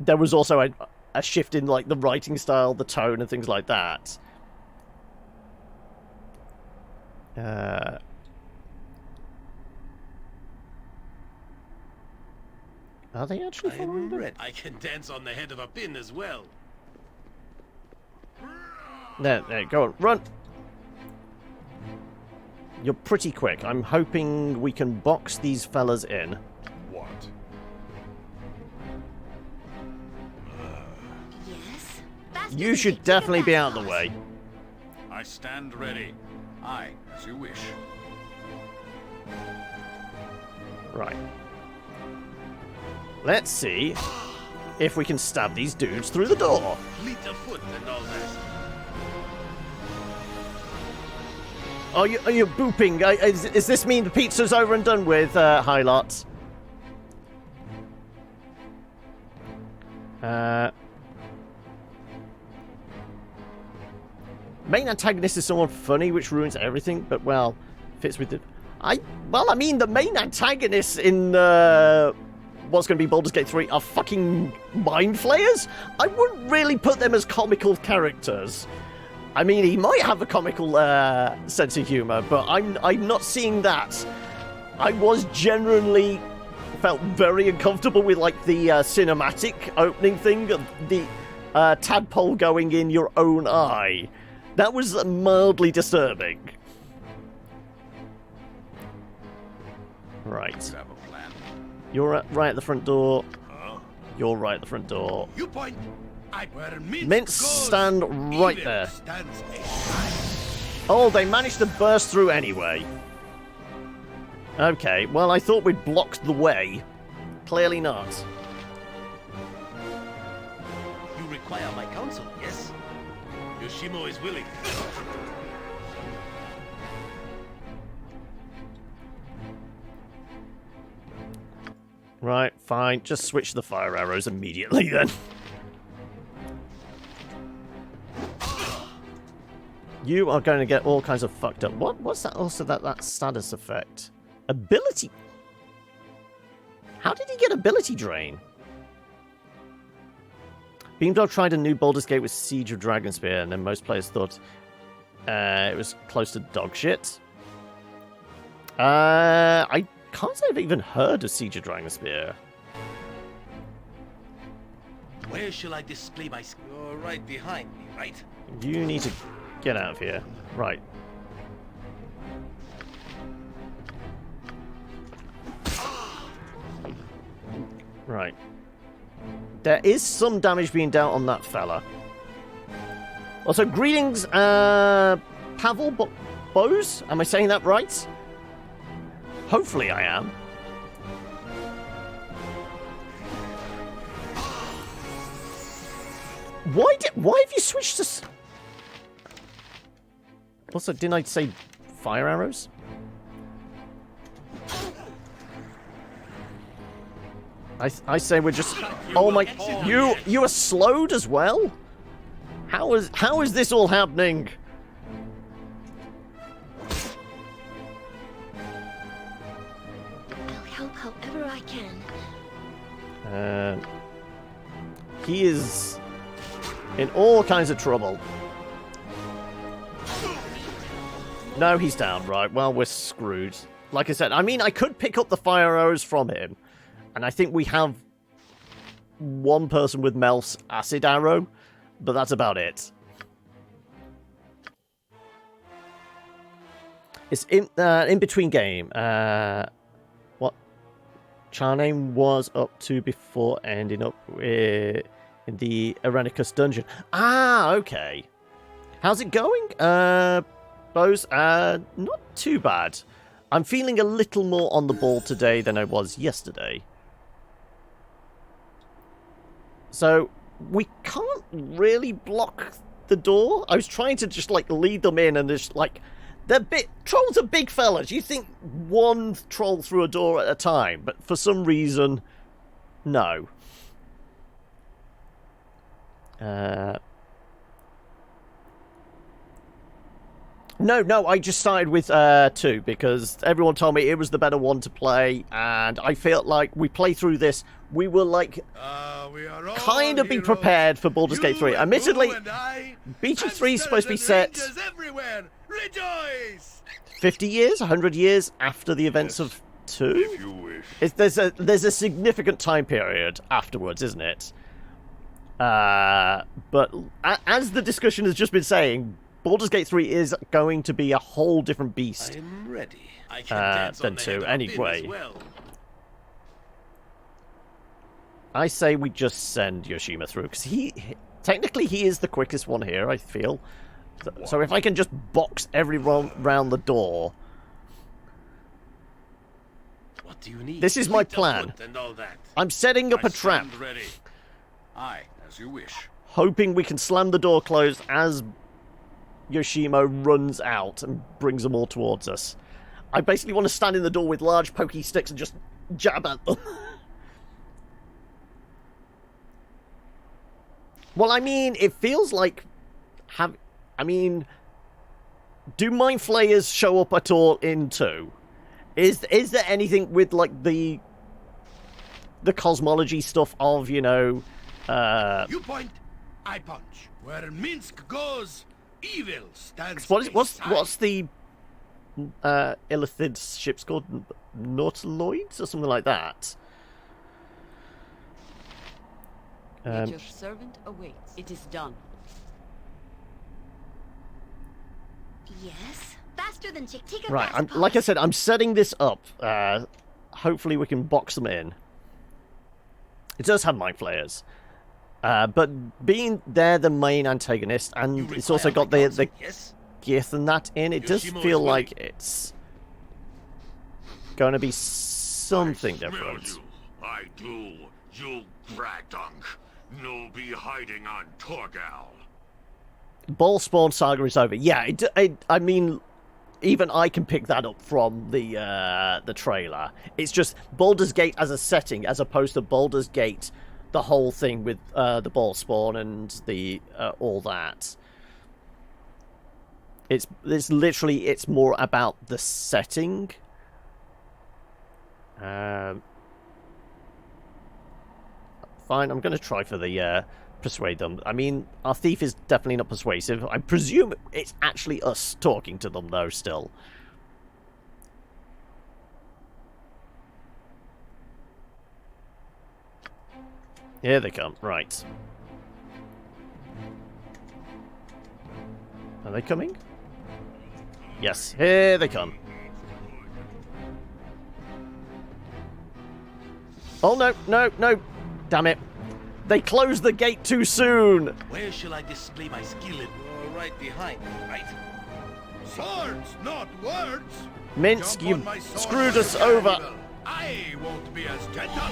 there was also a shift in like the writing style, the tone, and things like that. Are they actually following them? I can dance on the head of a pin as well. There, go on, run! You're pretty quick. I'm hoping we can box these fellas in. What? Yes? That's You should definitely be out of the way. I stand ready. Aye, as you wish. Right. Let's see if we can stab these dudes through the door. Fleet of foot and all that. Are you booping? Does this mean the pizza's over and done with, Hylot? Main antagonist is someone funny, which ruins everything, but, well, fits with the... I mean, the main antagonists in, what's going to be Baldur's Gate 3 are fucking mind flayers? I wouldn't really put them as comical characters. I mean, he might have a comical sense of humour, but I'm not seeing that. I was genuinely felt very uncomfortable with, like, the cinematic opening thing, the tadpole going in your own eye. That was mildly disturbing. Right. You have a plan. You're right at the front door. You're right at the front door. You point. Where Mints goes, stand right evil there. stands aside. Oh, they managed to burst through anyway. Okay, well, I thought we'd blocked the way. Clearly not. You require my counsel, yes? Yoshimo is willing. Right, fine. Just switch the fire arrows immediately then. You are going to get all kinds of fucked up. What's that also that status effect? Ability... How did he get ability drain? Beamdog tried a new Baldur's Gate with Siege of Dragonspear, and then most players thought it was close to dog shit. I can't say I've even heard of Siege of Dragonspear. Where shall I display my skill? You're right behind me, right? You need to get out of here. Right. Right. There is some damage being dealt on that fella. Also, greetings, Pavel Bose? Am I saying that right? Hopefully I am. Why have you switched to... Also, didn't I say fire arrows? I say we're just... Oh my... You are slowed as well? How is this all happening? I'll help however I can. He is in all kinds of trouble. No, he's down. Right, well, we're screwed. Like I said, I mean, I could pick up the fire arrows from him. And I think we have one person with Melf's acid arrow. But that's about it. It's in between game. What Charname was up to before ending up in the Irenicus dungeon. Ah, okay. How's it going? Bose? Not too bad. I'm feeling a little more on the ball today than I was yesterday. So... we can't really block the door. I was trying to just, like, lead them in and just, like... Trolls are big fellas. You think one troll through a door at a time. But for some reason, no. No, I just started with 2 because everyone told me it was the better one to play, and I felt like we play through this, we will like kind of be prepared for Baldur's Gate 3. Admittedly, BG3 is supposed to be set 50 years, 100 years after the events of 2. If you wish. There's a significant time period afterwards, isn't it? But as the discussion has just been saying, Baldur's Gate 3 is going to be a whole different beast I'm ready. I can dance than on the 2 head of anyway. as well. I say we just send Yoshima through, because technically he is the quickest one here, I feel. So if I can just box everyone round the door... What do you need? This is my Light the plan. wood and all that. I'm setting up a trap, Stand ready. Aye, as you wish. hoping we can slam the door closed as Yoshimo runs out and brings them all towards us. I basically want to stand in the door with large pokey sticks and just jab at them. Well, I mean, it feels like... do Mind Flayers show up at all in 2? Is there anything with, like, the cosmology stuff of, you know... You point, I punch. Where Minsk goes, evil stands. What's the Illithid ship's called? Nautiloids or something like that? Your servant awaits. It is done. Yes? Faster than Chick-Tika. Right, like I said, I'm setting this up. Hopefully we can box them in. It does have Mind Flayers. But being they're the main antagonist, and it's also got the Gith and that in, it does feel like it's going to be something different. You. I do. You Bragdunk. No be hiding on Torgal. Ballspawn saga is over. Yeah, I mean, even I can pick that up from the trailer. It's just Baldur's Gate as a setting, as opposed to Baldur's Gate, the whole thing with the Ballspawn and the all that. It's more about the setting. Fine, I'm going to try for the persuade them. I mean, our thief is definitely not persuasive. I presume it's actually us talking to them, though, still. Here they come. Right. Are they coming? Yes, here they come. Oh, no. Damn it. They closed the gate too soon. Where shall I display my skill? You're right behind me, right? Swords, not words! Minsk, Jump you on my sword screwed like us a over. cannibal. I won't be as gentle.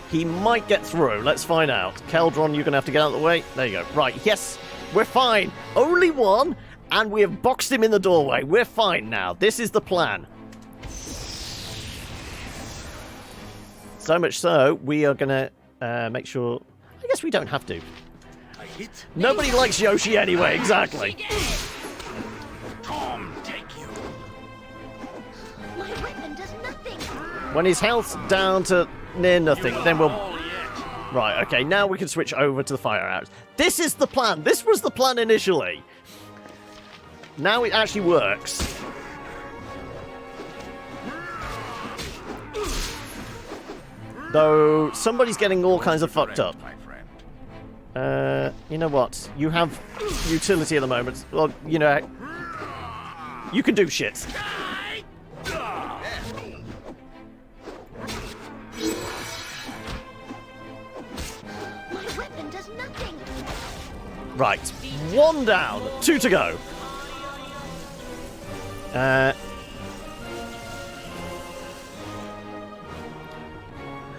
He might get through. Let's find out. Keldron, you're going to have to get out of the way. There you go. Right, yes, we're fine. Only one, and we have boxed him in the doorway. We're fine now. This is the plan. So much so, we are going to make sure... I guess we don't have to. I hit. Nobody likes Yoshi anyway, exactly. Tom, take you. My weapon does nothing. When his health's down to near nothing, then we'll... All yet. Right, okay, now we can switch over to the fire arrows. This is the plan. This was the plan initially. Now it actually works. Though somebody's getting all kinds of fucked up. My friend. You know what? You have utility at the moment. Well, you know, you can do shit. My weapon does nothing. Right, 1 down, 2 to go.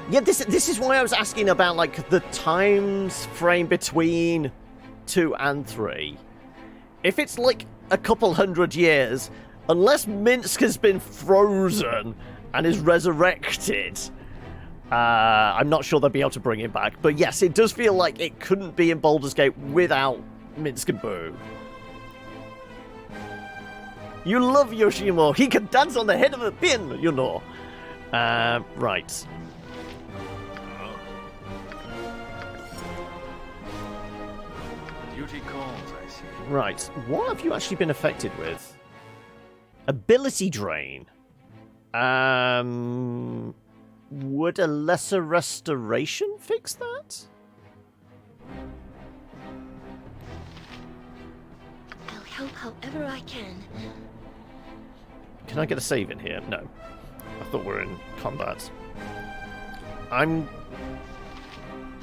Yeah, this is why I was asking about, like, the times frame between 2 and 3. If it's, like, a couple 100 years, unless Minsk has been frozen and is resurrected, I'm not sure they'll be able to bring him back. But yes, it does feel like it couldn't be in Baldur's Gate without Minsk and Boo. You love Yoshimo. He can dance on the head of a pin, you know. Right. Duty calls, I see. Right. What have you actually been affected with? Ability drain. Would a lesser restoration fix that? I'll help however I can. Can I get a save in here? No. I thought we were in combat. I'm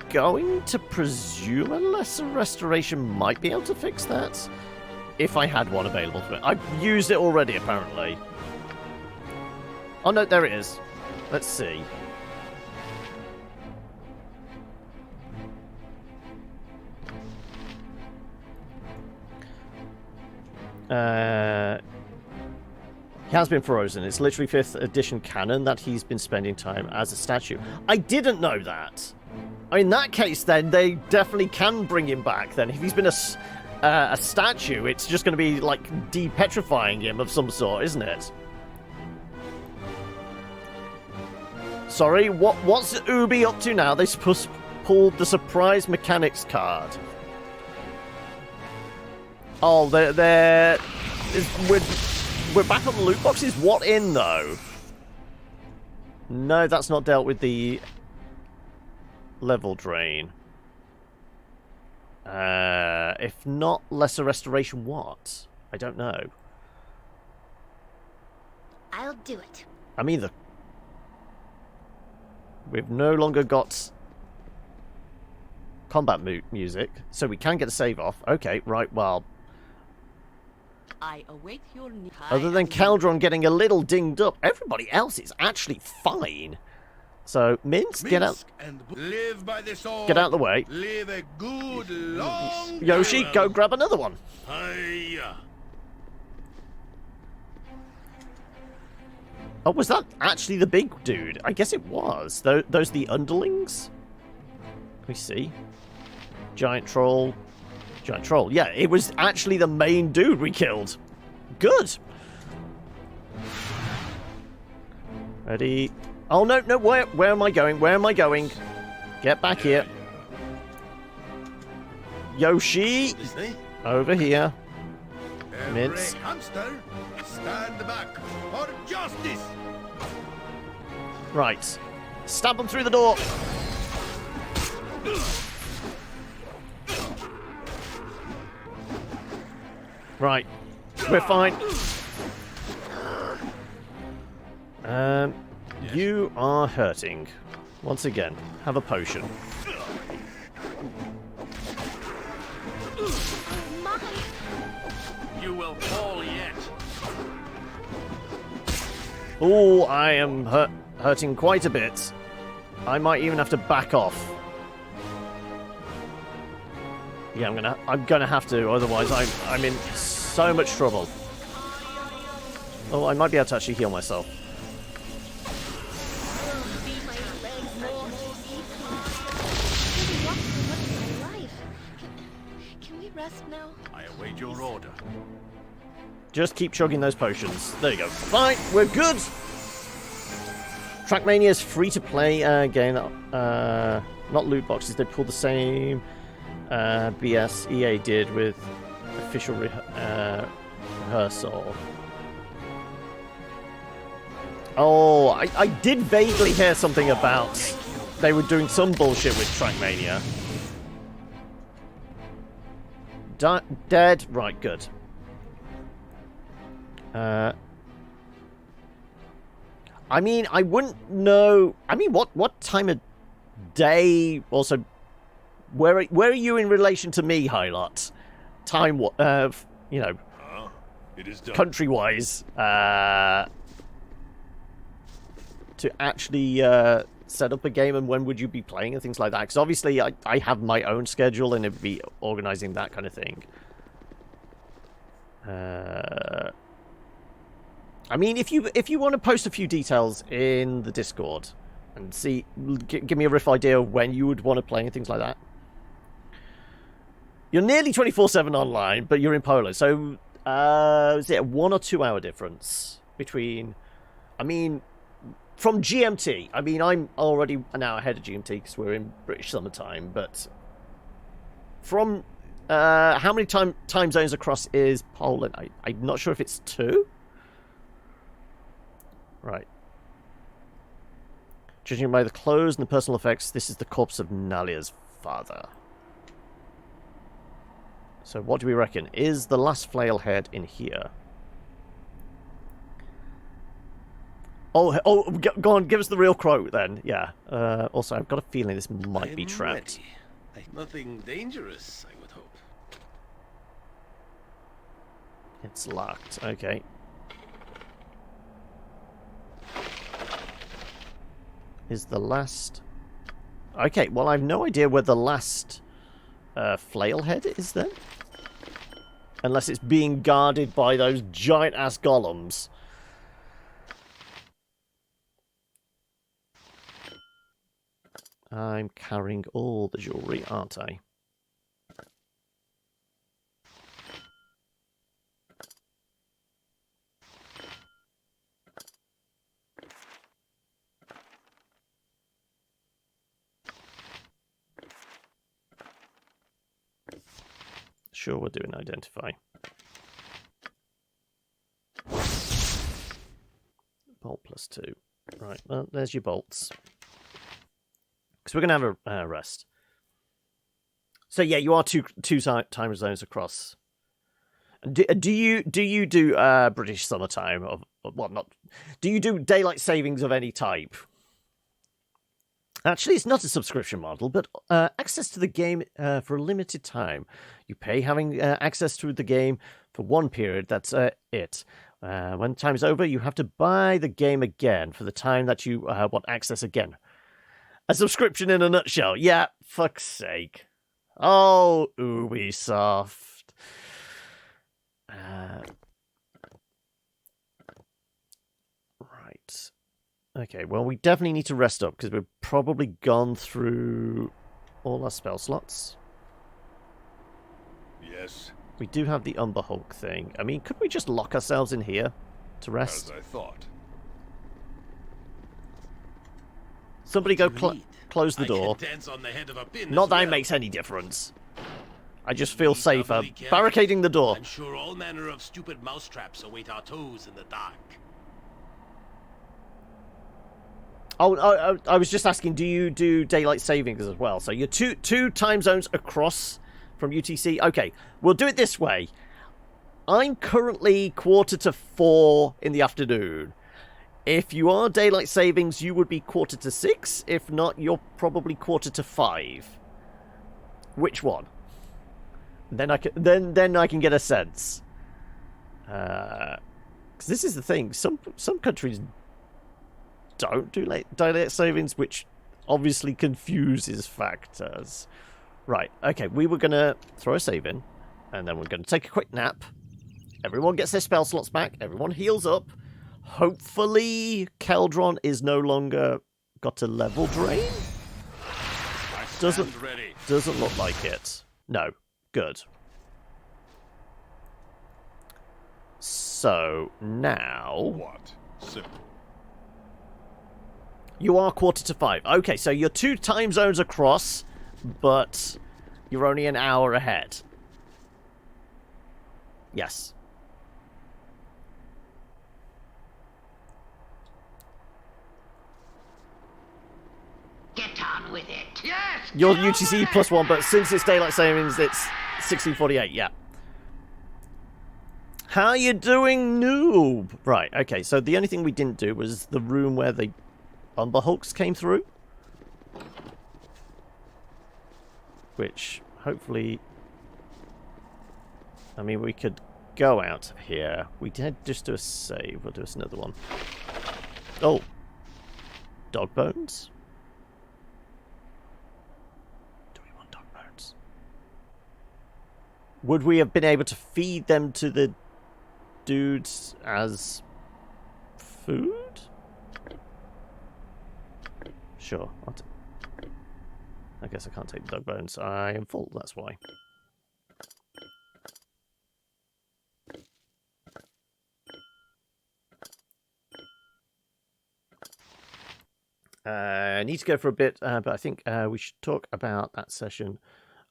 going to presume a lesser restoration might be able to fix that. If I had one available to it. I've used it already, apparently. Oh, no, there it is. Let's see. He has been frozen. It's literally 5th edition canon that he's been spending time as a statue. I didn't know that. In that case, then, they definitely can bring him back, then. If he's been a statue, it's just going to be, like, de-petrifying him of some sort, isn't it? Sorry, what's Ubi up to now? They pulled the surprise mechanics card. Oh, we're back on the loot boxes. What in, though? No, that's not dealt with the level drain. If not lesser restoration, what? I don't know. I'll do it. I'm either. We've no longer got combat music, so we can get a save off. Okay, right, well. I await your Other than Keldron getting a little dinged up, everybody else is actually fine. So, Minsk, get out. And live by the sword. Get out of the way. Live a good long Yoshi, go grab another one. Hiya. Oh, was that actually the big dude? I guess it was. Those the underlings? Can we see? Giant troll. Giant troll. Yeah, it was actually the main dude we killed. Good. Ready? Oh, no, no, where am I going? Where am I going? Get back here. Yoshi! This way? Over here. Every Minsk. hamster, stand back for justice. Right. Stab them through the door. Right. We're fine. You are hurting. Once again, have a potion. You will fall yet. Oh, I am hurting quite a bit. I might even have to back off. Yeah, I'm gonna have to, otherwise I'm in so much trouble. Oh, I might be able to actually heal myself. Can we rest now? I await your order. Just keep chugging those potions. There you go. Fine, we're good. Trackmania is free to play again. Not loot boxes. They pulled the same BS EA did with official rehearsal. Oh, I did vaguely hear something about they were doing some bullshit with Trackmania. Dead? Right, good. I mean, I wouldn't know. I mean, what time of day? Also, where are you in relation to me, Hylot? Time, you know, it is done. country-wise, to actually set up a game, and when would you be playing and things like that? Because obviously, I have my own schedule, and it'd be organizing that kind of thing. I mean, if you want to post a few details in the Discord and see, give me a rough idea of when you would want to play and things like that. You're nearly 24/7 online, but you're in Poland, so is it a 1 or 2 hour difference between? I mean, from GMT. I mean, I'm already an hour ahead of GMT because we're in British summertime, but from how many time zones across is Poland? I'm not sure if it's 2. Right. Judging by the clothes and the personal effects, this is the corpse of Nalia's father. So what do we reckon? Is the last flail head in here? Oh, go on, give us the real quote then. Yeah. Also, I've got a feeling this might be trapped. Nothing dangerous, I would hope. It's locked. Okay. Is the last... Okay, well, I have no idea where the last flail head is then. Unless it's being guarded by those giant-ass golems. I'm carrying all the jewellery, aren't I? Sure, we're doing identify. Bolt +2. Right, well, there's your bolts. Because we're going to have a rest. So yeah, you are two time zones across. Do you do British summertime of well, not? Do you do daylight savings of any type? Actually, it's not a subscription model, but access to the game for a limited time. You pay having access to the game for one period. That's it. When time's over, you have to buy the game again for the time that you want access again. A subscription in a nutshell. Yeah, fuck's sake. Oh, Ubisoft. Right. Okay, well, we definitely need to rest up because we've probably gone through all our spell slots. Yes. We do have the Umber Hulk thing. I mean, could we just lock ourselves in here to rest? As I thought. Somebody go close the door. Not that it makes any difference. I just feel safer barricading the door. I'm sure all manner of stupid mousetraps await our toes in the dark. Oh, I was just asking, do you do daylight savings as well? So you're two time zones across from UTC. Okay, we'll do it this way. I'm currently 3:45 in the afternoon. If you are daylight savings, you would be 4:45. If not, you're probably 4:45. Which one? Then I can get a sense. Because this is the thing. Some countries don't do daylight savings, which obviously confuses factors. Right. Okay. We were gonna throw a save in, and then we're gonna take a quick nap. Everyone gets their spell slots back. Everyone heals up. Hopefully, Keldron is no longer got a level drain. Doesn't look like it. No. Good. So now, What? Simple. you are 4:45. Okay, so you're 2 time zones across, but you're only an hour ahead. Yes. Get on with it. Yes! You're UTC +1, but since it's daylight savings, it's 16:48. Yeah. How you doing, noob? Right. Okay. So the only thing we didn't do was the room where the Umber Hulks came through, which hopefully, I mean, we could go out of here. We did just do a save. We'll do us another one. Oh, dog bones. Dog bones. Would we have been able to feed them to the dudes as food? Sure. I guess I can't take the dog bones. I am full, that's why. I need to go for a bit, but I think we should talk about that session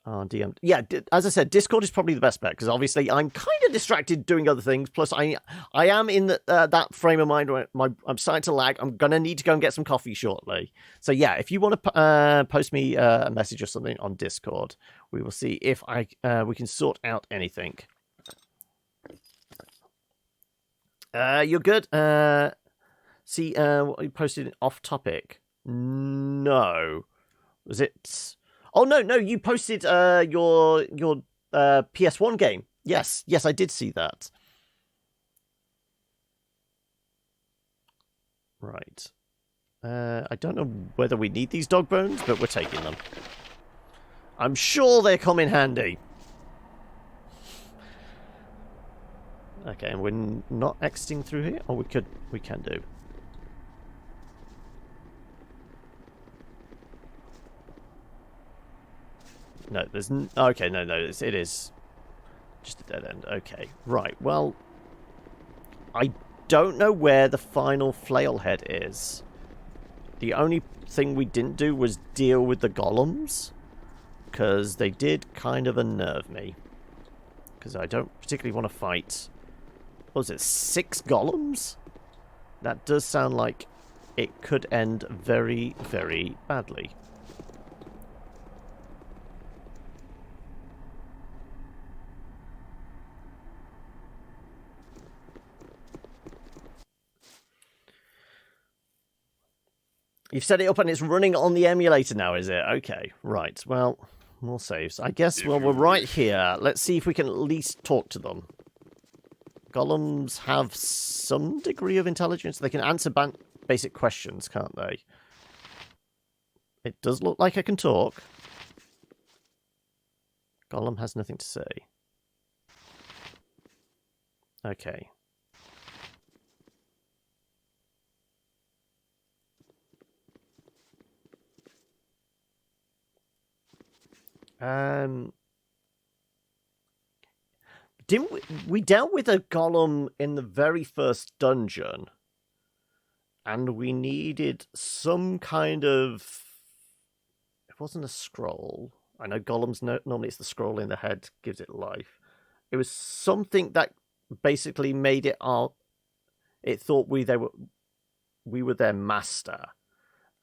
on DM. Yeah, as I said, Discord is probably the best bet, because obviously I'm kind of distracted doing other things. Plus, I am in that frame of mind where I'm starting to lag. I'm going to need to go and get some coffee shortly. So yeah, if you want to post me a message or something on Discord, we will see if we can sort out anything. You're good. See, what you posted off topic. No, was it? Oh no, you posted your PS1 game. Yes, I did see that. Right. I don't know whether we need these dog bones, but we're taking them. I'm sure they come in handy. Okay, and we're not exiting through here? Or we can do. No, there's... Okay, no, it is just a dead end. Okay, right, well... I don't know where the final flail head is. The only thing we didn't do was deal with the golems, because they did kind of unnerve me. Because I don't particularly want to fight... What was it, 6 golems? That does sound like it could end very, very badly. You've set it up and it's running on the emulator now, is it? Okay, right. Well, more saves. I guess, well, we're right here. Let's see if we can at least talk to them. Golems have some degree of intelligence. They can answer basic questions, can't they? It does look like I can talk. Golem has nothing to say. Okay. Didn't we dealt with a golem in the very first dungeon, and we needed some kind of... It wasn't a scroll. I know golems normally it's the scroll in the head gives it life. It was something that basically made it our... It thought we were their master,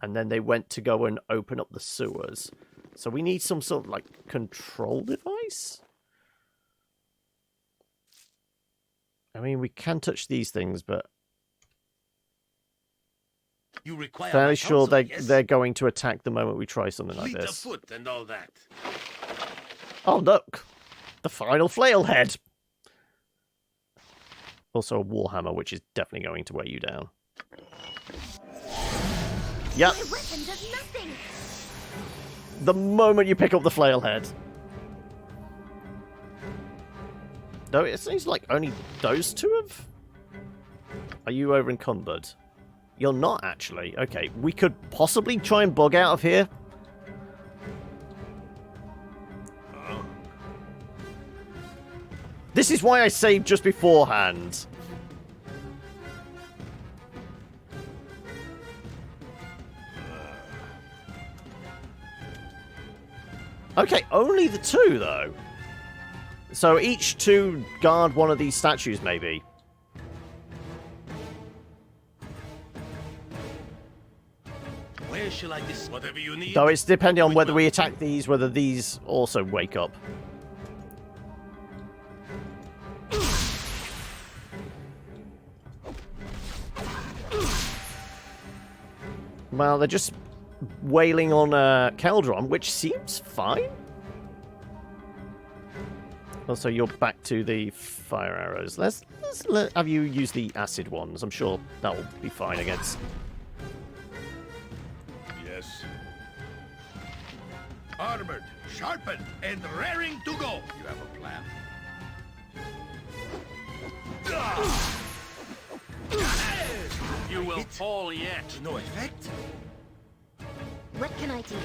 and then they went to go and open up the sewers. So we need some sort of, like, control device? I mean, we can touch these things, but... You require Fairly my sure counsel, yes? they're going to attack the moment we try something like Fleet of this. foot and all that. Oh, look! The final flail head! Also a warhammer, which is definitely going to weigh you down. Yep. My weapon does nothing. The moment you pick up the flail head. Though it seems like only those two have... Are you over encumbered? You're not, actually. Okay, we could possibly try and bug out of here. This is why I saved just beforehand. Okay, only the two, though. So each two guard one of these statues, maybe. Where shall I whatever you need? Though it's depending on whether we attack these, whether these also wake up. Well, they're just wailing on Keldron, which seems fine. Also, you're back to the fire arrows. Let's have you use the acid ones. I'm sure that will be fine against. Yes. Armored, sharpened, and raring to go. You have a plan? You will fall yet. No effect? What can I do?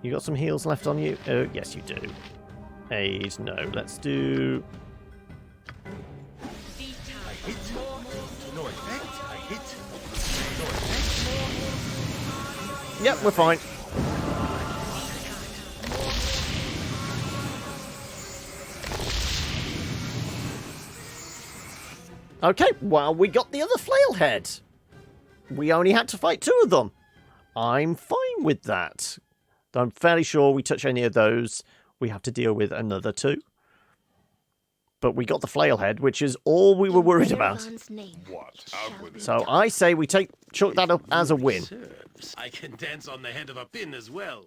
You got some heals left on you? Oh, yes, you do. Aid, no. Let's do... I hit. No effect. I hit. No effect. Yep, we're fine. Okay, well, we got the other flail head. We only had to fight two of them. I'm fine with that. I'm fairly sure we touch any of those, we have to deal with another two. But we got the flail head, which is all we were worried about. What? Out with it. So I say we chuck that up as a win. Serves. I can dance on the head of a pin as well.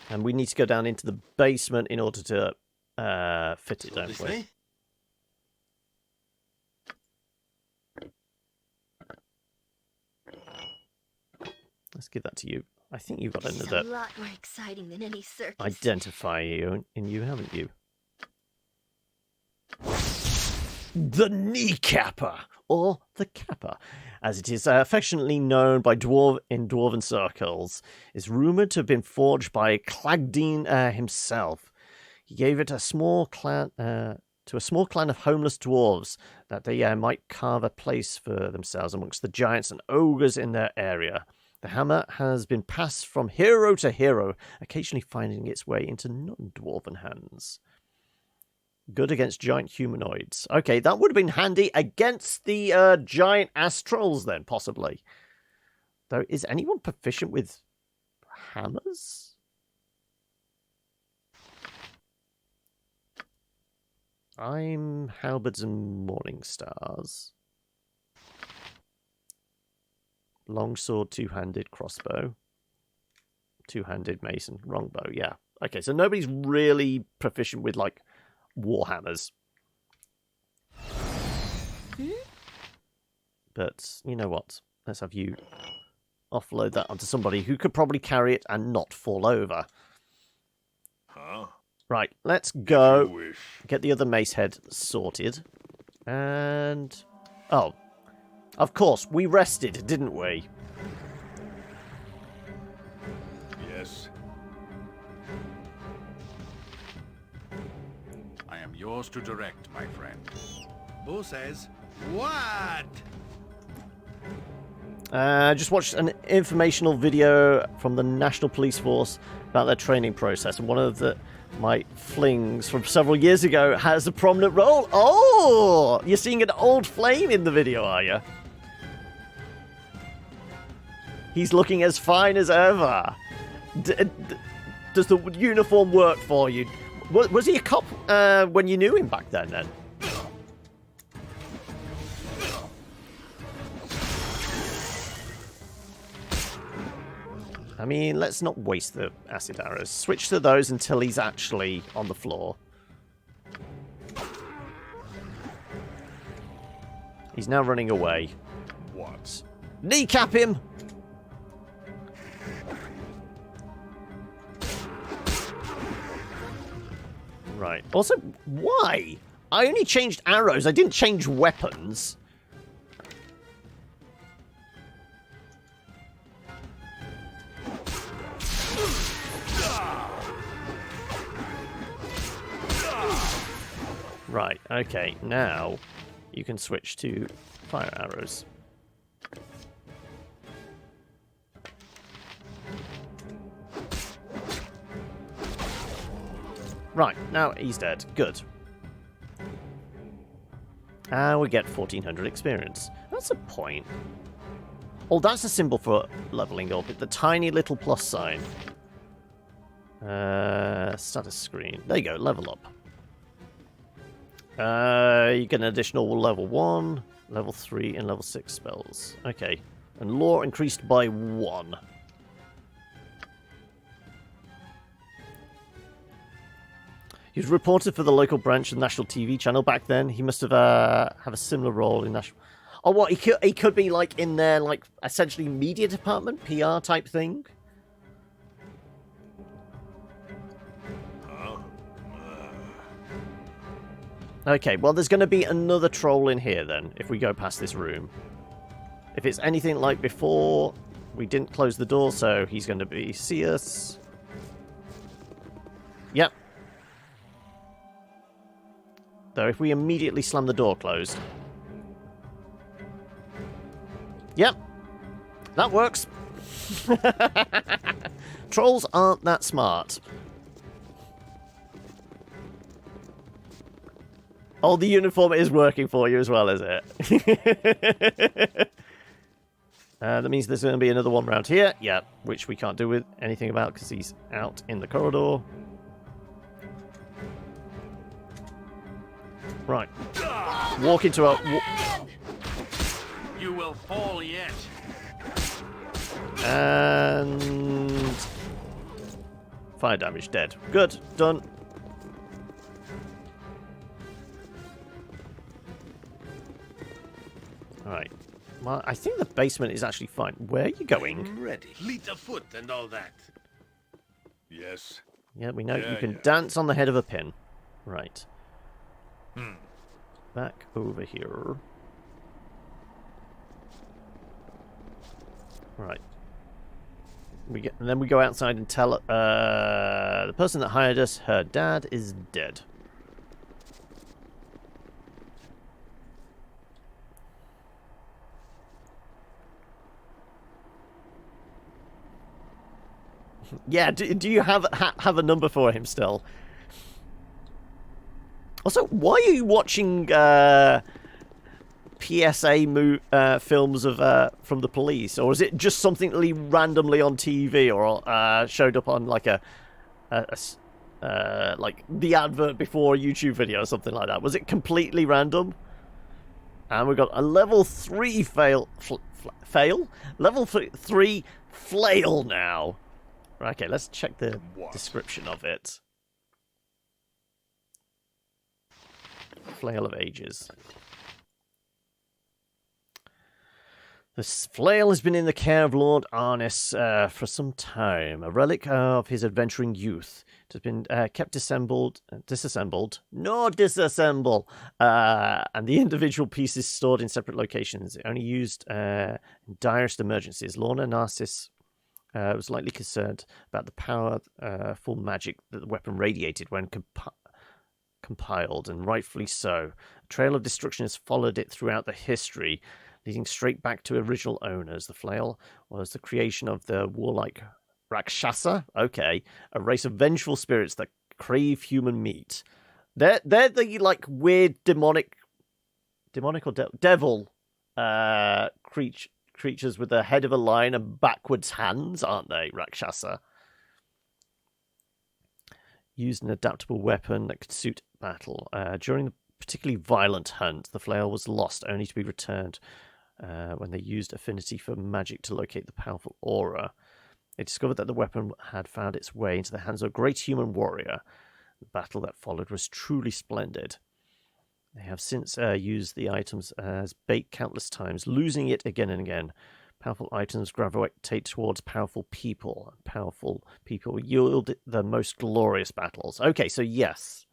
And we need to go down into the basement in order to fit it, don't we? Eh? Let's give that to you. I think you've got This is another a lot more exciting than any circus. identifier in you, haven't you? The kneecapper, or the kappa, as it is affectionately known by in dwarven circles, is rumoured to have been forged by Clagdeen himself. He gave it to a small clan of homeless dwarves that they might carve a place for themselves amongst the giants and ogres in their area. The hammer has been passed from hero to hero, occasionally finding its way into non-dwarven hands. Good against giant humanoids. Okay, that would have been handy against the giant astrals then, possibly. Though, is anyone proficient with hammers? I'm halberds and morning stars. Longsword, two-handed crossbow. Two-handed mason, longbow, yeah. Okay, so nobody's really proficient with, like, warhammers. But, you know what? Let's have you offload that onto somebody who could probably carry it and not fall over. Huh? Right, let's go You wish. get the other mace head sorted. And... oh. Of course, we rested, didn't we? Yes. I am yours to direct, my friend. Bo says, what? Just watched an informational video from the National Police Force about their training process, and one of my flings from several years ago has a prominent role. Oh! You're seeing an old flame in the video, are you? He's looking as fine as ever. Does the uniform work for you? Was he a cop when you knew him back then? I mean, let's not waste the acid arrows. Switch to those until he's actually on the floor. He's now running away. What? Kneecap him! Right. Also, why? I only changed arrows. I didn't change weapons. Right, okay, now you can switch to fire arrows. Right, now he's dead. Good. And we get 1400 experience. That's a point. Oh, that's a symbol for leveling up. The tiny little plus sign. Status screen. There you go, level up. You get an additional level 1, level 3, and level 6 spells. Okay. And lore increased by 1. He was reported for the local branch of the national TV channel back then. He must have have a similar role in national... Oh, what? He could be, like, in their, like, essentially media department? PR type thing? Okay, well, there's going to be another troll in here, then, if we go past this room. If it's anything like before, we didn't close the door, so he's going to see us. Yep. Though, if we immediately slam the door closed... Yep. That works. Trolls aren't that smart. Oh, the uniform is working for you as well, is it? That means there's going to be another one round here. Yeah, which we can't do with anything about because he's out in the corridor. Right. Walk into a... You will fall yet. And... fire damage, dead. Good, done. Alright. Well, I think the basement is actually fine. Where are you going? I'm ready. Fleet of foot and all that. Yes. Yeah, we know Yeah, you can yeah. dance on the head of a pin. Right. Back over here. Right. And then we go outside and tell the person that hired us her dad is dead. Yeah, do you have a number for him still? Also, why are you watching PSA films of from the police, or is it just something randomly on TV, or showed up on like like the advert before a YouTube video or something like that? Was it completely random? And we've got a level 3 fail, level 3 flail now. Okay, let's check the description of it. Flail of Ages. This flail has been in the care of Lord Arnis for some time, a relic of his adventuring youth. It has been kept disassembled, and the individual pieces stored in separate locations, only used in direst emergencies. Lorna Narcissus was likely concerned about the powerful magic that the weapon radiated when compiled, and rightfully so. A trail of destruction has followed it throughout the history, leading straight back to original owners. The flail was the creation of the warlike Rakshasa, a race of vengeful spirits that crave human meat. They're the like weird demonic or devil creatures with the head of a lion and backwards hands, aren't they, Rakshasa? used an adaptable weapon that could suit battle. During the particularly violent hunt, the flail was lost, only to be returned when they used affinity for magic to locate the powerful aura. They discovered that the weapon had found its way into the hands of a great human warrior. The battle that followed was truly splendid. They have since used the items as bait countless times, losing it again and again. Powerful items gravitate towards powerful people. Powerful people yield the most glorious battles. Okay, so yes.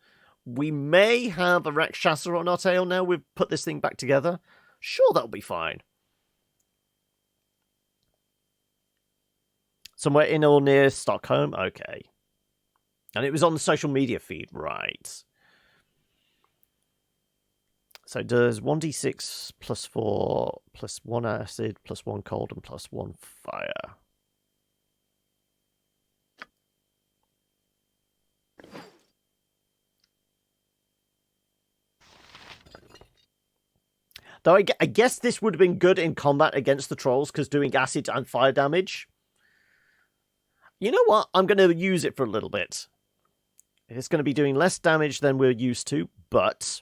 We may have a Rakshasa on our tail now. We've put this thing back together. Sure, that'll be fine. Somewhere in or near Stockholm? Okay. And it was on the social media feed, right. So it does 1d6 plus 4, plus 1 acid, plus 1 cold, and plus 1 fire. Though I guess this would have been good in combat against the trolls, because doing acid and fire damage. You know what? I'm going to use it for a little bit. It's going to be doing less damage than we're used to, but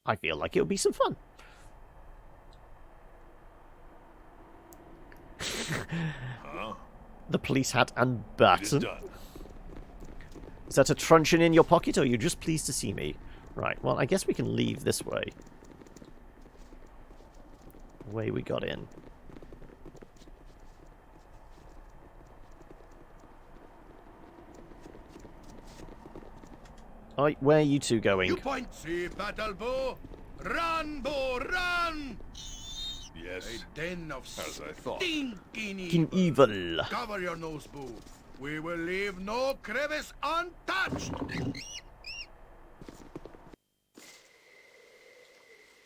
I feel like it'll be some fun. The police hat and baton. Is that a truncheon in your pocket, or are you just pleased to see me? Right, well, I guess we can leave this way. The way we got in. Alright, where are you two going? You point, see, battle bow. Run, bow, run! Yes, A den of as I thought. stinking Evil. Cover your nose, boo. We will leave no crevice untouched.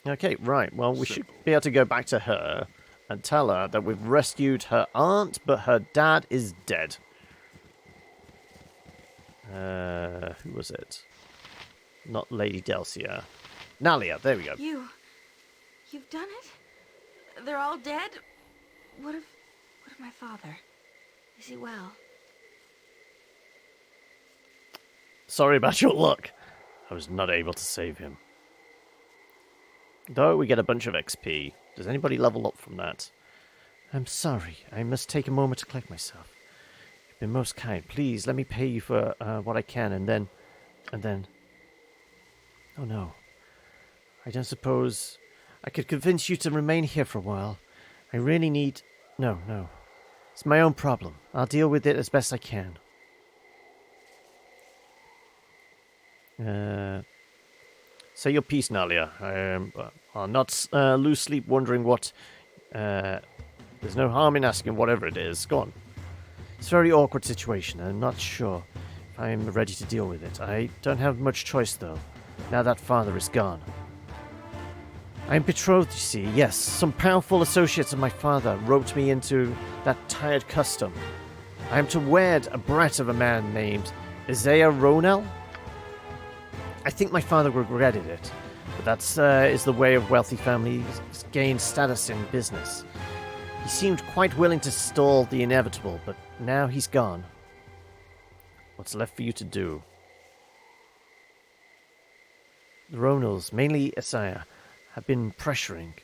Okay, right. Well, we should be able to go back to her and tell her that we've rescued her aunt, but her dad is dead. Who was it? Not Lady Delcia. Nalia, there we go. You've done it? They're all dead? What of my father? Is he well? Sorry about your luck. I was not able to save him. Though we get a bunch of XP. Does anybody level up from that? I'm sorry. I must take a moment to collect myself. You've been most kind. Please, let me pay you for what I can, and then... Oh, no. I don't suppose I could convince you to remain here for a while. I really need... No. It's my own problem. I'll deal with it as best I can. Say your piece, Nalia. I'll not lose sleep wondering what... there's no harm in asking whatever it is. Go on. It's a very awkward situation. I'm not sure if I'm ready to deal with it. I don't have much choice, though, now that father is gone. I'm betrothed, you see. Yes, some powerful associates of my father roped me into that tired custom. I am to wed a brat of a man named Isaiah Ronell. I think my father regretted it, but that is the way of wealthy families gain status in business. He seemed quite willing to stall the inevitable, but now he's gone. What's left for you to do? The Ronells, mainly Isaiah, have been pressuring.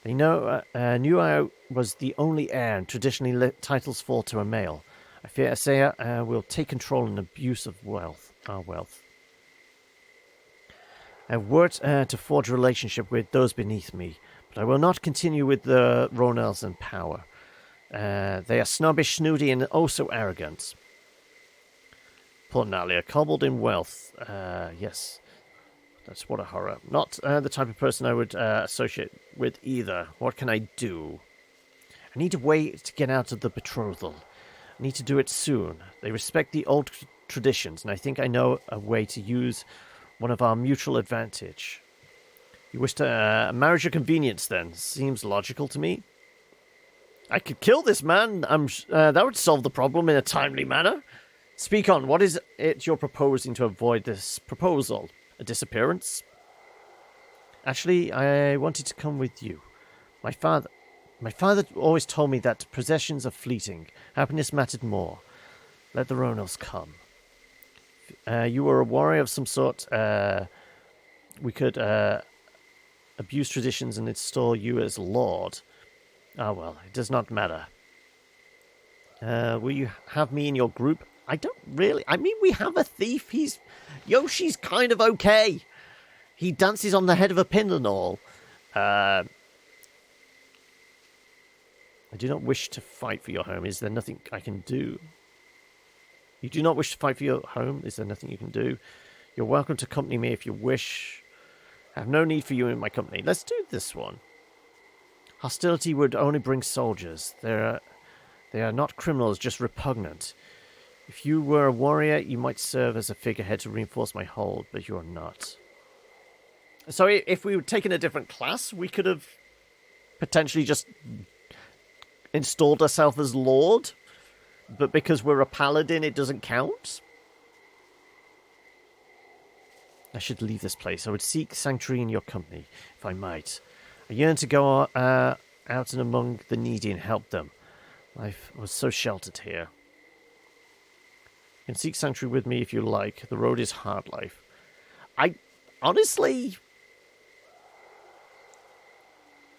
They knew I was the only heir, and traditionally titles fall to a male. I fear Isaiah will take control and abuse of our wealth. I've worked to forge a relationship with those beneath me, but I will not continue with the Ronells in power. They are snobbish, snooty, and oh so arrogant. Poor Nalia, cobbled in wealth. Yes, that's what a horror. Not the type of person I would associate with either. What can I do? I need a way to get out of the betrothal. I need to do it soon. They respect the old traditions, and I think I know a way to use one of our mutual advantage. You wish to marriage of convenience, then? Seems logical to me. I could kill this man. That would solve the problem in a timely manner. Speak on. What is it you're proposing to avoid this proposal? A disappearance? Actually, I wanted to come with you. My father always told me that possessions are fleeting. Happiness mattered more. Let the Ronells come. you were a warrior of some sort, we could abuse traditions and install you as lord. Ah, well, it does not matter. Will you have me in your group? I don't really. I mean, we have a thief. Yoshi's kind of okay. He dances on the head of a pin and all. I do not wish to fight for your home. Is there nothing I can do? You do not wish to fight for your home? Is there nothing you can do? You're welcome to accompany me if you wish. I have no need for you in my company. Let's do this one. Hostility would only bring soldiers. They are not criminals, just repugnant. If you were a warrior, you might serve as a figurehead to reinforce my hold, but you are not. So if we were taking a different class, we could have potentially just installed ourselves as Lord, but because we're a paladin, it doesn't count. I should leave this place. I would seek sanctuary in your company, if I might. I yearn to go out and among the needy and help them. Life was so sheltered here. You can seek sanctuary with me if you like. The road is hard life. Honestly,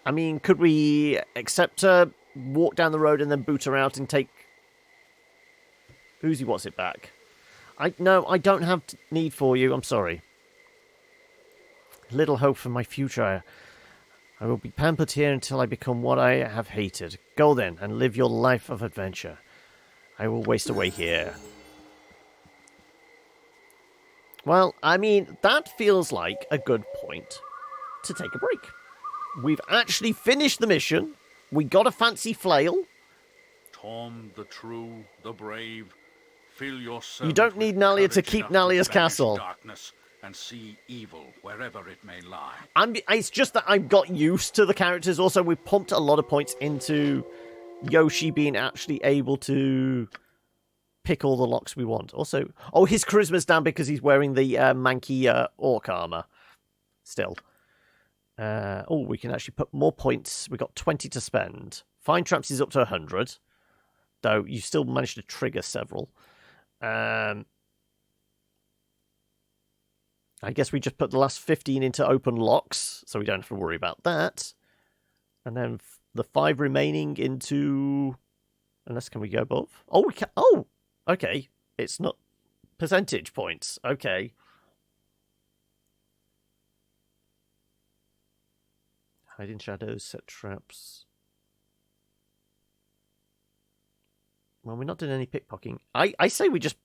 I mean, could we accept her, walk down the road and then boot her out and take Who's what's it back? No, I don't have need for you. I'm sorry. Little hope for my future. I will be pampered here until I become what I have hated. Go then, and live your life of adventure. I will waste away here. Well, I mean, that feels like a good point to take a break. We've actually finished the mission. We got a fancy flail. Tom, the true, the brave, fill your You don't need Nalia to keep Nalia's castle. Darkness and see evil wherever it may lie. It's just that I've got used to the characters. Also, we pumped a lot of points into Yoshi being actually able to pick all the locks we want. Also, his charisma's down because he's wearing the manky orc armor. Still. We can actually put more points. We've got 20 to spend. Find traps is up to 100. Though you still managed to trigger several. I guess we just put the last 15 into open locks, so we don't have to worry about that. And then the 5 remaining into... Unless, can we go above? Oh, we can... Oh! Okay. It's not percentage points. Okay. Hide in shadows, set traps. Well, we're not doing any pickpocketing. I say we just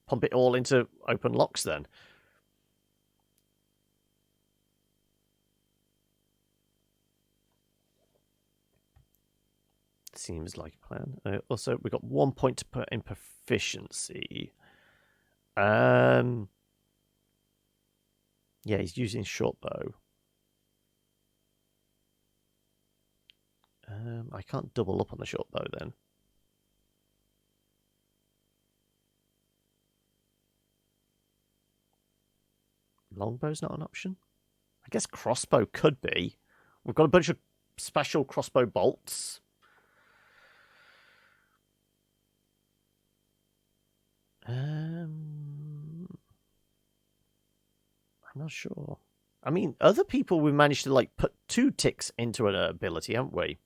pump it all into open locks then. Seems like a plan. Also, we've got 1 point to put in proficiency. Yeah, he's using short bow. I can't double up on the short bow then. Longbow's not an option? I guess crossbow could be. We've got a bunch of special crossbow bolts. I'm not sure. I mean, other people we managed to put 2 ticks into an ability, haven't we?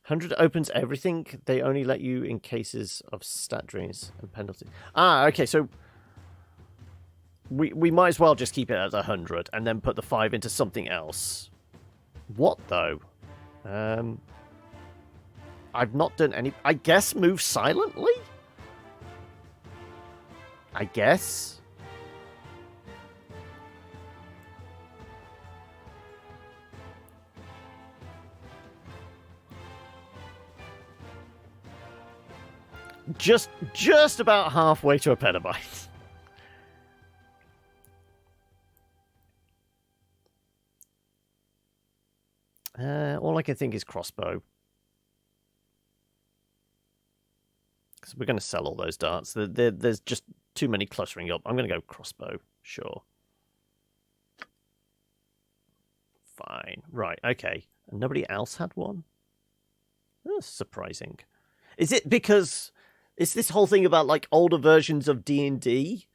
$100 opens everything. They only let you in cases of stat drains and penalties. Okay, so we might as well just keep it at 100 and then put the 5 into something else. What though? I've not done any. I guess move silently. I guess. Just about halfway to a petabyte. All I can think is crossbow. Because we're going to sell all those darts. There's just too many clustering up. I'm going to go crossbow. Sure. Fine. Right, okay. And nobody else had one? That's surprising. Is it because it's this whole thing about like older versions of D&D,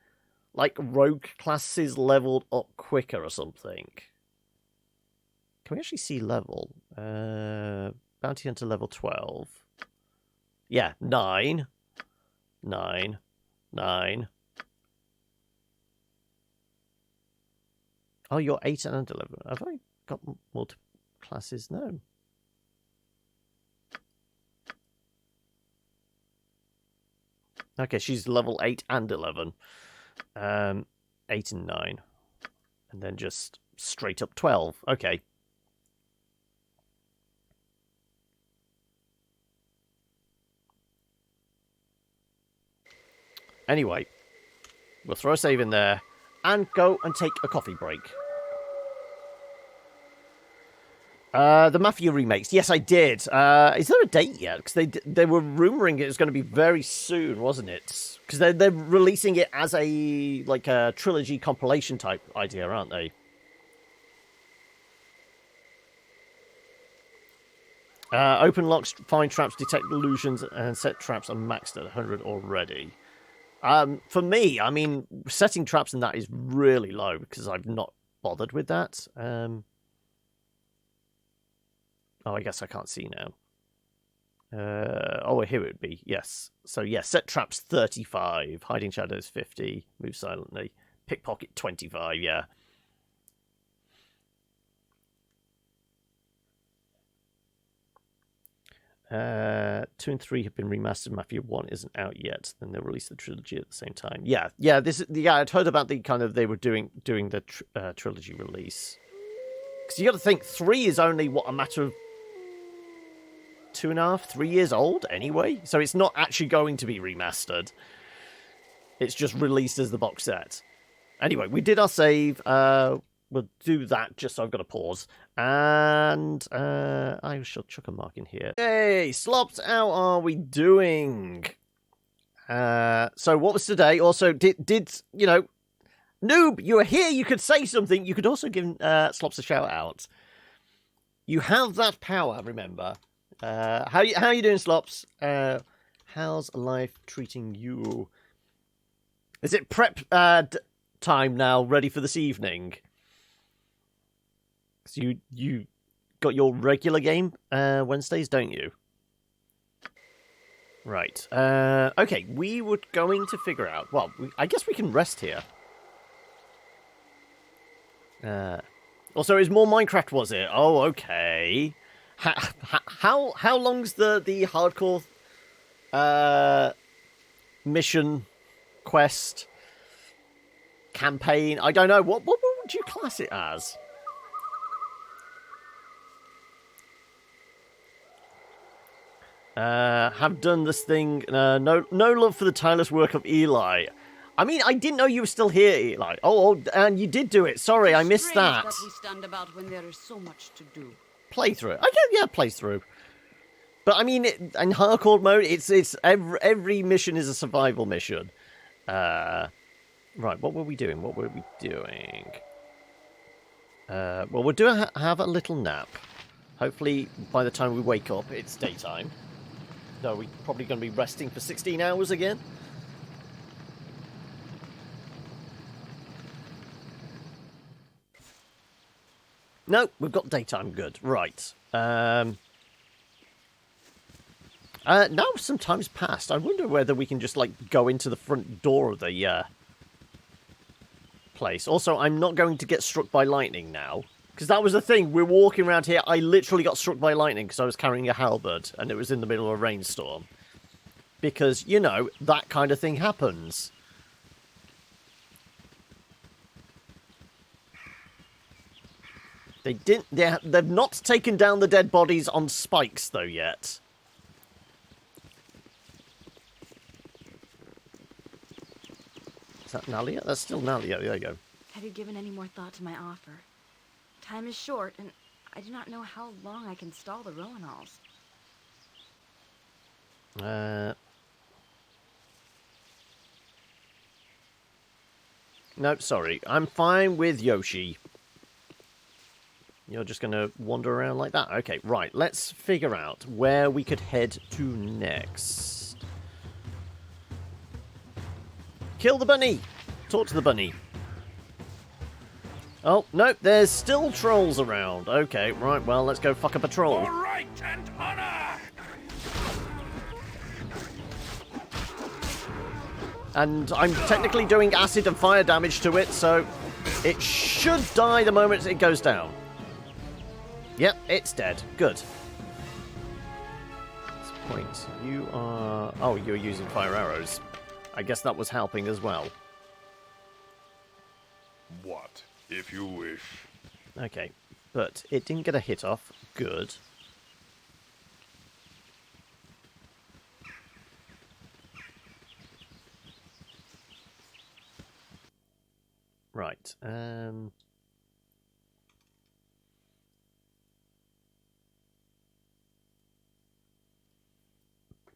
like rogue classes leveled up quicker or something? Can we actually see level? Bounty Hunter level 12. Yeah, 9. 9. 9. Oh, you're 8 and 11. Have I got multiple classes? No. Okay, she's level 8 and 11. 8 and 9. And then just straight up 12. Okay. Anyway, we'll throw a save in there and go and take a coffee break. The Mafia remakes. Yes, I did. Is there a date yet? Because they were rumouring it was going to be very soon, wasn't it? Because they're releasing it as a like a trilogy compilation type idea, aren't they? Open locks, find traps, detect illusions, and set traps are maxed at 100 already. For me, I mean, setting traps in that is really low because I've not bothered with that. Oh, I guess I can't see now. Oh, here it would be. Yes. So, yeah, set traps 35, hiding shadows 50, move silently, pickpocket 25, yeah. Two and 3 have been remastered. Mafia 1 isn't out yet. Then they'll release the trilogy at the same time. Yeah. I'd heard about the kind of they were doing the trilogy release. Because you got to think 3 is only what, a matter of 2.5, 3 years old anyway. So it's not actually going to be remastered. It's just released as the box set. Anyway, we did our save. We'll do that just so I've got to pause. And I shall chuck a mark in here. Hey, Slops, how are we doing? So what was today? Also, did you know, Noob, you were here, you could say something. You could also give Slops a shout out. You have that power, remember. How you doing, Slops? How's life treating you? Is it prep time now, ready for this evening? So you got your regular game Wednesdays, don't you? Right. Okay, we were going to figure out... Well, I guess we can rest here. Also, it was more Minecraft, was it? Oh, okay. How long's the hardcore mission, quest, campaign? I don't know. What would you class it as? Have done this thing. No love for the tireless work of Eli. I mean, I didn't know you were still here, Eli. Oh, and you did do it. Sorry, I missed that. We stand about when there is so much to do. Playthrough. Yeah, playthrough. But I mean, in hardcore mode, it's every mission is a survival mission. Right. What were we doing? Well, we'll have a little nap. Hopefully, by the time we wake up, it's daytime. No, we're probably going to be resting for 16 hours again. No, we've got daytime. Good. Right. Now some time's passed. I wonder whether we can just, like, go into the front door of the place. Also, I'm not going to get struck by lightning now. Because that was the thing, we're walking around here, I literally got struck by lightning because I was carrying a halberd and it was in the middle of a rainstorm. Because, you know, that kind of thing happens. They've not taken down the dead bodies on spikes, though, yet. Is that Nalia? That's still Nalia, there you go. Have you given any more thought to my offer? Time is short, and I do not know how long I can stall the Roanols. No, sorry. I'm fine with Yoshi. You're just going to wander around like that? Okay, right. Let's figure out where we could head to next. Kill the bunny! Talk to the bunny. Oh, no, there's still trolls around. Okay, right, well, let's go fuck up a troll. For right and honor! And I'm technically doing acid and fire damage to it, so it should die the moment it goes down. Yep, it's dead. Good. Point. You are... Oh, you're using fire arrows. I guess that was helping as well. What, if you wish? Okay, but it didn't get a hit off. Good. Right.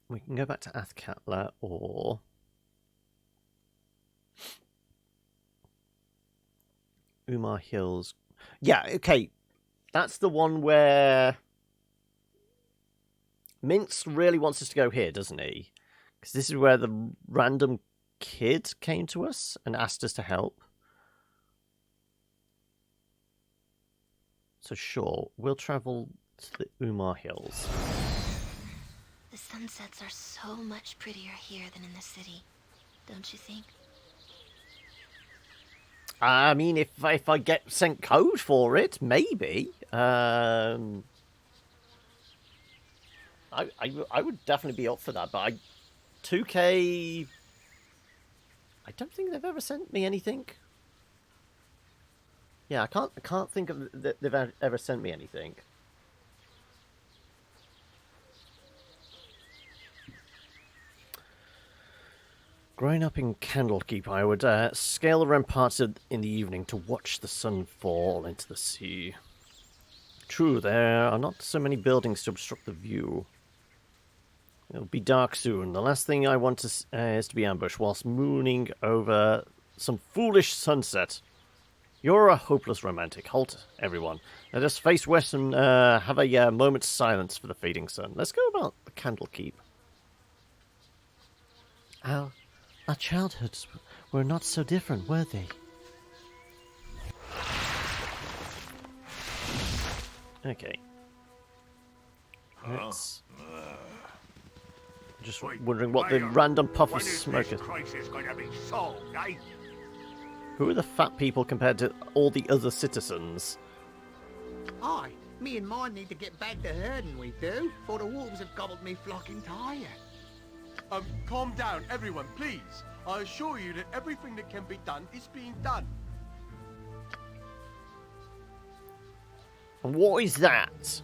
We can go back to Athkatla or... Umar Hills. Yeah, okay. That's the one where... Mince really wants us to go here, doesn't he? Because this is where the random kid came to us and asked us to help. So sure, we'll travel to the Umar Hills. The sunsets are so much prettier here than in the city, don't you think? I mean, if I get sent code for it, maybe. I would definitely be up for that, but 2K... I don't think they've ever sent me anything. Yeah, I can't think of that they've ever sent me anything. Growing up in Candlekeep, I would scale the ramparts in the evening to watch the sun fall into the sea. True, there are not so many buildings to obstruct the view. It'll be dark soon. The last thing I want is to be ambushed whilst mooning over some foolish sunset. You're a hopeless romantic. Halt, everyone. Let us face west and have a moment's silence for the fading sun. Let's go about the Candlekeep. Our childhoods were not so different, were they? Okay. Let's... Just wondering what the random puff of smoke is. Who are the fat people compared to all the other citizens? Aye, me and mine need to get back to herding, we do, for the wolves have gobbled me flock entire. Calm down, everyone, please. I assure you that everything that can be done is being done. And what is that?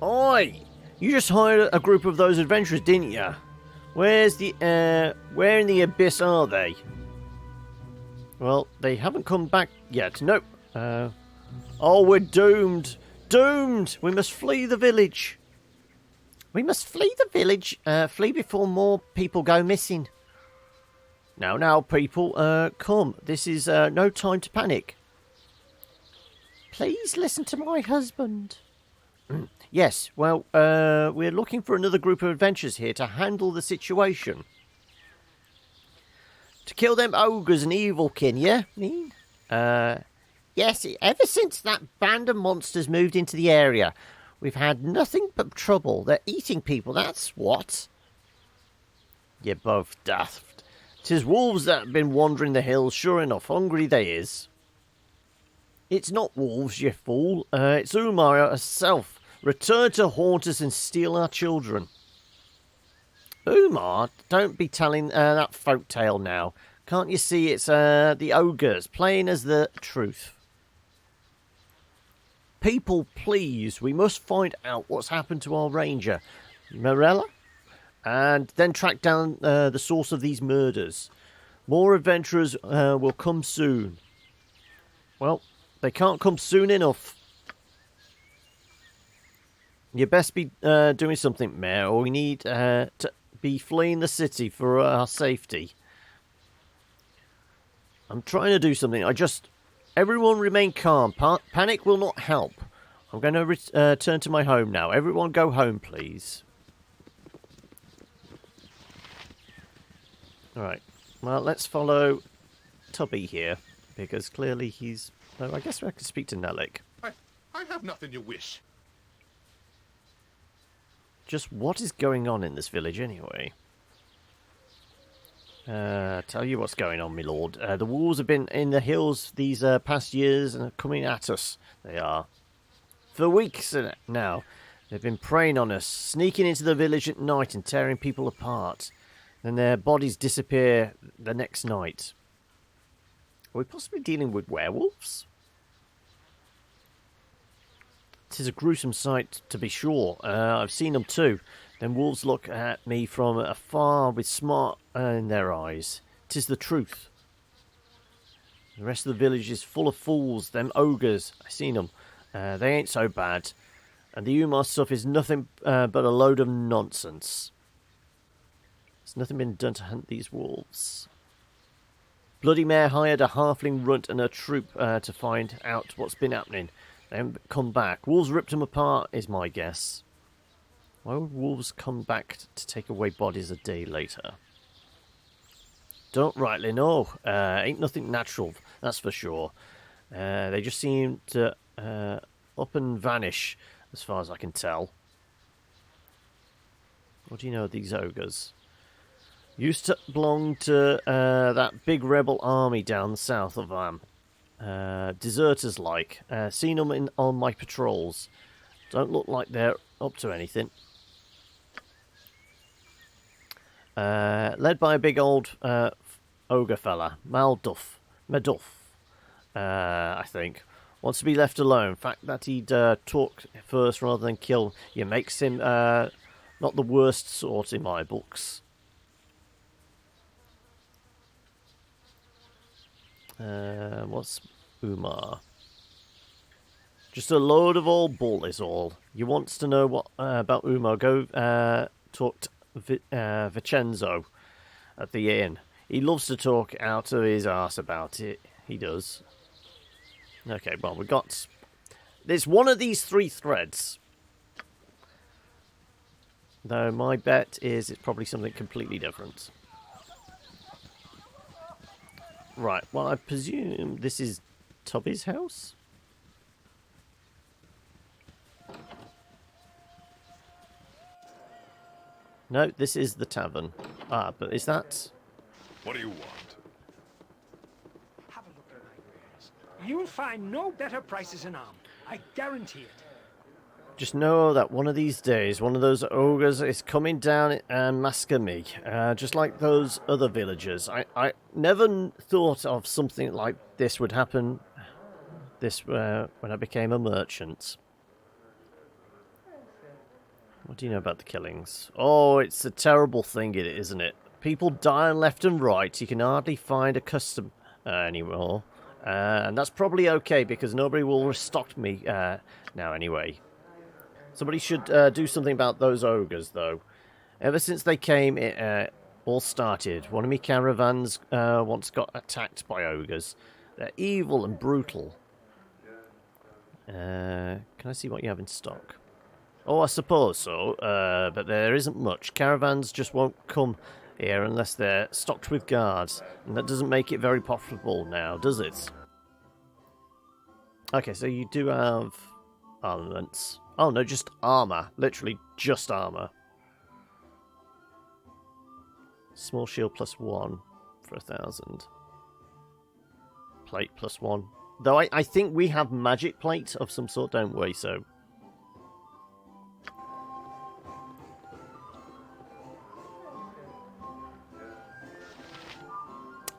Oi! You just hired a group of those adventurers, didn't you? Where's the, where in the abyss are they? Well, they haven't come back yet. Nope. Oh, we're doomed. Doomed! We must flee the village. We must flee the village. Flee before more people go missing. Now, people, come. This is no time to panic. Please listen to my husband. Yes, well, we're looking for another group of adventurers here to handle the situation. To kill them ogres and evilkin, yeah? Mean? Yes, ever since that band of monsters moved into the area, we've had nothing but trouble. They're eating people, that's what. You're both daft. 'Tis wolves that have been wandering the hills, sure enough. Hungry they is. It's not wolves, you fool. It's Umar herself. Return to haunt us and steal our children. Umar, don't be telling that folk tale now. Can't you see it's the ogres, plain as the truth. People, please, we must find out what's happened to our ranger, Morella, and then track down the source of these murders. More adventurers will come soon. Well, they can't come soon enough. You best be doing something, Mayor, or we need to be fleeing the city for our safety. I'm trying to do something. I just Everyone remain calm. Panic will not help. I'm going to return to my home now. Everyone go home, please. Alright. Well, let's follow Tubby here. Because clearly he's... Oh, I guess I could speak to Nelik. I have nothing you wish. Just what is going on in this village anyway? Tell you what's going on, my lord. The wolves have been in the hills these past years and are coming at us. They are. For weeks now. They've been preying on us, sneaking into the village at night and tearing people apart. Then their bodies disappear the next night. Are we possibly dealing with werewolves? It is a gruesome sight, to be sure. I've seen them too. Then wolves look at me from afar with smart in their eyes. 'Tis the truth. The rest of the village is full of fools, them ogres. I seen them. They ain't so bad. And the Umar stuff is nothing but a load of nonsense. There's nothing been done to hunt these wolves. Bloody Mare hired a halfling runt and a troop to find out what's been happening. They haven't come back. Wolves ripped them apart, is my guess. Why would wolves come back to take away bodies a day later? Don't rightly know. Ain't nothing natural, that's for sure. They just seem to up and vanish, as far as I can tell. What do you know of these ogres? Used to belong to that big rebel army down south of deserters like. Seen them on my patrols. Don't look like they're up to anything. Led by a big old ogre fella, Maduff, I think. Wants to be left alone. The fact that he'd talk first rather than kill you makes him not the worst sort in my books. What's Umar? Just a load of old bull is all. You wants to know what about Umar? Go talk to Vincenzo at the inn. He loves to talk out of his arse about it. He does. Okay, well, we got... There's one of these three threads. Though my bet is it's probably something completely different. Right, well, I presume this is Tubby's house? No, this is the tavern. Ah, but is that... What do you want? Have a look at my wares. You'll find no better prices in Arm. I guarantee it. Just know that one of these days, one of those ogres is coming down and massacre me. Just like those other villagers. I never thought of something like this would happen when I became a merchant. What do you know about the killings? Oh, it's a terrible thing, isn't it? People dying left and right. You can hardly find a custom anymore. And that's probably okay, because nobody will restock me now anyway. Somebody should do something about those ogres, though. Ever since they came, it all started. One of me caravans once got attacked by ogres. They're evil and brutal. Can I see what you have in stock? Oh, I suppose so, but there isn't much. Caravans just won't come here unless they're stocked with guards, and that doesn't make it very profitable now, does it? Okay, so you do have armaments. Oh, no, just armor. Literally just armor. Small shield +1 for 1,000. Plate +1. Though I think we have magic plate of some sort, don't we? So...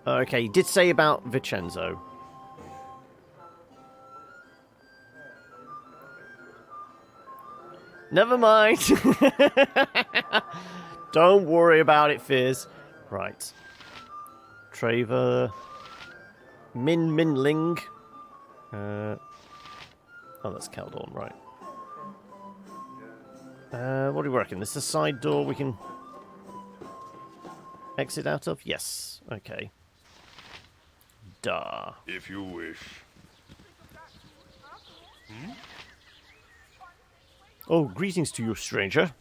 Okay, you did say about Vincenzo. Never mind. Don't worry about it, Fizz. Right. Traver. Minling. Oh, that's Caldorn, right. What do you reckon? This is a side door we can exit out of? Yes. Okay. Duh. If you wish. Oh, greetings to you, stranger.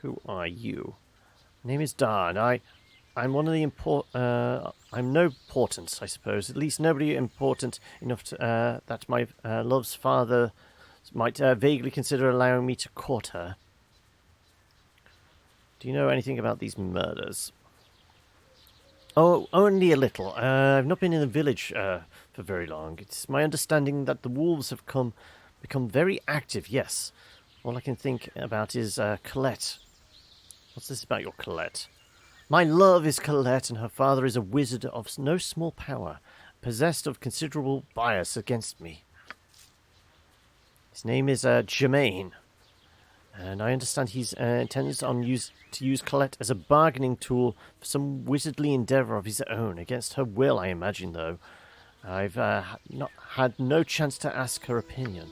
Who are you? Name is Dar, and I'm one of the I'm no importance, I suppose. At least nobody important enough to, that my love's father might vaguely consider allowing me to court her. Do you know anything about these murders? Oh, only a little. I've not been in the village for very long. It's my understanding that the wolves have become very active, yes. All I can think about is Colette. What's this about your Colette? My love is Colette, and her father is a wizard of no small power, possessed of considerable bias against me. His name is Germain, and I understand he's intends on to use Colette as a bargaining tool for some wizardly endeavour of his own, against her will, I imagine, though. I've not had no chance to ask her opinion.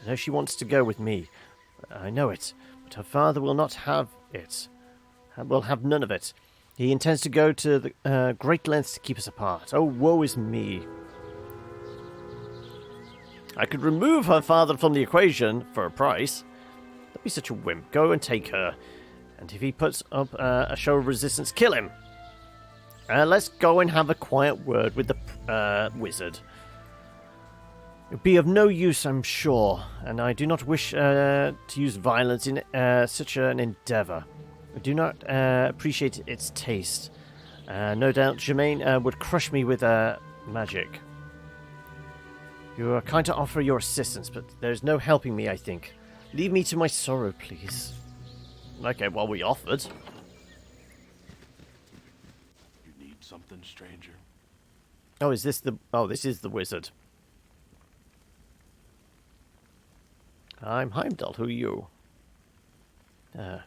I know she wants to go with me. I know it, but her father will not have it. Will have none of it. He intends to go to the great lengths to keep us apart. Oh, woe is me. I could remove her father from the equation for a price. Don't be such a wimp. Go and take her. And if he puts up a show of resistance, kill him. Let's go and have a quiet word with the wizard. It would be of no use, I'm sure, and I do not wish to use violence in such an endeavour. I do not appreciate its taste. No doubt Germain would crush me with magic. You are kind to offer your assistance, but there's no helping me, I think. Leave me to my sorrow, please. Okay, well, we offered. You need something, stranger? Oh, is this the... Oh, this is the wizard. I'm Heimdall. Who are you? Well,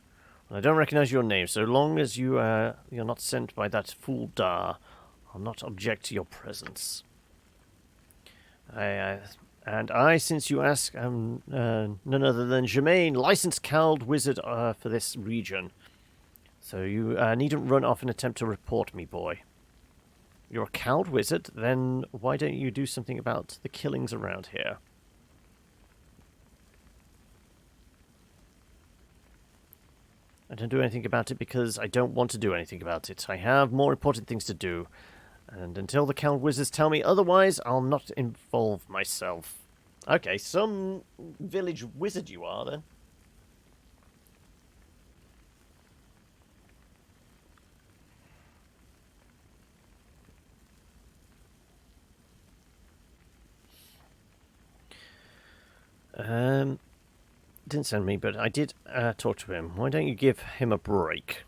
I don't recognize your name. So long as you're not sent by that fool Dar, I'll not object to your presence. And I, since you ask, am none other than Germain, licensed cowled wizard for this region. So you needn't run off and attempt to report me, boy. You're a cowled wizard? Then why don't you do something about the killings around here? I don't do anything about it because I don't want to do anything about it. I have more important things to do. And until the cowled wizards tell me otherwise, I'll not involve myself. Okay, some village wizard you are, then. Didn't send me, but I did talk to him. Why don't you give him a break?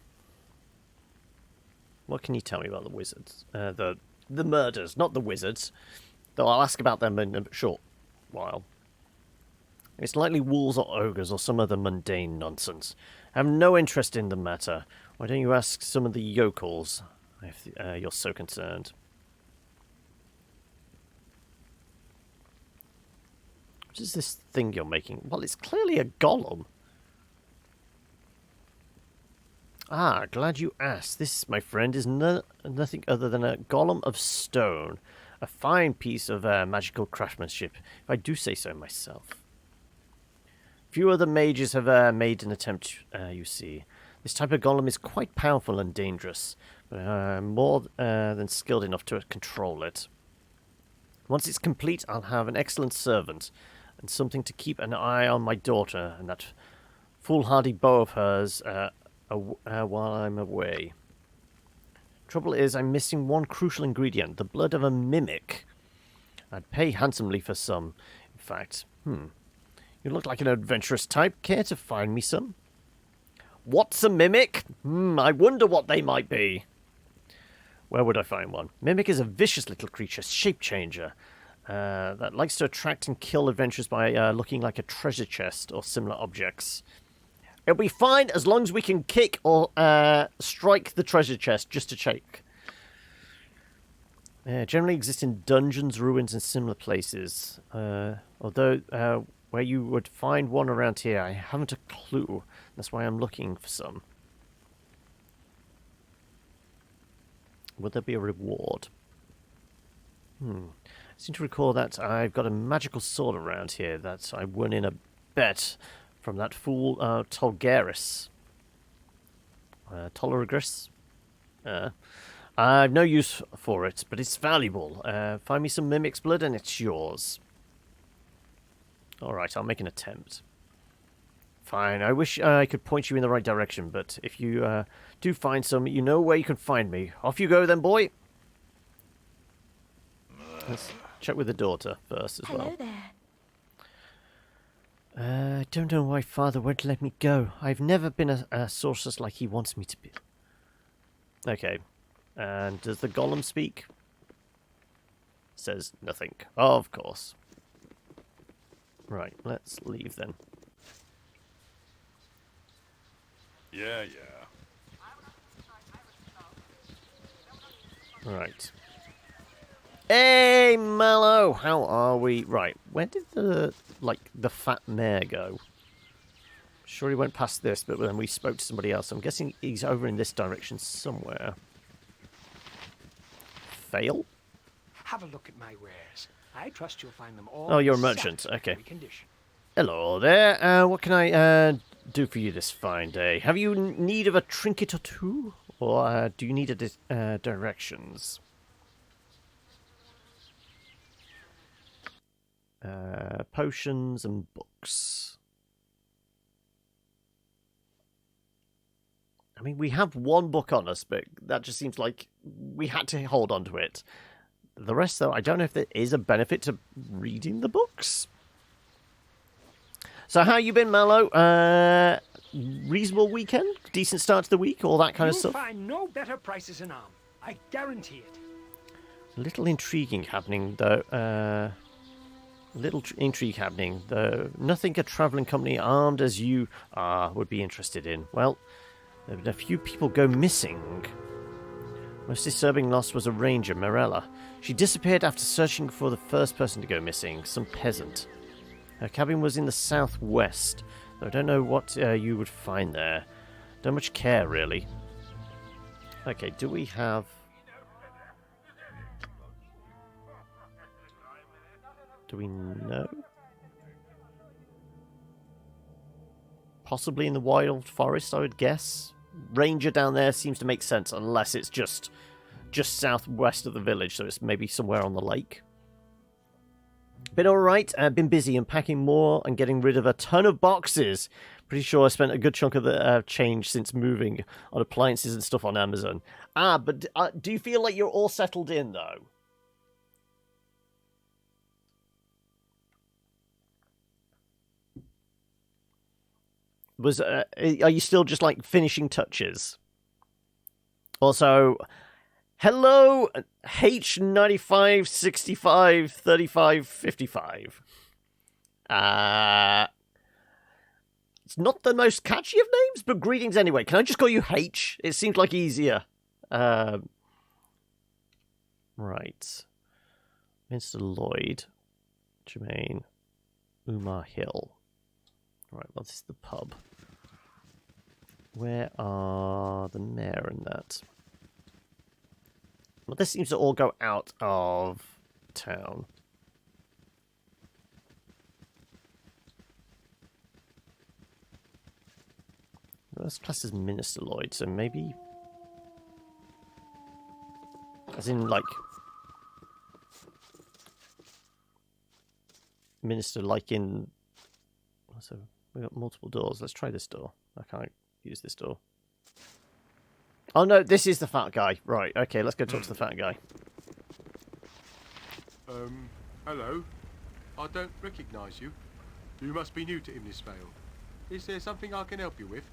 What can you tell me about the wizards? The murders, not the wizards. Though I'll ask about them in a short while. It's likely wolves or ogres or some other mundane nonsense. I have no interest in the matter. Why don't you ask some of the yokels, if you're so concerned? What is this thing you're making? Well, it's clearly a golem. Ah, glad you asked. This, my friend, is nothing other than a golem of stone. A fine piece of magical craftsmanship, if I do say so myself. Few other mages have made an attempt, you see. This type of golem is quite powerful and dangerous, but I'm more than skilled enough to control it. Once it's complete, I'll have an excellent servant, and something to keep an eye on my daughter and that foolhardy bow of hers while I'm away. Trouble is, I'm missing one crucial ingredient, the blood of a mimic. I'd pay handsomely for some, in fact. You look like an adventurous type. Care to find me some? What's a mimic? I wonder what they might be. Where would I find one? Mimic is a vicious little creature, shape changer, that likes to attract and kill adventurers by looking like a treasure chest or similar objects. It'll be fine as long as we can kick or strike the treasure chest just to check. Generally exist in dungeons, ruins, and similar places. Although where you would find one around here, I haven't a clue. That's why I'm looking for some. Would there be a reward? I seem to recall that I've got a magical sword around here that I won in a bet from that fool Tolgaris. Toleragris? I've no use for it, but it's valuable. Find me some Mimic's blood and it's yours. Alright, I'll make an attempt. Fine, I wish I could point you in the right direction, but if you do find some, you know where you can find me. Off you go then, boy! Let's check with the daughter first as well. Hello there. I don't know why Father won't let me go. I've never been a sorceress like he wants me to be. Okay. And does the golem speak? Says nothing. Of course. Right, let's leave then. Yeah. Right. Hey, Mallow! How are we? Right, where did the fat mare go? Sure he went past this, but then we spoke to somebody else. I'm guessing he's over in this direction somewhere. Fail? Have a look at my wares. I trust you'll find them all. Oh, you're a in merchant. Okay. satisfactory condition. Hello there. What can I do for you this fine day? Have you need of a trinket or two? Or do you need directions? Potions and books. I mean, we have one book on us, but that just seems like we had to hold on to it. The rest, though, I don't know if there is a benefit to reading the books. So how you been, Mallow? Reasonable weekend? Decent start to the week? All that kind of stuff? You'll find no better prices in Arm. I guarantee it. A little intriguing happening, though. Intrigue happening, though. Nothing a travelling company armed as you are would be interested in. Well, there have been a few people go missing. Most disturbing loss was a ranger, Mirella. She disappeared after searching for the first person to go missing, some peasant. Her cabin was in the southwest, though I don't know what you would find there. Don't much care, really. Okay, do we have... Do we know? Possibly in the wild forest, I would guess. Ranger down there seems to make sense, unless it's just southwest of the village, so it's maybe somewhere on the lake. Been alright. I've been busy unpacking more and getting rid of a ton of boxes. Pretty sure I spent a good chunk of the change since moving on appliances and stuff on Amazon. But do you feel like you're all settled in, though? Are you still just like finishing touches? Also, hello H95 65 35 55. It's not the most catchy of names, but greetings anyway. Can I just call you H? It seems like easier. Right. Mr. Lloyd, Jermaine, Umar Hill. Right, well, this is the pub. Where are the mayor and that? Well, this seems to all go out of town. Well, this class is Minister Lloyd, so maybe... As in, like... Minister, like in... So, we've got multiple doors. Let's try this door. I can't use this door. Oh no, this is the fat guy. Right, okay, let's go talk to the fat guy. Hello. I don't recognise you. You must be new to Imnisvale. Is there something I can help you with?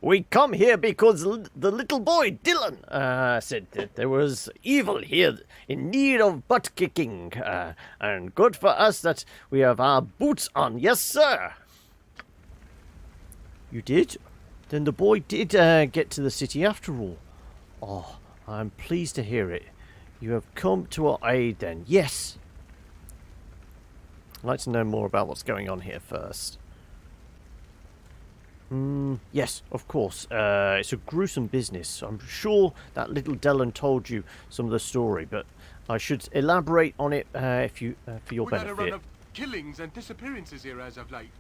We come here because the little boy, Dylan, said that there was evil here in need of butt-kicking. And good for us that we have our boots on. Yes, sir. You did? Then the boy did get to the city after all. Oh, I'm pleased to hear it. You have come to our aid then. Yes. I'd like to know more about what's going on here first. Yes, of course. It's a gruesome business. I'm sure that little Dellen told you some of the story, but I should elaborate on it if you for your We've had a run benefit. of killings and disappearances here as of late.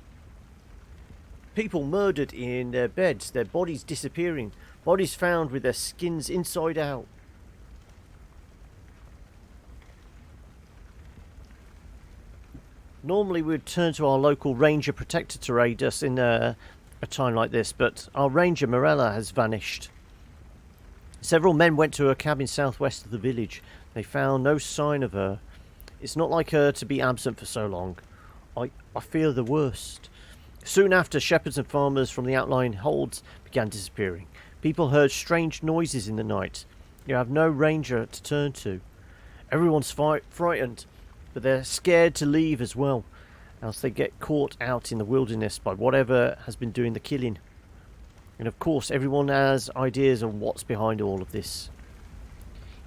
People murdered in their beds, their bodies disappearing, bodies found with their skins inside out. Normally we'd turn to our local ranger protector to aid us in a time like this, but our ranger Morella has vanished. Several men went to her cabin southwest of the village. They found no sign of her. It's not like her to be absent for so long. I fear the worst. Soon after, shepherds and farmers from the outlying holds began disappearing. People heard strange noises in the night. You have no ranger to turn to. Everyone's frightened, but they're scared to leave as well, else they get caught out in the wilderness by whatever has been doing the killing. And of course, everyone has ideas on what's behind all of this.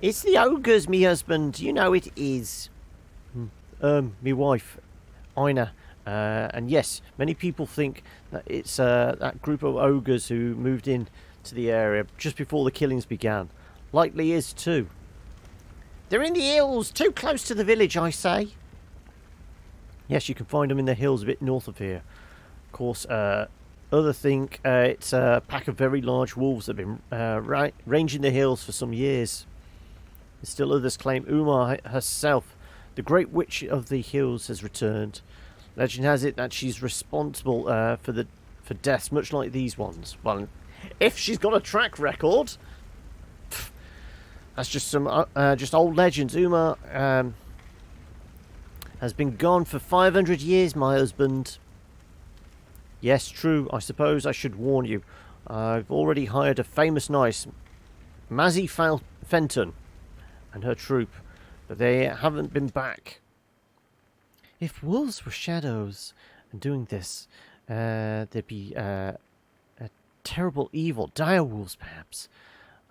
It's the ogres, me husband. You know it is. Me wife, Ina. And yes, many people think that it's that group of ogres who moved in to the area just before the killings began. Likely is too. They're in the hills, too close to the village, I say. Yes, you can find them in the hills a bit north of here. Of course, others think it's a pack of very large wolves that have been ranging the hills for some years. And still others claim Uma herself, the great witch of the hills, has returned. Legend has it that she's responsible for deaths much like these ones. Well, if she's got a track record, that's just some just old legends. Uma has been gone for 500 years, my husband. Yes, true. I suppose I should warn you. I've already hired a famous knight, Mazzy Fenton, and her troop, but they haven't been back. If wolves were shadows and doing this, there'd be a terrible evil, dire wolves perhaps.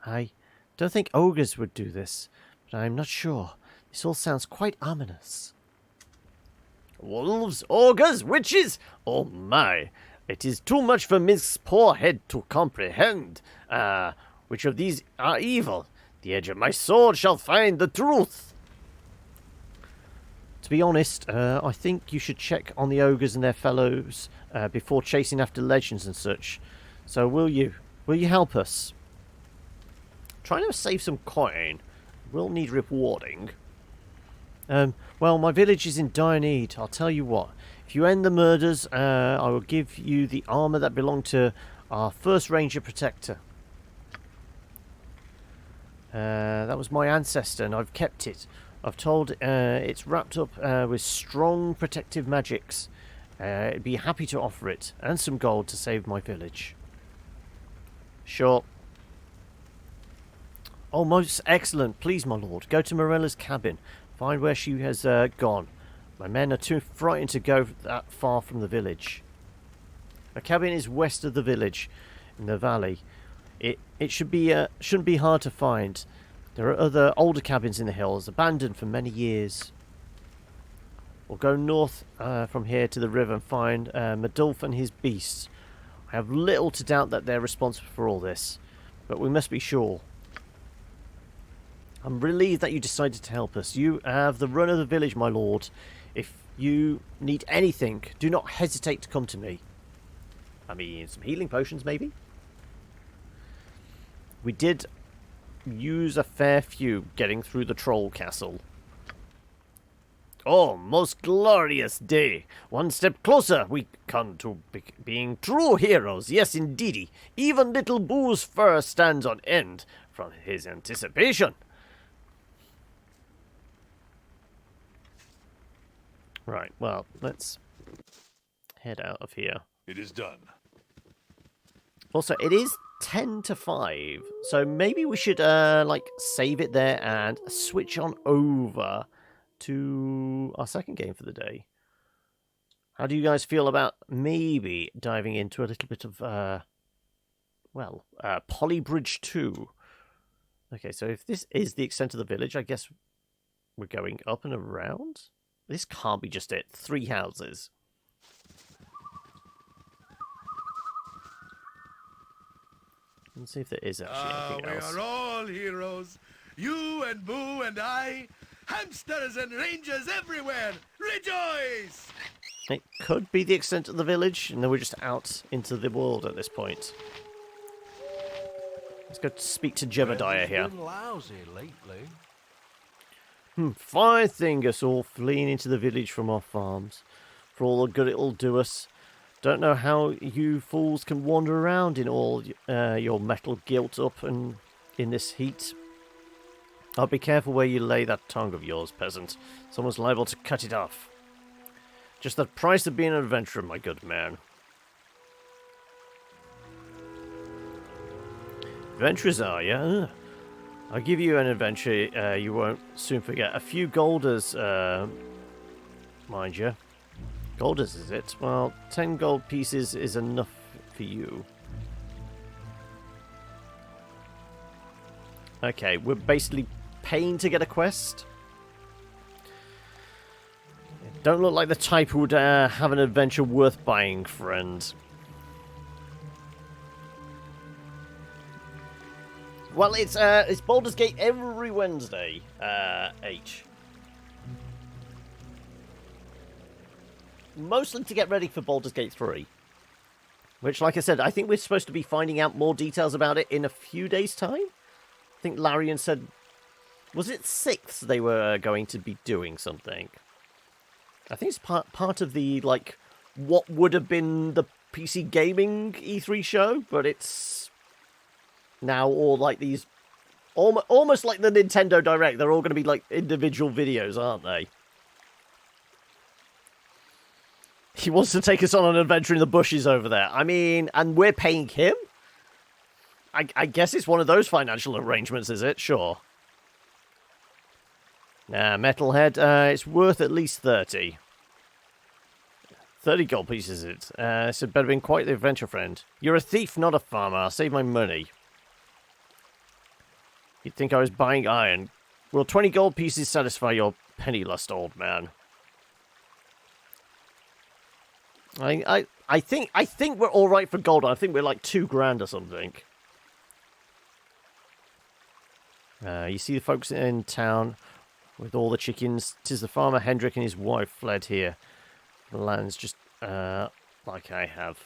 I don't think ogres would do this, but I'm not sure. This all sounds quite ominous. Wolves, ogres, witches? Oh my! It is too much for Miss poor head to comprehend. Which of these are evil? The edge of my sword shall find the truth. To be honest, I think you should check on the ogres and their fellows before chasing after legends and such. So will you? Will you help us? Trying to save some coin. Will need rewarding. Well, my village is in dire need. I'll tell you what. If you end the murders, I will give you the armour that belonged to our first ranger protector. That was my ancestor, and I've kept it. I've told it's wrapped up with strong protective magics. I'd be happy to offer it, and some gold to save my village. Sure. Oh, most excellent. Please, my lord, go to Morella's cabin. Find where she has gone. My men are too frightened to go that far from the village. The cabin is west of the village, in the valley. It shouldn't be hard to find. There are other older cabins in the hills, abandoned for many years. We'll go north from here to the river and find Madulf and his beasts. I have little to doubt that they're responsible for all this, but we must be sure. I'm relieved that you decided to help us. You have the run of the village, my lord. If you need anything, do not hesitate to come to me. I mean, some healing potions, maybe? We did use a fair few getting through the troll castle. Oh, most glorious day. One step closer we come to being true heroes. Yes, indeedy. Even little Boo's fur stands on end from his anticipation. Right, well, let's head out of here. It is done. Also, it is 10 to 5, so maybe we should, save it there and switch on over to our second game for the day. How do you guys feel about maybe diving into a little bit of, Polybridge 2? Okay, so if this is the extent of the village, I guess we're going up and around? This can't be just it. 3 houses. Let's see if there is actually anything we else. are all heroes. You and Boo and I. Hamsters and rangers everywhere. Rejoice! It could be the extent of the village, and then we're just out into the world at this point. Let's go speak to Jebediah here. Been lousy lately. Fine thing us all fleeing into the village from our farms. For all the good it'll do us. Don't know how you fools can wander around in all your metal gilt up and in this heat. I'll be careful where you lay that tongue of yours, peasant. Someone's liable to cut it off. Just the price of being an adventurer, my good man. Adventurers are you? I'll give you an adventure you won't soon forget. A few golders, mind you. Golders, is it? Well, 10 gold pieces is enough for you. Okay, we're basically paying to get a quest. Don't look like the type who would have an adventure worth buying, friend. Well, it's Baldur's Gate every Wednesday, H. Mostly to get ready for Baldur's Gate 3. Which, like I said, I think we're supposed to be finding out more details about it in a few days' time. I think Larian said... Was it 6th they were going to be doing something? I think it's part of the, like, what would have been the PC Gaming E3 show, but it's now all like these... Almost like the Nintendo Direct. They're all going to be, like, individual videos, aren't they? He wants to take us on an adventure in the bushes over there. I mean, and we're paying him? I guess it's one of those financial arrangements, is it? Sure. Nah, Metalhead, it's worth at least 30. 30 gold pieces, it. So better been quite the adventure friend. You're a thief, not a farmer. I'll save my money. You'd think I was buying iron. Will 20 gold pieces satisfy your penny lust, old man? I think we're all right for gold. I think we're like $2,000 or something. You see the folks in town with all the chickens. 'Tis the farmer Hendrik and his wife fled here. The land's just like I have.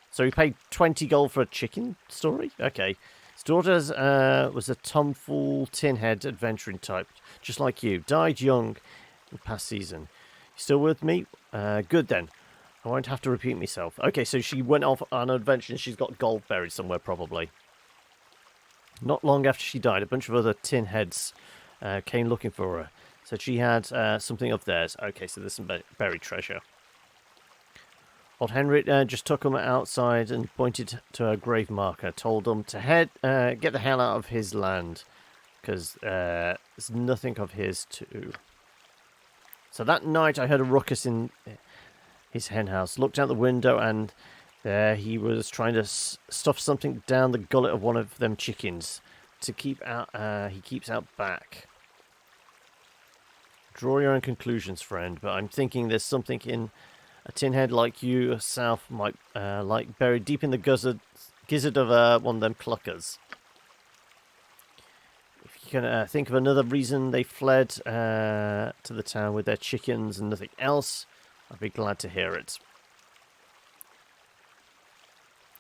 So he paid 20 gold for a chicken story? Okay. His daughter was a tomfool, tin-head adventuring type, just like you. Died young in past season. You still with me? Good then. I won't have to repeat myself. Okay, so she went off on an adventure and she's got gold buried somewhere, probably. Not long after she died, a bunch of other tin heads came looking for her. So she had something of theirs. Okay, so there's some buried treasure. Old Henrik just took them outside and pointed to a grave marker. Told them to get the hell out of his land. Because there's nothing of his too. So that night I heard a ruckus in his hen house. Looked out the window and there he was trying to stuff something down the gullet of one of them chickens to keep out. He keeps out back. Draw your own conclusions, friend. But I'm thinking there's something in a tin head like you yourself might like buried deep in the gizzard of one of them cluckers. If you can think of another reason they fled to the town with their chickens and nothing else, I'd be glad to hear it.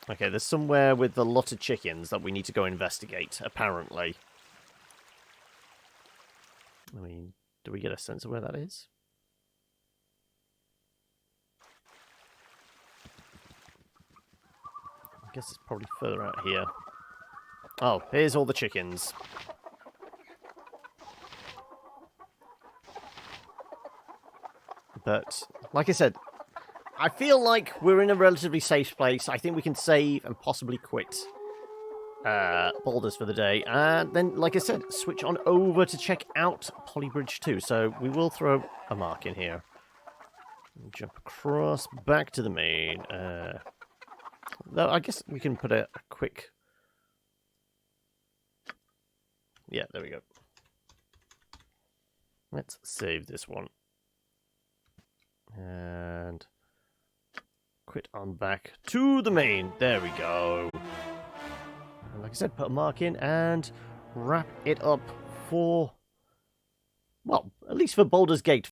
Okay, there's somewhere with a lot of chickens that we need to go investigate, apparently. I mean, do we get a sense of where that is? I guess it's probably further out here. Oh, here's all the chickens. But, like I said, I feel like we're in a relatively safe place. I think we can save and possibly quit Baldur's for the day. And then, like I said, switch on over to check out Polybridge 2. So we will throw a mark in here. Jump across back to the main. Though I guess we can put a quick... Yeah, there we go. Let's save this one. And quit on back to the main. There we go. like I said, put a mark in and wrap it up for, well, at least for Baldur's Gate